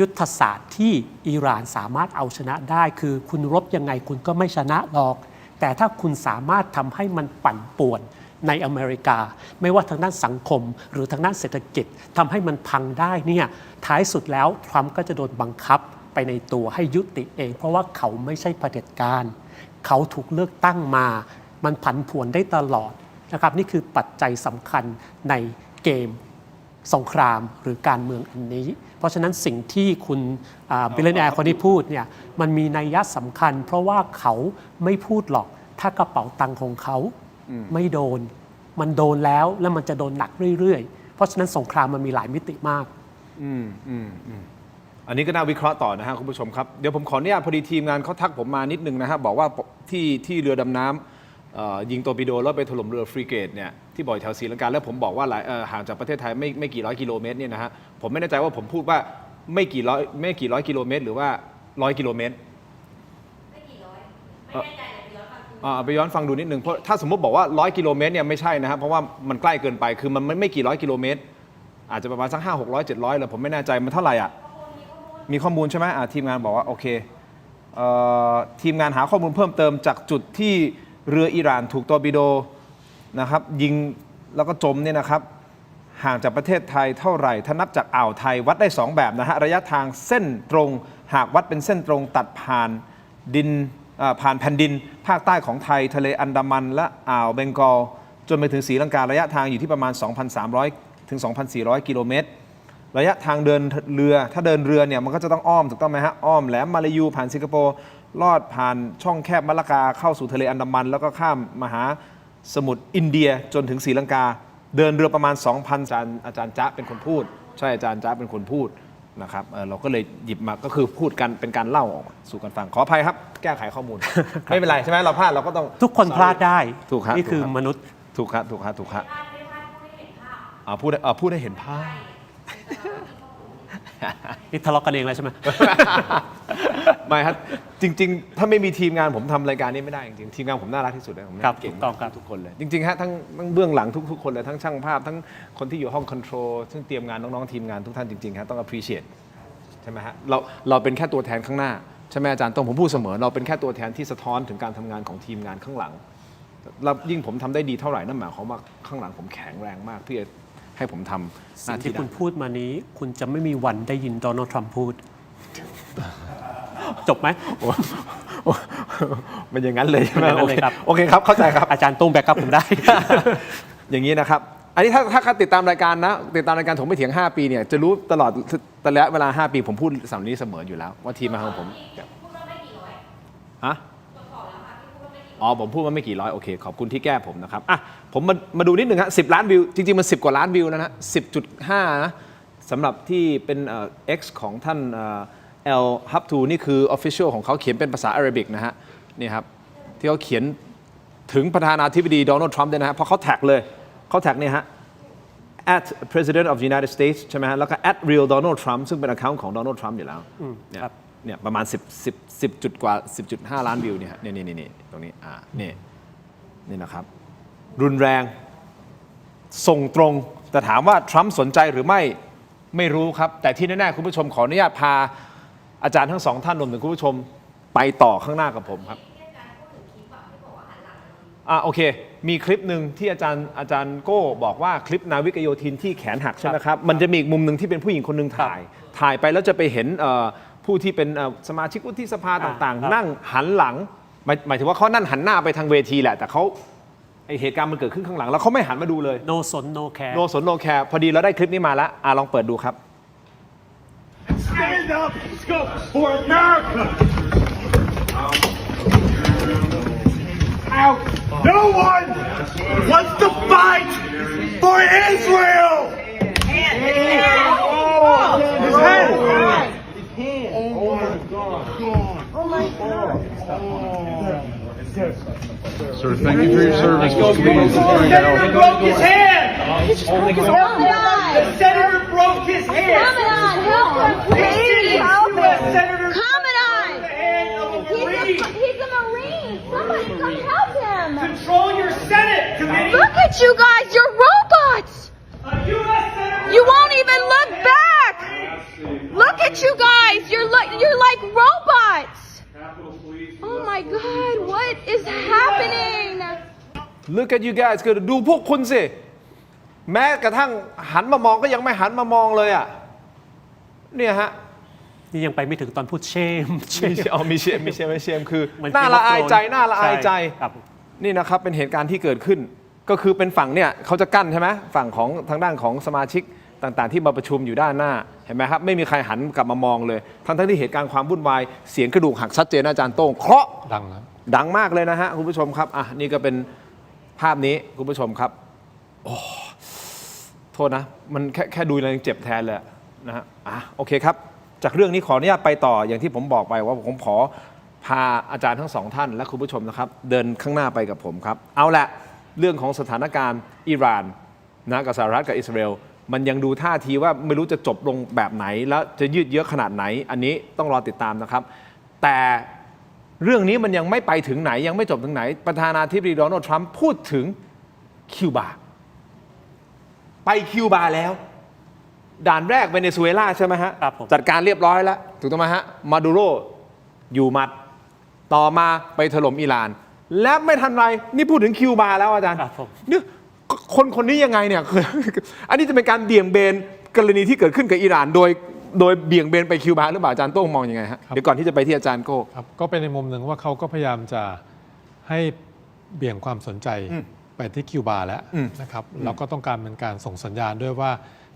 ยุทธศาสตร์ที่อิหร่านสามารถเอาชนะได้คือคุณรบยังไงคุณก็ไม่ชนะหรอกแต่ถ้าคุณสามารถทำให้มันปั่นป่วนในอเมริกาไม่ว่าทางด้านสังคมหรือทางด้านเศรษฐกิจทำให้มันพังได้เนี่ยท้ายสุดแล้วทรัมป์ก็จะโดนบังคับไปในตัวให้ยุติเองเพราะว่าเขาไม่ใช่เผด็จการเขาถูกเลือกตั้งมามันผันผวนได้ตลอดนะครับนี่คือปัจจัยสำคัญในเกมสงครามหรือการเมืองอันนี้เพราะฉะนั้นสิ่งที่คุณบิลเลนแอร์คนที่พูดเนี่ยมันมีนัยยะสำคัญเพราะว่าเขาไม่พูดหรอกถ้ากระเป๋าตังค์ของเขาไม่โดนมันโดนแล้วมันจะโดนหนักเรื่อยๆเพราะฉะนั้นสงครามมันมีหลายมิติมากอันนี้ก็น่าวิเคราะห์ต่อนะฮะคุณผู้ชมครับเดี๋ยวผมขออนุญาตพอดีทีมงานเขาทักผมมานิดนึงนะฮะบอกว่าที่เรือดำน้ำยิงโตร์ปิโดแล้วไปถล่มเรือฟรีเกตเนี่ยที่บ่อยแถวศรีลังกาแล้วผมบอกว่าห่างจากประเทศไทยไม่กี่ร้อยกิโลเมตรเนี่ยนะฮะผมไม่แน่ใจว่าผมพูดว่าไม่กี่ร้อยกิโลเมตรหรือว่า100 กิโลเมตรไม่กี่ร้อยไม่แน่ใจไปย้อนฟังดูนิดนึงเพราะถ้าสมมติบอกว่า100 กิโลเมตรเนี่ยไม่ใช่นะครับเพราะว่ามันใกล้เกินไปคือมันไม่กี่ร้อยกิโลเมตรอาจจะประมาณสัก500-600 700เลยผมไม่แน่ใจมันเท่าไหร่อ่ะมีข้อมูลใช่ไหมทีมงานบอกว่าโอเคทีมงานหาข้อมูลเพิ่มเติมจากจุดที่เรืออิหร่านถูกตอร์ปิโดนะครับยิงแล้วก็จมเนี่ยนะครับห่างจากประเทศไทยเท่าไหร่ถ้านับจากอ่าวไทยวัดได้2แบบนะฮะระยะทางเส้นตรงหากวัดเป็นเส้นตรงตัดผ่านแผ่นดินภาคใต้ของไทยทะเลอันดามันและอ่าวเบงกอลจนไปถึงศรีลังการะยะทางอยู่ที่ประมาณ 2,300 ถึง 2,400 กิโลเมตรระยะทางเดินเรือถ้าเดินเรือเนี่ยมันก็จะต้องอ้อมถูกต้องไหมฮะอ้อมแหลมมาลายูผ่านสิงคโปร์ลอดผ่านช่องแคบมะละกาเข้าสู่ทะเลอันดามันแล้วก็ข้ามมหาสมุทรอินเดียจนถึงศรีลังกาเดินเรือประมาณ 2,000 อาจารย์จ๊ะเป็นคนพูดใช่อาจารย์จ๊ะเป็นคนพูดนะครับเราก็เลยหยิบมาก็คือพูดกันเป็นการเล่าออกสู่กันฟังขออภัยครับแก้ไขข้อมูล ไม่เป็นไรใช่ไหมเราพลาดเราก็ต้องทุกคนพลาดได้ถูกครับนี่คือมนุษย์ถูกครับพูดให้เห็นภาพนี่ทะเลาะกันเองเลยใช่ไหม ไม่ครับจริงๆถ้าไม่มีทีมงานผมทำรายการนี้ไม่ได้จริงๆทีมงานผมน่ารักที่สุดเลยผมเก่งต้องทุกคนเลยจริงๆฮะทั้งเบื้องหลังทุกคนเลยทั้งช่างภาพทั้งคนที่อยู่ห้องคอนโทรลซึ่งเตรียมงานน้องๆทีมงานทุกท่านจริงๆฮะต้อง appreciate ใช่ไหมฮะเราเป็นแค่ตัวแทนข้างหน้าใช่ไหมอาจารย์ต้องผมพูดเสมอเราเป็นแค่ตัวแทนที่สะท้อนถึงการทำงานของทีมงานข้างหลังแล้วยิ่งผมทำได้ดีเท่าไหร่นั่นหมายความว่าข้างหลังผมแข็งแรงมากที่จะให้ผมทำสิ่งที่คุณพูดมานี้คุณจะไม่มีวันได้ยินโดนัลด์ทรัมป์พูดจบไหมมันอย่างนั้นเลยใช่ไหมโอเคครับเข้าใจครับอาจารย์ตุ้งแบกกับผมได้ อย่างนี้นะครับอันนี้ถ้าติดตามรายการนะติดตามรายการผมไม่เถียง5 ปีเนี่ยจะรู้ตลอดระยะเวลา5 ปีผมพูดสำนี้เสมออยู่แล้วว่าทีมงานของผมฮะผมพูดว่าไม่กี่ร้อยโอเคขอบคุณที่แก้ผมนะครับผมมาดูนิดหนึ่งฮะ10 ล้านวิวจริงๆมัน10 กว่าล้านวิวแล้วนะ 10.5 นะสำหรับที่เป็นX ของท่านEl Habtu นี่คือ Official ของเขาเขียนเป็นภาษาอาหรับิกนะฮะนี่ครับที่เขาเขียนถึงประธานาธิบดีโดนัลด์ทรัมป์ด้วยนะฮะเพราะเขาแท็กเลยเขาแท็กเนี่ยฮะ at President of the United States ใช่ไหมฮะแล้วก็ at real Donald Trump ซึ่งเป็น account ของ Donald Trump อยู่แล้วเนี่ยประมาณ10 จุดกว่า 10.5 ล้านวิวเนี่ยฮะนี่ตรงนี้นี่นะครับรุนแรงส่งตรงแต่ถามว่าทรัมป์สนใจหรือไม่รู้ครับแต่ที่แน่ๆคุณผู้ชมขออนุญาตพาอาจารย์ทั้ง2 ท่านรวมถึงคุณผู้ชมไปต่อข้างหน้ากับผมครับโอเคมีคลิปหนึ่งที่อาจารย์โก้บอกว่าคลิปนาวิกโยธินที่แขนหักใช่ไหมครับมันจะมีอีกมุมหนึ่งที่เป็นผู้หญิงคนหนึ่งถ่ายไปแล้วจะไปเห็น ผู้ที่เป็นสมาชิกวุฒิสภาต่างๆ นั่งหันหลังหมายถึงว่าเขานั่นหันหน้าไปทางเวทีแหละแต่เขาไอเหตุการณ์มันเกิดขึ้นข้างหลังแล้วเขาไม่หันมาดูเลย no สน no care โนสนโนแคร์พอดีเราได้คลิปนี้มาแล้วลองเปิดดูครับ Stand up for America! Out! No one wants to fight for Israel! His hand! Oh my God! Oh my God! Sir, thank you for your service. The senator broke his hand! The senator broke his hand! He's a Marine. Somebody come help him. Control your Senate committee! Look at you guys. You're robots. You won't even look back. Look at you guys. You're like robots. Oh my God. What is happening? Look at you guys ก็ดูพวกคุณสิแม้กระทั่งหันมามองก็ยังไม่หันมามองเลยอ่ะเนี่ยฮะ นี่ยังไปไม่ถึงตอนพูดเชม มีเชมคือน่าละอายใจนี่นะครับเป็นเหตุการณ์ที่เกิดขึ้นก็คือเป็นฝั่งเนี่ยเขาจะกั้นใช่ไหมฝั่งของทางด้านของสมาชิกต่างๆที่มาประชุมอยู่ด้านหน้าเห็นไหมครับไม่มีใครหันกลับมามองเลยทั้งที่เหตุการณ์ความวุ่นวายเสียงกระดูกหักชัดเจนอาจารย์โต้งเคราะห์ดังมากเลยนะฮะคุณผู้ชมครับนี่ก็เป็นภาพนี้คุณผู้ชมครับโอ้โทษนะมันแค่ดูแล้วยังเจ็บแทนเลยนะฮะโอเคครับจากเรื่องนี้ขออนุญาตไปต่ออย่างที่ผมบอกไปว่าผมขอพาอาจารย์ทั้งสองท่านและคุณผู้ชมนะครับเดินข้างหน้าไปกับผมครับเอาละเรื่องของสถานการณ์อิหร่านนะกับสหรัฐกับอิสราเอลมันยังดูท่าทีว่าไม่รู้จะจบลงแบบไหนแล้วจะยืดเยื้อขนาดไหนอันนี้ต้องรอติดตามนะครับแต่เรื่องนี้มันยังไม่ไปถึงไหนยังไม่จบถึงไหนประธานาธิบดีโดนัลด์ทรัมป์พูดถึงคิวบาไปคิวบาแล้วด่านแรกเวเนซุเอลาใช่ไหมฮะจัดการเรียบร้อยแล้วถูกต้องไหมฮะมาดูโรอยู่มัดต่อมาไปถล่มอิหร่านและไม่ทันไรนี่พูดถึงคิวบาแล้วอาจารย์เนี่ยคนนี้ยังไงเนี่ยคืออันนี้จะเป็นการเบี่ยงเบนกรณีที่เกิดขึ้นกับอิหร่านโดยเบี่ยงเบนไปคิวบาหรือเปล่าอาจารย์โต้งมองยังไงฮะเดี๋ยวก่อนที่จะไปที่อาจารย์โก้ครับก็เป็นในมุมหนึ่งว่าเขาก็พยายามจะให้เบี่ยงความสนใจไปที่คิวบาแล้วนะครับแล้วก็ต้องการเป็นการส่งสัญญาณด้วยว่า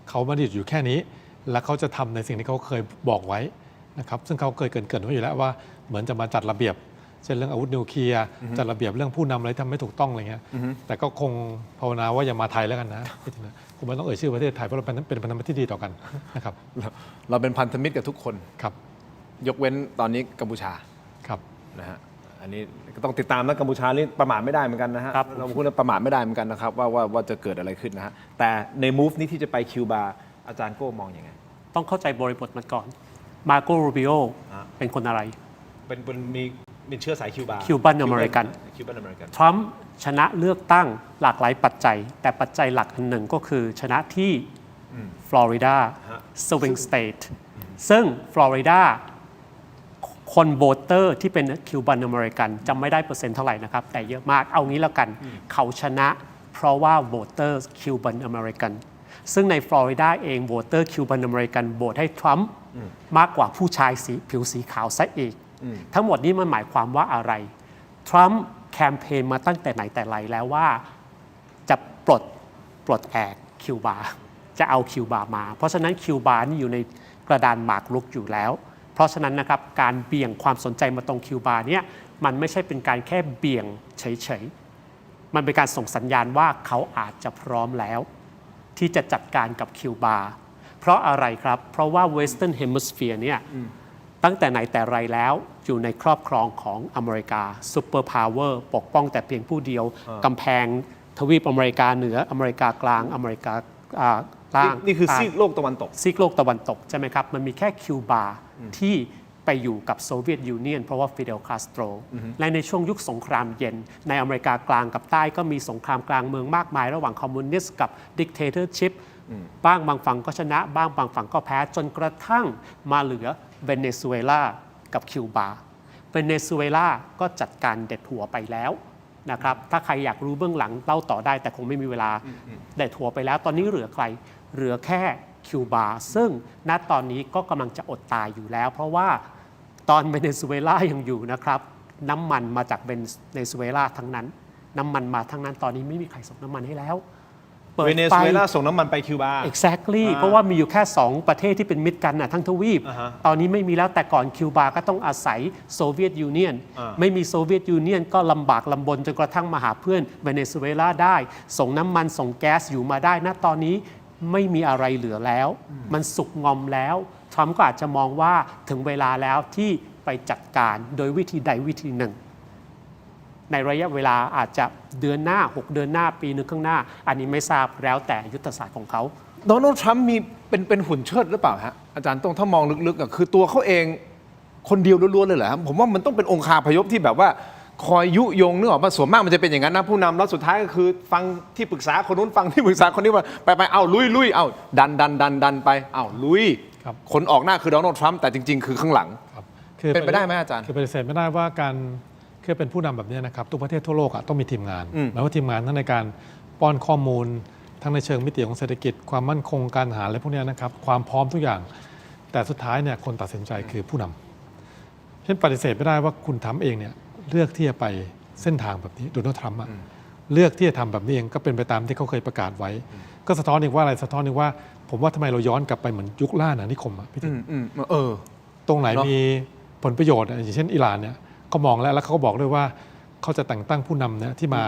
เขาไม่ได้อยู่แค่นี้และเขาจะทำในสิ่งที่เขาเคยบอกไว้นะครับซึ่งเขาเคยเกริ่นไว้อยู่แล้วว่าเหมือนจะมาจัดระเบียบเช่นเรื่องอาวุธนิวเคลียร์จัดระเบียบเรื่องผู้นำอะไรทำไม่ถูกต้องอะไรเงี้ยแต่ก็คงภาวนาว่าอย่ามาไทยแล้วกันนะคงไม่ต้องเอ่ยชื่อประเทศไทยเพราะเราเป็นพันธมิตรที่ดีต่อกันนะครับเราเป็นพันธมิตรกับทุกคนครับยกเว้นตอนนี้กัมพูชาครับนะฮะอันนี้ก็ต้องติดตามนะกัมพูชานี่ประมาทไม่ได้เหมือนกันนะฮะเราพูดว่าประมาทไม่ได้เหมือนกันนะครับว่าจะเกิดอะไรขึ้นนะฮะแต่ในมูฟนี้ที่จะไปคิวบาอาจารย์โก้มองยังไงต้องเข้าใจบริบทมันก่อนมาโกรูบิโอเป็นคนอะไรเป็นมีเชื้อสายคิวบาคิวบันอเมริกันทรัมป์ชนะเลือกตั้งหลากหลายปัจจัยแต่ปัจจัยหลักอันหนึ่งก็คือชนะที่ฟลอริดาสวิงสเตทซึ่งฟลอริดาคนโหวตเตอร์ที่เป็นคิวบันอเมริกันจำไม่ได้เปอร์เซ็นต์เท่าไหร่นะครับแต่เยอะมากเอางี้แล้วกันเขาชนะเพราะว่าโหวตเตอร์คิวบันอเมริกันซึ่งในฟลอริดาเองโหวตเตอร์คิวบันอเมริกันโหวตให้ทรัมป์มากกว่าผู้ชายผิวสีขาวซะอีกทั้งหมดนี้มันหมายความว่าอะไรทรัมป์แคมเปญมาตั้งแต่ไหนแต่ไรแล้วว่าจะปลดแอกคิวบาจะเอาคิวบามาเพราะฉะนั้นคิวบานี่อยู่ในกระดานหมากรุกอยู่แล้วเพราะฉะนั้นนะครับการเบี่ยงความสนใจมาตรงคิวบาเนี่ยมันไม่ใช่เป็นการแค่เบี่ยงเฉยๆมันเป็นการส่งสัญญาณว่าเขาอาจจะพร้อมแล้วที่จะจัดการกับคิวบาเพราะอะไรครับเพราะว่า Western Hemisphere เนี่ยตั้งแต่ไหนแต่ไรแล้วอยู่ในครอบครองของอเมริกาซูเปอร์พาวเวอร์ปกป้องแต่เพียงผู้เดียวกำแพงทวีปอเมริกาเหนืออเมริกากลางอเมริกาล่างนี่คือซีกโลกตะวันตกซีกโลกตะวันตกใช่ไหมครับมันมีแค่คิวบาที่ไปอยู่กับโซเวียตยูเนียนเพราะว่าฟิเดลคาสโตรและในช่วงยุคสงครามเย็นในอเมริกากลางกับใต้ก็มีสงครามกลางเมืองมากมายระหว่างคอมมิวนิสต์กับดิกเตเตอร์ชิพบ้างบางฝั่งก็ชนะบ้างบางฝั่งก็แพ้จนกระทั่งมาเหลือเวเนซุเอลากับคิวบาเวเนซุเอลาก็จัดการเด็ดหัวไปแล้วนะครับถ้าใครอยากรู้เบื้องหลังเล่าต่อได้แต่คงไม่มีเวลาเด็ดหัวไปแล้วตอนนี้เหลือใครเหลือแค่ คิวบาซึ่งณตอนนี้ก็กำลังจะอดตายอยู่แล้ว เพราะว่าตอนเวเนซุเอลายังอยู่นะครับน้ำมันมาจากเวเนซุเอลาทั้งนั้นน้ำมันมาทั้งนั้นตอนนี้ไม่มีใครส่งน้ำมันให้แล้ว เวเนซุเอลาส่งน้ำมันไปคิวบา exactly เพราะว่ามีอยู่แค่ 2 ประเทศที่เป็นมิตรกันนะทั้งทวีป ตอนนี้ไม่มีแล้วแต่ก่อนคิวบาก็ต้องอาศัยโซเวียตยูเนียนไม่มีโซเวียตยูเนียนก็ลำบากลำบนจนกระทั่งมาหาเพื่อนเวเนซุเอลาได้ส่งน้ำมันส่งแก๊สอยู่มาได้นะตอนนี้ไม่มีอะไรเหลือแล้ว มันสุกงอมแล้วทรัมป์ก็อาจจะมองว่าถึงเวลาแล้วที่ไปจัดการโดยวิธีใดวิธีหนึ่งในระยะเวลาอาจจะเดือนหน้า6 เดือนหน้าปีนึงข้างหน้าอันนี้ไม่ทราบแล้วแต่ยุทธศาสตร์ของเขา โดนัลด์ทรัมป์มีเป็นหุ่นเชิดหรือเปล่าฮะอาจารย์ต้องถ้ามองลึกๆคือตัวเขาเองคนเดียวล้วนๆเลยเหรอครับผมว่ามันต้องเป็นองคาพยพที่แบบว่าคอยยุยงนึกออกมาส่วนมากมันจะเป็นอย่างนั้นนะผู้นำแล้วสุดท้ายก็คือฟังที่ปรึกษาคนนู้นฟังที่ปรึกษาคนนี้ว่าไปเอาลุยเอาดันไปเอาลุยคนออกหน้าคือโดนัลด์ทรัมป์แต่จริงๆคือข้างหลังเป็นไปได้ไหมอาจารย์คือปฏิเสธไม่ได้ว่าการคือเป็นผู้นำแบบนี้นะครับทุกประเทศทั่วโลกต้องมีทีมงานหมายว่าทีมงานทั้งในการป้อนข้อมูลทั้งในเชิงมิติของเศรษฐกิจความมั่นคงการหาอะไรพวกนี้นะครับความพร้อมทุกอย่างแต่สุดท้ายเนี่ยคนตัดสินใจคือผู้นำเช่นปฏิเสธไม่ได้ว่าคุณทำเองเนี่ยเลือกที่จะไปเส้นทางแบบนี้โดนัลด์ทรัมป์เลือกที่จะทำแบบนี้เองก็เป็นไปตามที่เขาเคยประกาศไว้ก็สะท้อนอีกว่าอะไรสะท้อนอีกว่าผมว่าทำไมเราย้อนกลับไปเหมือนยุคล่าอาณานิคมพี่ถึงตรงไหนมีผลประโยชน์อย่างเช่นอิหร่านเนี่ยเขามองแล้วเขาก็บอกด้วยว่าเขาจะแต่งตั้งผู้นำเนี่ยที่มา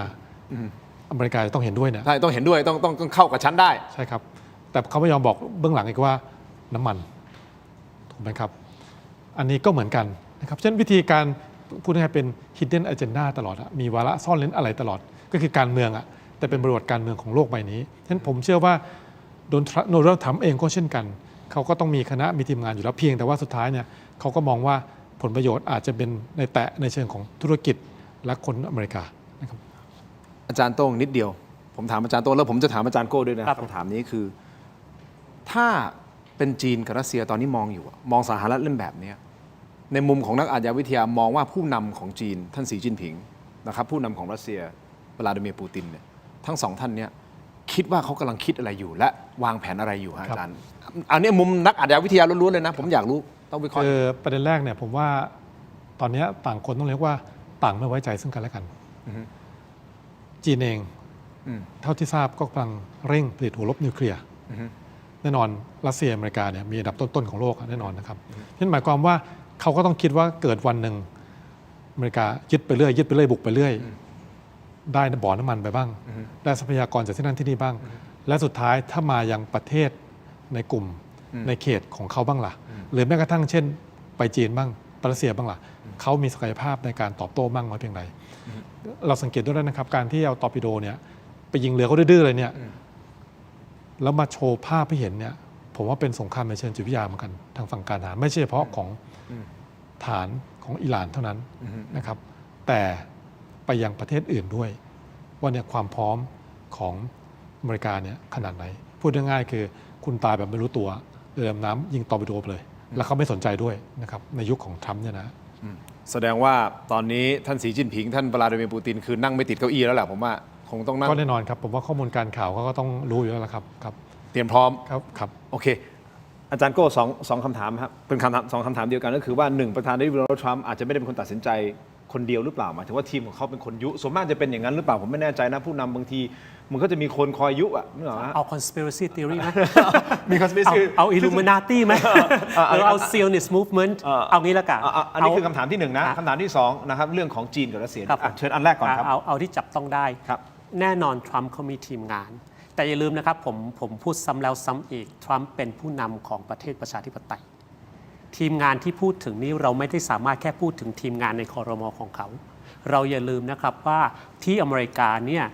อเมริกาต้องเห็นด้วยเนี่ยใช่ต้องเห็นด้วยต้องเข้ากับฉันได้ใช่ครับแต่เขาไม่ยอมบอกเบื้องหลังอีกว่าน้ำมันถูกไหมครับอันนี้ก็เหมือนกันนะครับเช่นวิธีการพูดง่ายๆเป็น hidden agenda ตลอดมีวาระซ่อนเร้นอะไรตลอดก็คือการเมืองแต่เป็นบริบทการเมืองของโลกใบนี้ฉะนั้นผมเชื่อว่าโดนัลด์ทรัมป์เองก็เช่นกันเขาก็ต้องมีคณะมีทีมงานอยู่แล้วเพียงแต่ว่าสุดท้ายเนี่ยเขาก็มองว่าผลประโยชน์อาจจะเป็นในเชิงของธุรกิจและคนอเมริกานะครับอาจารย์โต้งนิดเดียวผมถามอาจารย์โต้งแล้วผมจะถามอาจารย์โก้ด้วยนะคำถามนี้คือถ้าเป็นจีนกับรัสเซียตอนนี้มองอยู่มองสหรัฐเล่นแบบนี้ในมุมของนักอาชญาวิทยามองว่าผู้นำของจีนท่านสีจิ้นผิงนะครับผู้นำของรัสเซียวลาดิเมียร์ปูตินเนี่ยทั้งสองท่านเนี่ยคิดว่าเขากำลังคิดอะไรอยู่และวางแผนอะไรอยู่อาจารย์อันนี้มุมนักอาชญาวิทยาล้วนๆเลยนะผมอยากรู้ต้องวิเคราะห์ประเด็นแรกเนี่ยผมว่าตอนนี้ต่างคนต้องเรียกว่าต่างไม่ไว้ใจซึ่งกันและกันจีนเองเท่าที่ทราบก็กำลังเร่งผลิตหัวรบนิวเคลียร์แน่นอนรัสเซียอเมริกาเนี่ยมีอันดับต้นๆของโลกแน่นอนนะครับนั่นหมายความว่าเขาก็ต้องคิดว่าเกิดวันหนึ่งอเมริกายึดไปเรื่อยบุกไปเรื่อยได้บ่อน้ำมันไปบ้างได้ทรัพยากรจากที่นั่นที่นี่บ้างและสุดท้ายถ้ามายังประเทศในกลุ่มในเขตของเขาบ้างล่ะหรือแม้กระทั่งเช่นไปจีนบ้างรัสเซียบ้างล่ะเขามีศักยภาพในการตอบโต้บ้างน้อยเพียงไรเราสังเกตด้วยนะครับการที่เอาตอร์ปิโดเนี่ยไปยิงเรือเขาดื้อๆเลยเนี่ยแล้วมาโชว์ภาพให้เห็นเนี่ยผมว่าเป็นสงครามในเชิงจิตวิทยาเหมือนกันทางฝั่งการทหารไม่ใช่เฉพาะของฐานของอิหร่านเท่านั้นนะครับแต่ไปยังประเทศอื่นด้วยว่าเนี่ยความพร้อมของอเมริกาเนี่ยขนาดไหนพูดง่ายๆคือคุณตายแบบไม่รู้ตัวเรือดำน้ำยิงตอร์ปิโดไปเลยแล้วเขาไม่สนใจด้วยนะครับในยุคของทรัมป์เนี่ยนะแสดงว่าตอนนี้ท่านสีจิ้นผิงท่านวลาดิเมียร์ปูตินคือนั่งไม่ติดเก้าอี้แล้วแหละผมว่าคงต้องนั่งก็แน่นอนครับผมว่าข้อมูลการข่าวเขาก็ต้องรู้อยู่แล้วครับเตรียมพร้อมครับโอเคอาจารย์โก้สองคำถามครับเป็นสองคำถามเดียวกันก็คือว่า1ประธานาธิบดีโดนัลด์ทรัมป์อาจจะไม่ได้เป็นคนตัดสินใจคนเดียวหรือเปล่าหมายถึงว่าทีมของเขาเป็นคนยุส่วนมากจะเป็นอย่างนั้นหรือเปล่าผมไม่แน่ใจนะผู้นำบางทีมันก็จะมีคนคอยยุนึกออกไหมเอา conspiracy theory ไหมมี conspiracy เอา Illuminati ไหมหรือเอา Zionist movement เอางี้ละกันอันนี้คือคำถามที่1นะคำถามที่2นะครับเรื่องของจีนกับรัสเซียเชิญอันแรกก่อนครับเอาที่จับต้องได้แน่นอนทรัมป์เขามีทีมงานแต่อย่าลืมนะครับผมพูดซ้ำแล้วซ้ำอีกทรัมป์เป็นผู้นำของประเทศประชาธิปไตยทีมงานที่พูดถึงนี้เราไม่ได้สามารถแค่พูดถึงทีมงานในครม.ของเขาเราอย่าลืมนะครับว่าที่อเมริกาเนี่ย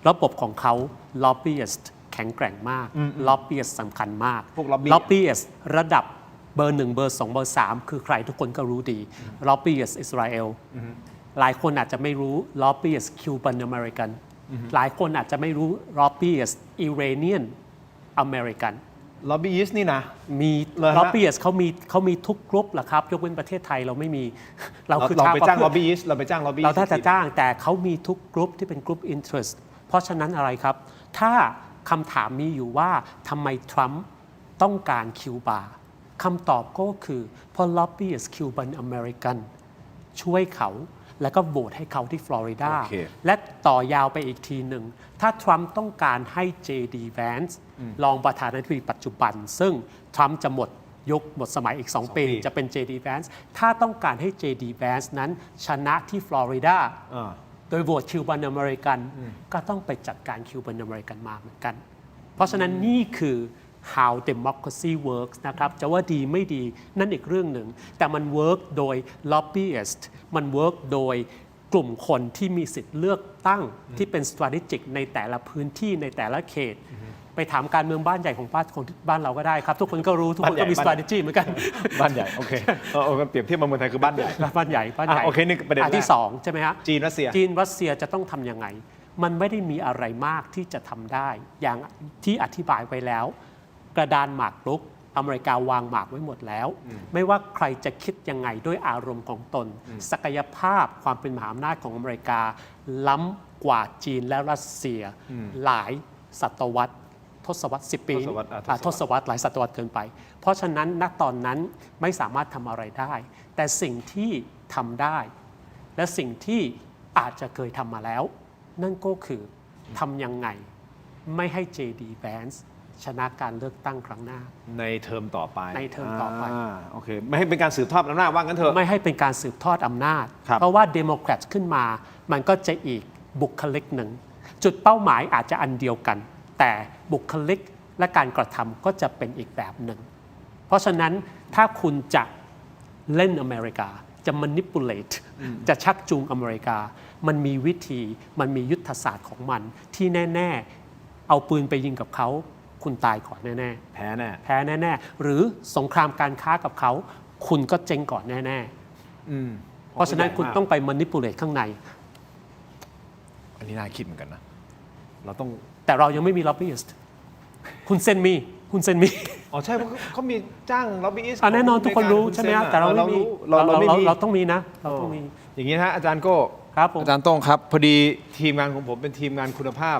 ระบบของเขา lobbyist แข็งแกร่งมาก lobbyist สำคัญมาก lobbyist ระดับเบอร์1เบอร์2เบอร์3คือใครทุกคนก็รู้ดี lobbyist อิสราเอลหลายคนอาจจะไม่รู้ lobbyist Cuban American หลายคนอาจจะไม่รู้ lobbyist Iranian American lobbyist นี่นะมี lobbyist เขามีทุกกลุ่มแหละครับยกเว้นประเทศไทยเราไม่มีเราไปจ้าง lobbyist เราถ้าจะจ้างแต่เขามีทุกกลุ่มที่เป็นกลุ่ม interest เพราะฉะนั้นอะไรครับถ้าคำถามมีอยู่ว่าทำไมทรัมป์ ต้องการคิวบาคำตอบก็คือเพราะ lobbyist Cuban American ช่วยเขาแล้วก็โหวตให้เขาที่ฟลอริดา โอเค และต่อยาวไปอีกทีหนึ่ง ถ้าทรัมป์ต้องการให้ J.D. Vance รองประธานาธิบดีปัจจุบัน ซึ่งทรัมป์จะหมดสมัยอีก 2 ปีจะเป็น J.D. Vance ถ้าต้องการให้ J.D. Vance นั้นชนะที่ฟลอริดาโดยโหวตคิวบันอเมริกันก็ต้องไปจัดการคิวบันอเมริกันมาเหมือนกัน เพราะฉะนั้นนี่คือ how democracy works นะครับจะว่าดีไม่ดีนั่นอีกเรื่องหนึ่งแต่มัน work โดย lobbyist มัน work โดยกลุ่มคนที่มีสิทธิ์เลือกตั้งที่เป็น strategic ในแต่ละพื้นที่ในแต่ละเขต ไปถามการเมืองบ้านใหญ่ของบ้านเราก็ได้ครับ ทุกคนก็รู้ทุกคนก็มี strategy เหมือนกัน บ้านใหญ่โอเคเปรียบเทียบมาเมืองไทยคือบ้านใหญ่ บ้านใหญ่โอเคนี่ประเด็นแรกที่2ใช่ไหมฮะจีนรัสเซียจะต้องทำยังไงมันไม่ได้มีอะไรมากที่จะทำได้อย่างที่อธิบายไปแล้วกระดานหมากรุกอเมริกาวางหมากไว้หมดแล้วไม่ว่าใครจะคิดยังไงด้วยอารมณ์ของตนศักยภาพความเป็นมหาอำนาจของอเมริกาล้ำกว่าจีนและรัสเซียหลายศตวรรษทศวรรษ10 ปีทศวรรษหลายศตวรรษเกินไปเพราะฉะนั้นณตอนนั้นไม่สามารถทำอะไรได้แต่สิ่งที่ทำได้และสิ่งที่อาจจะเคยทำมาแล้วนั่นก็คือทำยังไงไม่ให้ J.D. Vance ชนะการเลือกตั้งครั้งหน้าในเทอมต่อไปโอเคไม่ให้เป็นการสืบทอดอำนาจว่างั้นเถอะไม่ให้เป็นการสืบทอดอำนาจเพราะว่าเดโมแครตขึ้นมามันก็จะอีกบุคลิกหนึ่งจุดเป้าหมายอาจจะอันเดียวกันแต่บุคลิกและการกระทำก็จะเป็นอีกแบบหนึ่งเพราะฉะนั้นถ้าคุณจะเล่นอเมริกาจะ manipulate จะชักจูงอเมริกามันมีวิธีมันมียุทธศาสตร์ของมันที่แน่ๆเอาปืนไปยิงกับเขาคุณตายก่อนแน่ๆแพ้แน่ๆหรือสงครามการค้ากับเขาคุณก็เจ๊งก่อนแน่ๆเพราะฉะนั้นคุณต้องไป manipulate ข้างในอันนี้น่าคิดเหมือนกันนะเราต้องแต่เรายังไม่มี lobbyist คุณเซนมีอ๋อใช่เพราะเขามีจ้าง lobbyist แน่นอนทุกคนรู้ใช่ไหมแต่เราไม่มีเราต้องมีนะเราต้องมีอย่างนี้นะฮะอาจารย์โก้อาจารย์โต้งครับพอดีทีมงานของผมเป็นทีมงานคุณภาพ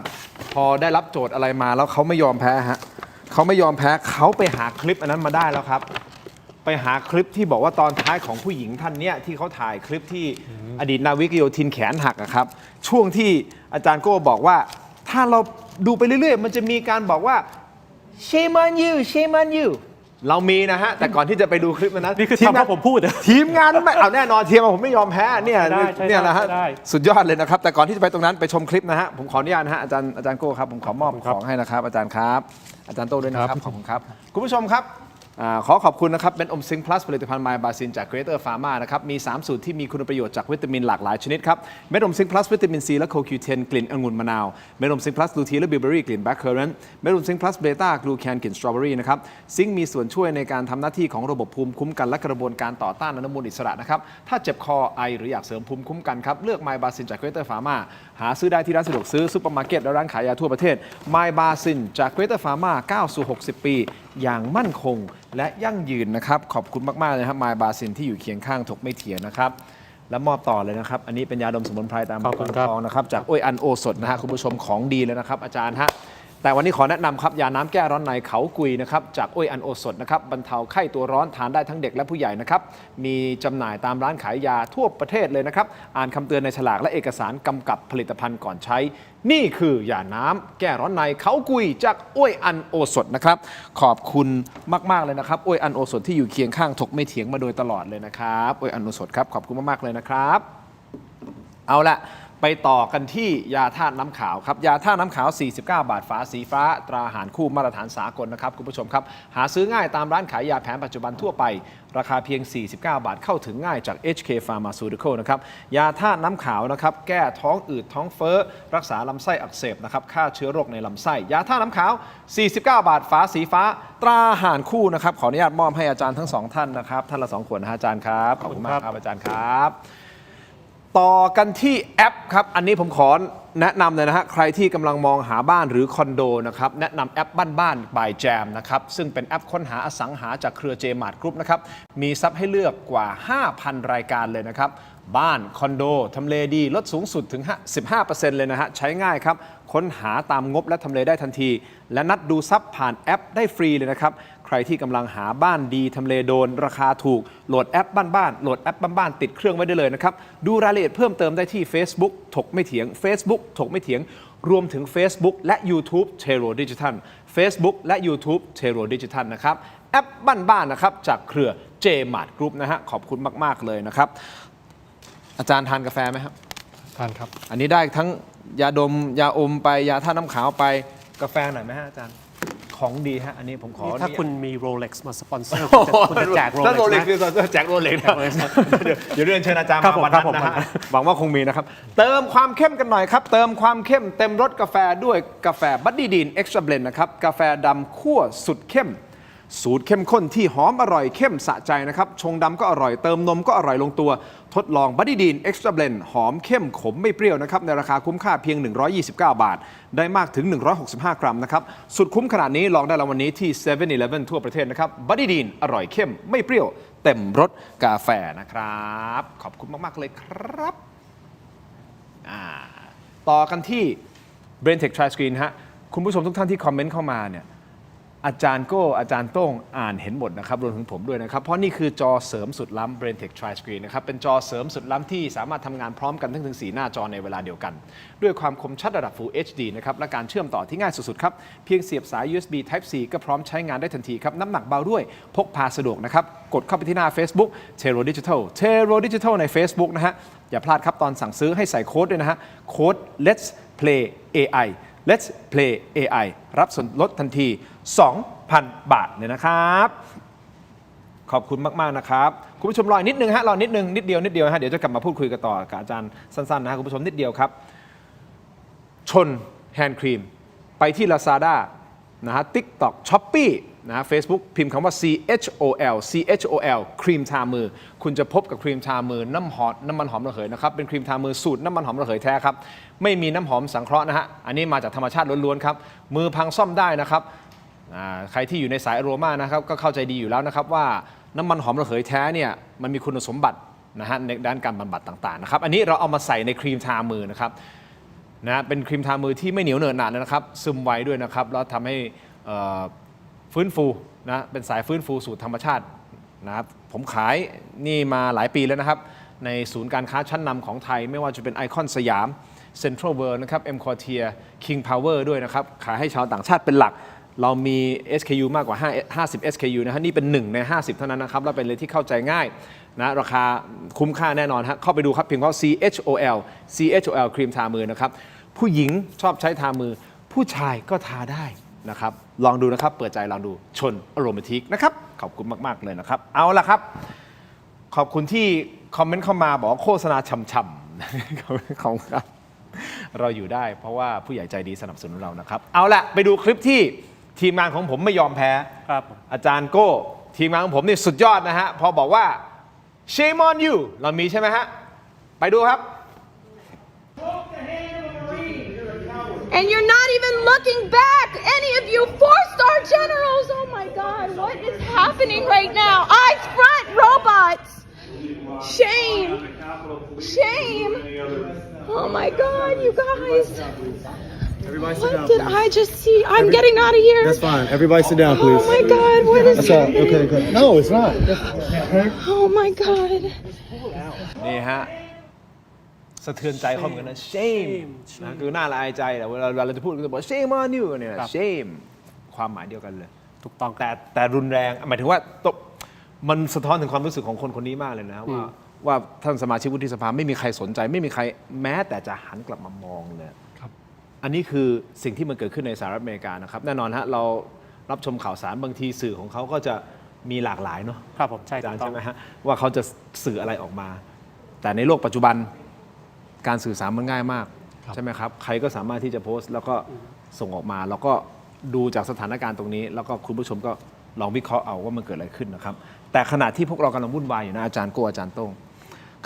พอได้รับโจทย์อะไรมาแล้วเขาไม่ยอมแพ้ฮะเขาไม่ยอมแพ้เขาไปหาคลิปอันนั้นมาได้แล้วครับไปหาคลิปที่บอกว่าตอนท้ายของผู้หญิงท่านเนี้ยที่เขาถ่ายคลิปที่อดีตนาวิกโยธินแขนหักครับช่วงที่อาจารย์โก้บอกว่าถ้าเราดูไปเรื่อยๆมันจะมีการบอกว่า shame on you เรามีนะฮะแต่ก่อนที่จะไปดูคลิปนั้นนี่คือทีมงานผมพูดทีมงานไม่เอาแน่นอนทีมผมไม่ยอมแพ้เนี่ยนะฮะสุดยอดเลยนะครับแต่ก่อนที่จะไปตรงนั้นไปชมคลิปนะฮะผมขออนุญาตนะฮะอาจารย์โก้ครับผมขอมอบของให้นะครับอาจารย์ครับอาจารย์โต้ด้วยนะครับขอบคุณครับคุณผู้ชมครับขอขอบคุณนะครับเป็นอมซิงค์พลัสผลิตภัณฑ์ไมบาซินจาก Greater Pharma นะครับมี3สูตรที่มีคุณประโยชน์จากวิตามินหลากหลายชนิดครับเม็ดอมซิงค์พลัสวิตามินซีและโคคิวเทนกลิ่นองุ่นมะนาวเม็ดอมซิงค์พลัสลูทีและบิลเบอรี่กลิ่นแบล็คเคอร์เรนต์เม็ดอมซิงค์พลัสเบต้ากลูแคนกลิ่นสตรอเบอรี่นะครับซิงค์มีส่วนช่วยในการทำหน้าที่ของระบบภูมิคุ้มกันและกระบวนการต่อต้านอนุมูลอิสระนะครับถ้าเจ็บคอไอหรืออยากเสริมภูมิคุ้มกันครับเลือกไมบาซินจาก Greater Pharma หาซื้อได้ที่ร้านสะดวกซื้อซุปเปอร์มาร์เก็ตและร้านขายยาทั่วประเทศไมบาซินจาก Greater Pharma ก้าวสู่60 ปีอย่างมั่นคงและยั่งยืนนะครับขอบคุณมากๆเลยครับไมบาซินที่อยู่เคียงข้างถกไม่เถียงนะครับและมอบต่อเลยนะครับอันนี้เป็นยาดมสมุนไพรตามเบอร์ทองนะครับจากอ้วยอันโอสถนะฮะคุณผู้ชมของดีเลยนะครับอาจารย์ฮะแต่วันนี้ขอแนะนำครับยาน้ำแก้ร้อนในเขากุยนะครับจากอ้วยอันโอสถนะครับบรรเทาไข้ตัวร้อนทานได้ทั้งเด็กและผู้ใหญ่นะครับมีจำหน่ายตามร้านขายยาทั่วประเทศเลยนะครับอ่านคำเตือนในฉลากและเอกสารกำกับผลิตภัณฑ์ก่อนใช้นี่คือยาน้ำแก้ร้อนในเขากุยจากอ้วยอันโอสถนะครับขอบคุณมากๆเลยนะครับอ้วยอันโอสถที่อยู่เคียงข้างถกไม่เถียงมาโดยตลอดเลยนะครับอ้วยอันโอสถครับขอบคุณมากๆเลยนะครับเอาละไปต่อกันที่ยาธาตุน้ำขาวครับยาธาตุน้ำขาว49 บาทฝาสีฟ้าตราหารคู่มาตรฐานสากลนะครับคุณผู้ชมครับหาซื้อง่ายตามร้านขายยาแผนปัจจุบันทั่วไปราคาเพียง49 บาทเข้าถึงง่ายจาก HK Pharmaceutical นะครับยาธาตุน้ำขาวนะครับแก้ท้องอืดท้องเฟ้อรักษาลำไส้อักเสบนะครับฆ่าเชื้อโรคในลำไส้ยาธาตุน้ำขาว49 บาทฝาสีฟ้าตราหารคู่นะครับขออนุญาตมอบให้อาจารย์ทั้ง2ท่านนะครับท่านละ2ขวดนะอาจารย์ครับขอบคุณมากครับอาจารย์ครับต่อกันที่แอปครับอันนี้ผมขอแนะนำเลยนะฮะใครที่กำลังมองหาบ้านหรือคอนโดนะครับแนะนำแอปบ้านๆ by Jam นะครับซึ่งเป็นแอปค้นหาอสังหาจากเครือ Jmart Group นะครับมีทรัพย์ให้เลือกกว่า 5,000 รายการเลยนะครับ บ้านคอนโดทำเลดีลดสูงสุดถึง 15% เลยนะฮะใช้ง่ายครับค้นหาตามงบและทำเลได้ทันทีและนัดดูซับผ่านแอปได้ฟรีเลยนะครับใครที่กำลังหาบ้านดีทำเลโดนราคาถูกโหลดแอปบ้านๆโหลดแอปบ้านๆติดเครื่องไว้ได้เลยนะครับดูรายละเอียดเพิ่มเติมได้ที่ Facebook ถกไม่เถียง Facebook ถกไม่เถียงรวมถึง Facebook และ YouTube Tero Digital Facebook และ YouTube Tero Digital นะครับแอปบ้านๆนะครับจากเครือ J-Mart Group นะฮะขอบคุณมากๆเลยนะครับอาจารย์ทานกาแฟไหมครับทานครับอันนี้ได้ทั้งยาดมยาอมไปยาท่าน้ำขาวไปกาแฟหน่อยไหมฮะอาจารย์ของดีฮะอันนี้ผมขอถ้าคุณมี Rolex มาสปอนเซอร์คุณจะแจก ถ้า Rolex คือแจก Rolex เดี๋ยวเรียนเชิญอาจารย์มาวันนั้นนะฮะหวังว่าคงมีนะครับเติมความเข้มกันหน่อยครับเติมความเข้มเต็มรสกาแฟด้วยกาแฟบัดดี้ดีนเอ็กซ์ตร้าเบลนด์นะครับกาแฟดำคั่วสุดเข้มสูตรเข้มข้นที่หอมอร่อยเข้มสะใจนะครับชงดำก็อร่อยเติมนมก็อร่อยลงตัวทดลองบัดดี้ดีนเอ็กซ์ตร้าเบลนด์หอมเข้มขมไม่เปรี้ยวนะครับในราคาคุ้มค่าเพียง129 บาทได้มากถึง165 กรัมนะครับสุดคุ้มขนาดนี้ลองได้แล้ววันนี้ที่ 7-Eleven ทั่วประเทศนะครับบัดดี้ดีนอร่อยเข้มไม่เปรี้ยวเต็มรสกาแฟนะครับขอบคุณมากๆเลยครับต่อกันที่ BrainTech Tri Screen ฮะคุณผู้ชมทุกท่านที่คอมเมนต์เข้ามาเนี่ยอาจารย์โก้อาจารย์โต้งอ่านเห็นหมดนะครับรวมถึงผมด้วยนะครับเพราะนี่คือจอเสริมสุดล้ำ BrainTech Tri Screen นะครับเป็นจอเสริมสุดล้ำที่สามารถทำงานพร้อมกันทั้งถึง4หน้าจอในเวลาเดียวกันด้วยความคมชัดระดับ Full HD นะครับและการเชื่อมต่อที่ง่ายสุดๆครับเพียงเสียบสาย USB Type C ก็พร้อมใช้งานได้ทันทีครับน้ำหนักเบาด้วยพกพาสะดวกนะครับกดเข้าไปที่หน้า Facebook Tero Digital ใน Facebook นะฮะอย่าพลาดครับตอนสั่งซื้อให้ใส่โค้ดด้วยนะฮะโค้ด Let's Play AI Let's Play AI รับส่วนลดทันที 2,000 บาทเลยนะครับขอบคุณมากๆนะครับคุณผู้ชมรอนิดนึงฮะรอนิดนึงนิดเดียวฮะเดี๋ยวจะกลับมาพูดคุยกันต่อกับอาจารย์สั้นๆนะคุณผู้ชมนิดเดียวครับชนแฮนด์ครีมไปที่ Lazada นะฮะ TikTok Shopee นะฮะ Facebook พิมพ์คำว่า CHOL ครีมทามือคุณจะพบกับครีมทามือน้ำมันหอมระเหยนะครับเป็นครีมทามือสูตรน้ำมันหอมระเหยแท้ครับไม่มีน้ำหอมสังเคราะห์นะฮะอันนี้มาจากธรรมชาติล้วนๆครับมือพังซ่อมได้นะครับใครที่อยู่ในสายอโรมานะครับก็เข้าใจดีอยู่แล้วนะครับว่าน้ำมันหอมระเหยแท้เนี่ยมันมีคุณสมบัตินะฮะในด้านการบำบัดต่างๆนะครับอันนี้เราเอามาใส่ในครีมทามือนะครับนะเป็นครีมทามือที่ไม่เหนียวเหนอะหนะนะครับซึมไวด้วยนะครับแล้วทำให้ฟื้นฟูนะเป็นสายฟื้นฟูสูตรธรรมชาตินะครับผมขายนี่มาหลายปีแล้วนะครับในศูนย์การค้าชั้นนำของไทยไม่ว่าจะเป็นไอคอนสยามเซ็นทรัลเวิลด์นะครับเอ็มคอร์เทียคิงพาวเวอร์ด้วยนะครับขายให้ชาวต่างชาติเป็นหลักเรามี SKU มากกว่า50 SKU นะฮะนี่เป็น1ใน50เท่านั้นนะครับแล้วเป็นเลยที่เข้าใจง่ายนะราคาคุ้มค่าแน่นอนฮะเข้าไปดูครับเพียงว่า CHOL ครีมทามือนะครับผู้หญิงชอบใช้ทามือผู้ชายก็ทาได้นะครับลองดูนะครับเปิดใจลองดูชนอโรมาทิกนะครับขอบคุณมากๆเลยนะครับเอาล่ะครับขอบคุณที่คอมเมนต์เข้ามาบอกโฆษณาช่ำๆของครับเราอยู่ได้เพราะว่าผู้ใหญ่ใจดีสนับสนุนเรานะครับเอาล่ะไปดูคลิปที่ทีมงานของผมไม่ยอมแพ้ครับอาจารย์โก้ทีมงานของผมนี่สุดยอดนะฮะพอบอกว่า shame on you เรามีใช่ไหมฮะไปดูครับ And you're not even looking back, any of you 4-star generals. Oh my God, what is happening right now? Eyes front, robots. Shame. Shame. Oh my God, you guys. What did I just see? I'm getting out of here. That's fine. Everybody sit down, please. Oh my God, what is happening? Okay, good. No, it's not. Oh my God. นี่ฮะสะเทือนใจเขาเหมือนกันนะ shame นะคือน่าละอายใจแต่เวลาเราจะพูดก็จะบอก shame on you เนี่ย shame ความหมายเดียวกันเลยถูกต้องแต่รุนแรงหมายถึงว่ามันสะท้อนถึงความรู้สึกของคนคนนี้มากเลยนะว่าท่านสมาชิกวุฒิสภาไม่มีใครสนใจไม่มีใครแม้แต่จะหันกลับมามองเลยอันนี้คือสิ่งที่มันเกิดขึ้นในสหรัฐอเมริกานะครับแน่นอนฮะเรารับชมข่าวสารบางทีสื่อของเขาก็จะมีหลากหลายเนาะครับผมใช่ไหมฮะว่าเขาจะสื่ออะไรออกมาแต่ในโลกปัจจุบันการสื่อสารมันง่ายมากใช่ไหมครับใครก็สามารถที่จะโพสต์แล้วก็ส่งออกมาแล้วก็ดูจากสถานการณ์ตรงนี้แล้วก็คุณผู้ชมก็ลองวิเคราะห์เอาว่ามันเกิดอะไรขึ้นนะครับแต่ขณะที่พวกเรากำลังวุ่นวายอยู่นะอาจารย์โก้อาจารย์โต้ง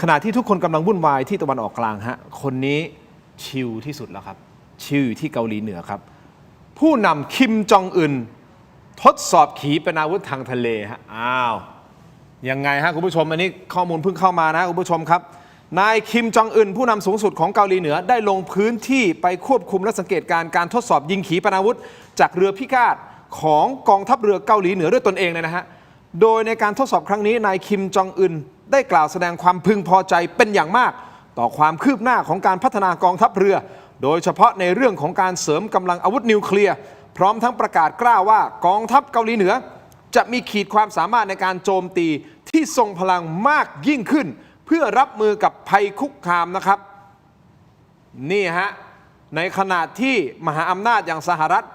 ขณะที่ทุกคนกำลังวุ่นวายที่ตะวันออกกลางฮะคนนี้ชิลที่สุดแล้วครับชิลอยู่ที่เกาหลีเหนือครับผู้นำคิมจองอึนทดสอบขีปนาวุธทางทะเลฮะอ้าวยังไงฮะคุณผู้ชมอันนี้ข้อมูลเพิ่งเข้ามานะคุณผู้ชมครับ นายคิมจองอึนผู้นำสูงสุดของเกาหลีเหนือได้ลงพื้นที่ไปควบคุมและสังเกตการทดสอบยิงขีปนาวุธจากเรือพิฆาตของกองทัพเรือเกาหลีเหนือด้วยตนเองเลยนะฮะโดยในการทดสอบครั้งนี้นายคิมจองอึนได้กล่าวแสดงความพึงพอใจเป็นอย่างมากต่อความคืบหน้าของการพัฒนากองทัพเรือโดยเฉพาะในเรื่องของการเสริมกำลังอาวุธนิวเคลียร์พร้อมทั้งประกาศกล้าว่ากองทัพเกาหลีเหนือจะมีขีดความสามารถในการโจมตีที่ทรงพลังมากยิ่งขึ้นเพื่อรับมือกับภัยคุกคามนะครับนี่ฮะในขณะที่มหาอำนาจอย่างสหรัฐ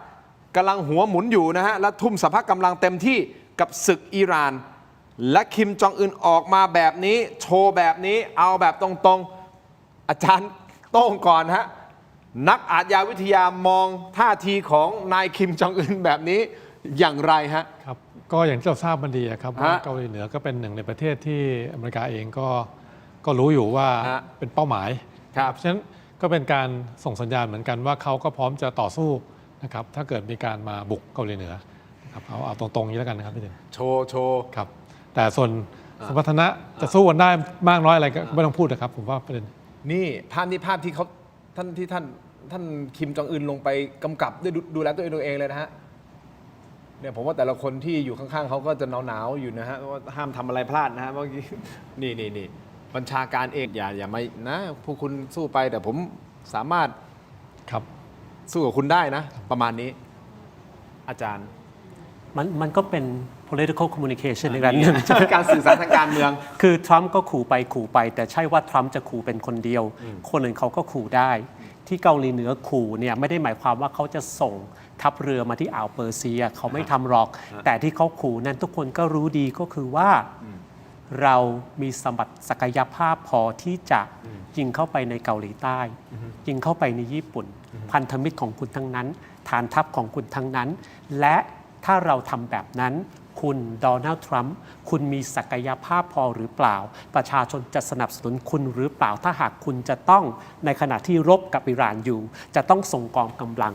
กำลังหัวหมุนอยู่นะฮะและทุ่มสรรพกำลังเต็มที่กับศึกอิหร่านและคิมจองอึนออกมาแบบนี้โชว์แบบนี้เอาแบบตรงๆอาจารย์โต้งก่อนฮะนักอาชญาวิทยามองท่าทีของนายคิมจองอึนแบบนี้อย่างไรฮะครับก็อย่างที่เราทราบมันดีครับว่าเกาหลีเหนือก็เป็นหนึ่งในประเทศที่อเมริกาเองก็รู้อยู่ว่าเป็นเป้าหมายเพราะฉะนั้นก็เป็นการส่งสัญญาณเหมือนกันว่าเขาก็พร้อมจะต่อสู้นะครับถ้าเกิดมีการมาบุกเกาหลีเหนือครับเอาตรงๆนี้แล้วกันนะครับพี่เด่นโชว์ครับแต่ส่วนสมรรถนะจะสู้กันได้มากน้อยอะไรก็ไม่ต้องพูดนะครับผมว่าประเด็นนี่ภาพที่เขาท่านคิมจองอึนลงไปกำกับด้วยดูแลตัวเองเลยนะฮะเนี่ยผมว่าแต่ละคนที่อยู่ข้างๆเขาก็จะหนาวๆอยู่นะฮะว่าห้ามทำอะไรพลาดนะฮะเมื่อกี้นี่บัญชาการเองอย่าไม่นะพวกคุณสู้ไปแต่ผมสามารถครับสู้กับคุณได้นะประมาณนี้อาจารย์มันก็เป็น political communication ในการหนึ่ง การสื่อสารทางการเมืองคือทรัมป์ก็ขู่ไปแต่ใช่ว่าทรัมป์จะขู่เป็นคนเดียวคนอื่นเขาก็ขู่ได้ที่เกาหลีเหนือขู่เนี่ยไม่ได้หมายความว่าเขาจะส่งทัพเรือมาที่อ่าวเปอร์เซียเขาไม่ทำหรอกแต่ที่เขาขู่นั้นทุกคนก็รู้ดีก็คือว่าเรามีศักยภาพพอที่จะยิงเข้าไปในเกาหลีใต้ยิงเข้าไปในญี่ปุ่นพันธมิตรของคุณทั้งนั้นฐานทัพของคุณทั้งนั้นและถ้าเราทำแบบนั้นคุณโดนัลด์ทรัมป์คุณมีศักยภาพพอหรือเปล่าประชาชนจะสนับสนุนคุณหรือเปล่าถ้าหากคุณจะต้องในขณะที่รบกับอิหร่านอยู่จะต้องส่งกองกำลัง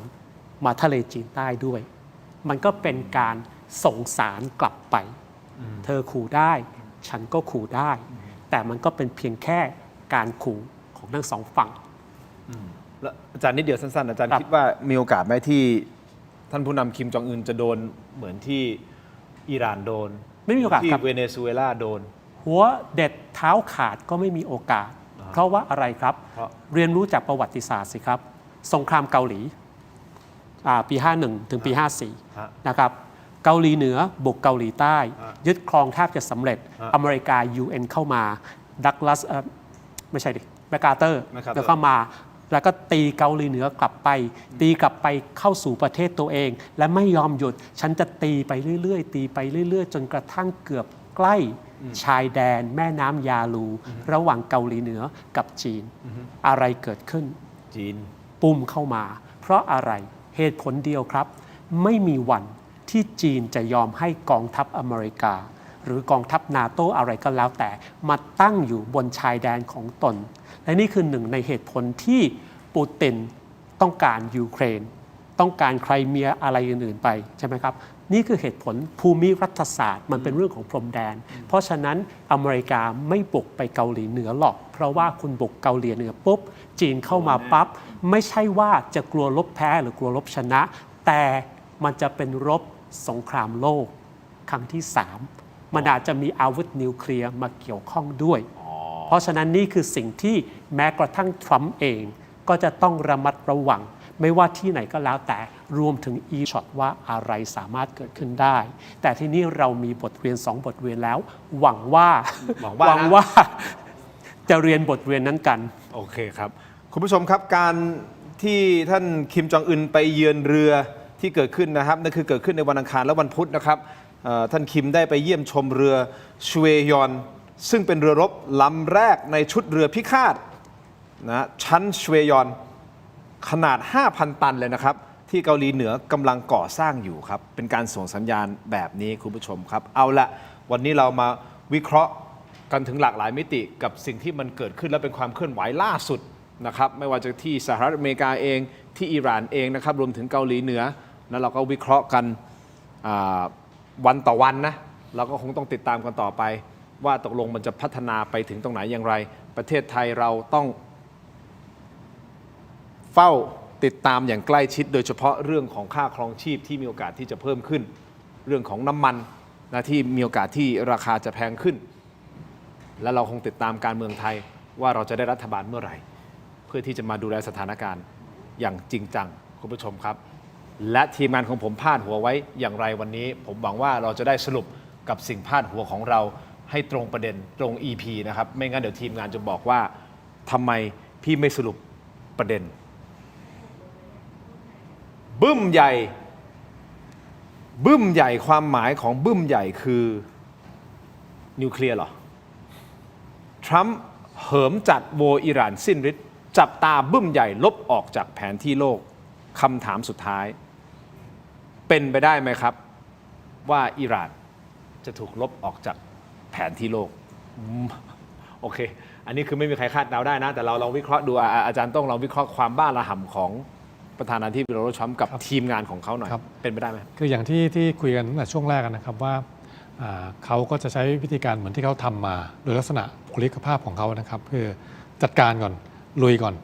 มาทะเลจีนใต้ด้วยมันก็เป็นการส่งสารกลับไปเธอขู่ได้ฉันก็ขู่ได้แต่มันก็เป็นเพียงแค่การขู่ของทั้งสองฝั่งแล้วอาจารย์นิดเดียวสั้นๆอาจารย์คิดว่ามีโอกาสไหมที่ท่านผู้นำคิมจองอึนจะโดนเหมือนที่อิหร่านโดนไม่มีโอกาสที่เวเนซุเอลาโดนหัวเด็ดเท้าขาดก็ไม่มีโอกาสเพราะว่าอะไรครับเรียนรู้จากประวัติศาสตร์สิครับสงครามเกาหลีปี51ถึงปี54นะครับเกาหลีเหนือบุกเกาหลีใต้ยึดครองแทบจะสำเร็จอเมริกา UN เข้ามาดักลัสไม่ใช่ดิแมคคาร์เตอร์แล้วเข้ามาแล้วก็ตีเกาหลีเหนือกลับไปตีกลับไปเข้าสู่ประเทศตัวเองและไม่ยอมหยุดฉันจะตีไปเรื่อยๆตีไปเรื่อยๆจนกระทั่งเกือบใกล้ชายแดนแม่น้ำยาลูระหว่างเกาหลีเหนือกับจีนอะไรเกิดขึ้นจีนปุ่มเข้ามาเพราะอะไรเหตุผลเดียวครับไม่มีวันที่จีนจะยอมให้กองทัพอเมริกาหรือกองทัพนาโตอะไรก็แล้วแต่มาตั้งอยู่บนชายแดนของตนและนี่คือหนึ่งในเหตุผลที่ปูตินต้องการยูเครนต้องการไครเมียอะไรอื่นๆไปใช่ไหมครับนี่คือเหตุผลภูมิรัฐศาสตร์มันเป็นเรื่องของพรมแดนเพราะฉะนั้นอเมริกาไม่บุกไปเกาหลีเหนือหรอกเพราะว่าคุณบุกเกาหลีเหนือปุ๊บจีนเข้ามาปั๊บไม่ใช่ว่าจะกลัวลบแพ้หรือกลัวลบชนะแต่มันจะเป็นรบสงครามโลกครั้งที่3มันอาจจะมีอาวุธนิวเคลียร์มาเกี่ยวข้องด้วยเพราะฉะนั้นนี่คือสิ่งที่แม้กระทั่งทรัมป์เองก็จะต้องระมัดระวังไม่ว่าที่ไหนก็แล้วแต่รวมถึงอีช็อตว่าอะไรสามารถเกิดขึ้นได้แต่ที่นี่เรามีบทเรียน2บทเรียนแล้วหวังว่าจะเรียนบทเรียนนั้นกันโอเคครับคุณผู้ชมครับการที่ท่านคิมจองอึนไปเยือนเรือที่เกิดขึ้นนะครับนั่นคือเกิดขึ้นในวันอังคารและวันพุธนะครับท่านคิมได้ไปเยี่ยมชมเรือชเวยอนซึ่งเป็นเรือรบลำแรกในชุดเรือพิฆาตนะชั้นชเวยอนขนาด 5,000 ตันเลยนะครับที่เกาหลีเหนือกำลังก่อสร้างอยู่ครับเป็นการส่งสัญญาณแบบนี้คุณผู้ชมครับเอาละวันนี้เรามาวิเคราะห์กันถึงหลากหลายมิติกับสิ่งที่มันเกิดขึ้นและเป็นความเคลื่อนไหวล่าสุดนะครับไม่ว่าจะที่สหรัฐอเมริกาเองที่อิหร่านเองนะครับรวมถึงเกาหลีเหนือแล้วเราก็วิเคราะห์กันวันต่อวันนะเราก็คงต้องติดตามกันต่อไปว่าตกลงมันจะพัฒนาไปถึงตรงไหนอย่างไร ประเทศไทยเราต้องเฝ้าติดตามอย่างใกล้ชิดโดยเฉพาะเรื่องของค่าครองชีพที่มีโอกาสที่จะเพิ่มขึ้น เรื่องของน้ำมันนะที่มีโอกาสที่ราคาจะแพงขึ้น และเราคงติดตามการเมืองไทยว่าเราจะได้รัฐบาลเมื่อไหร่ เพื่อที่จะมาดูแลสถานการณ์อย่างจริงจังคุณผู้ชมครับ และทีมงานของผมพาดหัวไว้อย่างไรวันนี้ ผมหวังว่าเราจะได้สรุปกับสิ่งพาดหัวของเราให้ตรงประเด็นตรง EP นะครับไม่งั้นเดี๋ยวทีมงานจะบอกว่าทำไมพี่ไม่สรุปประเด็นบึ้มใหญ่ความหมายของบึ้มใหญ่คือนิวเคลียร์เหรอทรัมป์เหิมจัดโวอิหร่านสิ้นฤทธิ์จับตาบึ้มใหญ่ลบออกจากแผนที่โลกคำถามสุดท้ายเป็นไปได้ไหมครับว่าอิหร่านจะถูกลบออกจากแผนที่โลกโอเคอันนี้คือไม่มีใครคาดเดาได้นะแต่เราลองวิเคราะห์ดูอาจารย์ต้องลองวิเคราะห์ความบ้าระห่ำของประธานาธิบดีโดนัลด์ทรัมป์กับทีมงานของเขาหน่อยเป็นไปได้ไหมคืออย่างที่คุยกันตั้งแต่ช่วงแรกนะครับว่าเขาก็จะใช้วิธีการเหมือนที่เขาทำมาโดยลักษณะบุคลิกภาพของเขานะครับคือจัดการก่อนลุยก่อน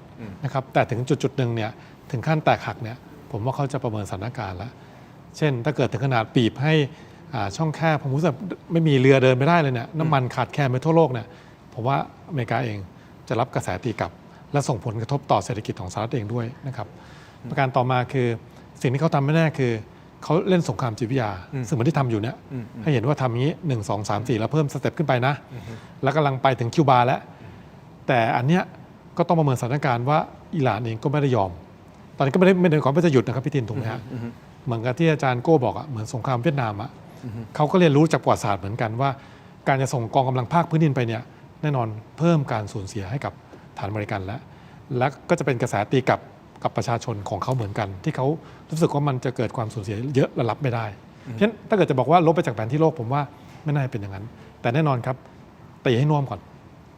นะครับแต่ถึงจุดหนึ่งเนี่ยถึงขั้นแตกหักเนี่ยผมว่าเขาจะประเมินสถานการณ์แล้วเช่นถ้าเกิดถึงขนาดบีบให้ช่องแคบผมรู้สึกไม่มีเรือเดินไปได้เลยเนี่ยน้ำมันขาดแคลนไปทั่วโลกเนี่ยผมว่าอเมริกาเองจะรับกระแสตีกลับและส่งผลกระทบต่อเศรษฐกิจของสหรัฐเองด้วยนะครับประการต่อมาคือสิ่งที่เขาทำไม่แน่คือเขาเล่นสงครามจิตวิทยาซึ่งเหมือนที่ทำอยู่เนี่ยให้เห็นว่าทำนี้1 2 3 4แล้วเพิ่มสเต็ปขึ้นไปนะแล้วกำลังไปถึงคิวบาแล้วแต่อันเนี้ยก็ต้องประเมินสถานการณ์ว่าอิหร่านเองก็ไม่ได้ยอมตอนนี้ก็ไม่ได้ความว่าจะหยุดนะครับพี่ทินถูกไหมฮะเหมือนกับที่อาจารย์โก้บอกเหมือนสงครามเวียดนามเขาก็เรียนรู้จากประวัติศาสตร์เหมือนกันว่าการจะส่งกองกำลังภาคพื้นดินไปเนี่ยแน่นอนเพิ่มการสูญเสียให้กับฐานบริการและก็จะเป็นกระแสตีกลับกับประชาชนของเขาเหมือนกันที่เขารู้สึกว่ามันจะเกิดความสูญเสียเยอะและรับไม่ได้เพราะฉะนั้นถ้าเกิดจะบอกว่าลบไปจากแผนที่โลกผมว่าไม่น่าเป็นอย่างนั้นแต่แน่นอนครับตีให้น่วมก่อน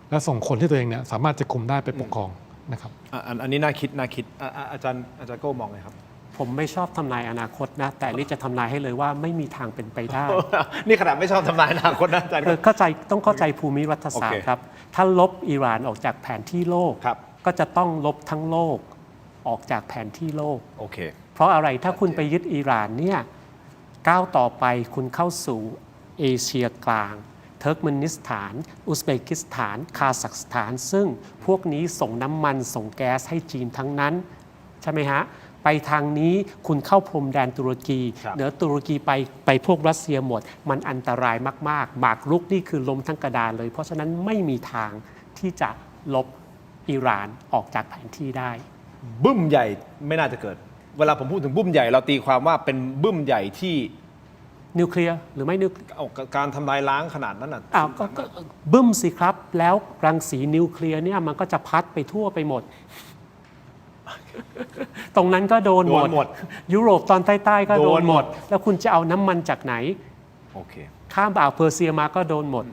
แล้วส่งคนที่ตัวเองเนี่ยสามารถจะคุมได้ไปปกครองนะครับอันนี้น่าคิดอาจารย์โก้มองไงครับผมไม่ชอบทำนายอนาคตนะแต่นี่จะทำนายให้เลยว่าไม่มีทางเป็นไปได้ นี่ขนาดไม่ชอบทำนายอนาคตนะอาจารย์ต้องเข้าใจภูมิรัฐศาสตร์ครับถ้าลบอิหร่านออกจากแผนที่โลกก็จะต้องลบทั้งโลกออกจากแผนที่โลกโอเคเพราะอะไรถ้าคุณไปยึดอิหร่านเนี่ยก้าวต่อไปคุณเข้าสู่เอเชียกลางเทิร์กเมนิสถานอุซเบกิสถานคาซัคสถานซึ่งพวกนี้ส่งน้ำมันส่งแก๊สให้จีนทั้งนั้นใช่ไหมฮะไปทางนี้คุณเข้าพรมแดนตุรกีเหนือตุรกีไปพวกรัสเซียหมดมันอันตรายมากๆหมากรุกนี่คือล้มทั้งกระดานเลยเพราะฉะนั้นไม่มีทางที่จะลบอิหร่านออกจากแผนที่ได้บึ้มใหญ่ไม่น่าจะเกิดเวลาผมพูดถึงบึ้มใหญ่เราตีความว่าเป็นบึ้มใหญ่ที่นิวเคลียร์หรือไม่นิวเคลียร์การทำลายล้างขนาดนั้นน่ะก็บึ้มสิครับแล้วรังสีนิวเคลียร์เนี่ยมันก็จะพัดไปทั่วไปหมดตรงนั้นก็โดนหมดยุโรปตอนใต้ๆก็โดนหมดแล้วคุณจะเอาน้ำมันจากไหนโอเคข้ามอ่าวเปอร์เซียมาก็โดนหมด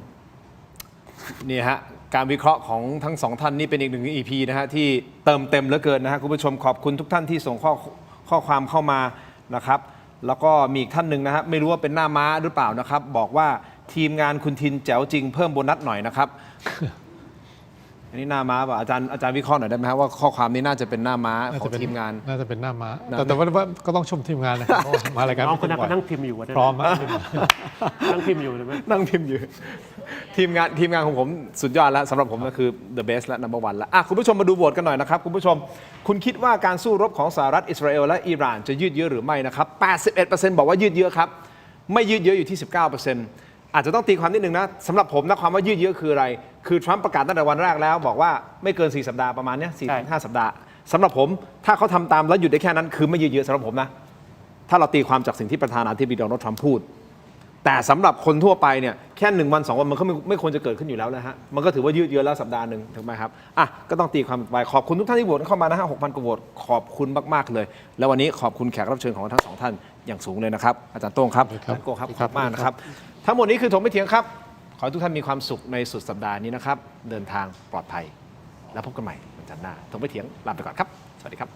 นี่ฮะการวิเคราะห์ของทั้งสองท่านนี่เป็นอีกหนึ่ง EP นะฮะที่เติมเต็มเหลือเกินนะฮะคุณผู้ชมขอบคุณทุกท่านที่ส่งข้อความเข้ามานะครับแล้วก็มีอีกท่านหนึ่งนะฮะไม่รู้ว่าเป็นหน้าม้าหรือเปล่านะครับบอกว่าทีมงานคุณทินแจ๋วจริงเพิ่มโบนัสหน่อยนะครับอันนี้หน้าม้าป่ะอาจารย์วิเคราะห์หน่อยได้ไหมครับว่าข้อความนี้น่าจะเป็นหน้าม้าของทีมงานน่าจะเป็นหน้าม้าแต่ว่าก็ต้องชมทีมงานนะครับมารายการน้องคนนั้นก็นั่งพิมพ์อยู่พร้อมนั่งพิมพ์อยู่เลยไหมนั่งพิมพ์อยู่ทีมงานของผมสุดยอดแล้วสำหรับผมก็คือ the best และ number one แล้วคุณผู้ชมมาดูโหวตกันหน่อยนะครับคุณผู้ชมคุณคิดว่าการสู้รบของสหรัฐอิสราเอลและอิหร่านจะยืดเยื้อหรือไม่นะครับ 81% บอกว่ายืดเยื้อครับไม่ยืดเยื้ออยู่ที่ 19%อาจจะต้องตีความนิดนึงนะสำหรับผมนะความว่ายืดเยื้อคืออะไรคือทรัมป์ประกาศตั้งแต่วันแรกแล้วบอกว่าไม่เกิน4 สัปดาห์ประมาณนี้ 4-5 สัปดาห์สำหรับผมถ้าเขาทำตามแล้วหยุดได้แค่นั้นคือไม่ยืดเยื้อสำหรับผมนะถ้าเราตีความจากสิ่งที่ประธานาธิบดีโดนัลด์ทรัมป์พูดแต่สำหรับคนทั่วไปเนี่ยแค่1 วัน 2 วันมันก็ไม่ควรจะเกิดขึ้นอยู่แล้วนะฮะมันก็ถือว่ายืดเยื้อแล้วสัปดาห์หนึ่งถูกไหมครับก็ต้องตีความไปขอบคุณทุกท่านที่โหวตเข้ามานะฮะ 6,000 กว่าโหวตขอบคุณมากๆเลยแล้ววันนี้ขอบคุณแขกรับเชิญของทั้ง2ท่านอย่างสูงเลยนะครับอาจารย์โต้งครับอาจารย์โก้ครับขอบคุณมากนะครับทั้งหมดนี้คือถกไม่เถียงครับขอให้ทุกท่านมีความสุขในสุดสัปดาห์นี้นะครับเดินทางปลอดภัยแล้วพบกันใหม่วันจันทร์หน้าถกไม่เถียงลาไปก่อนครับสวัสดีครับ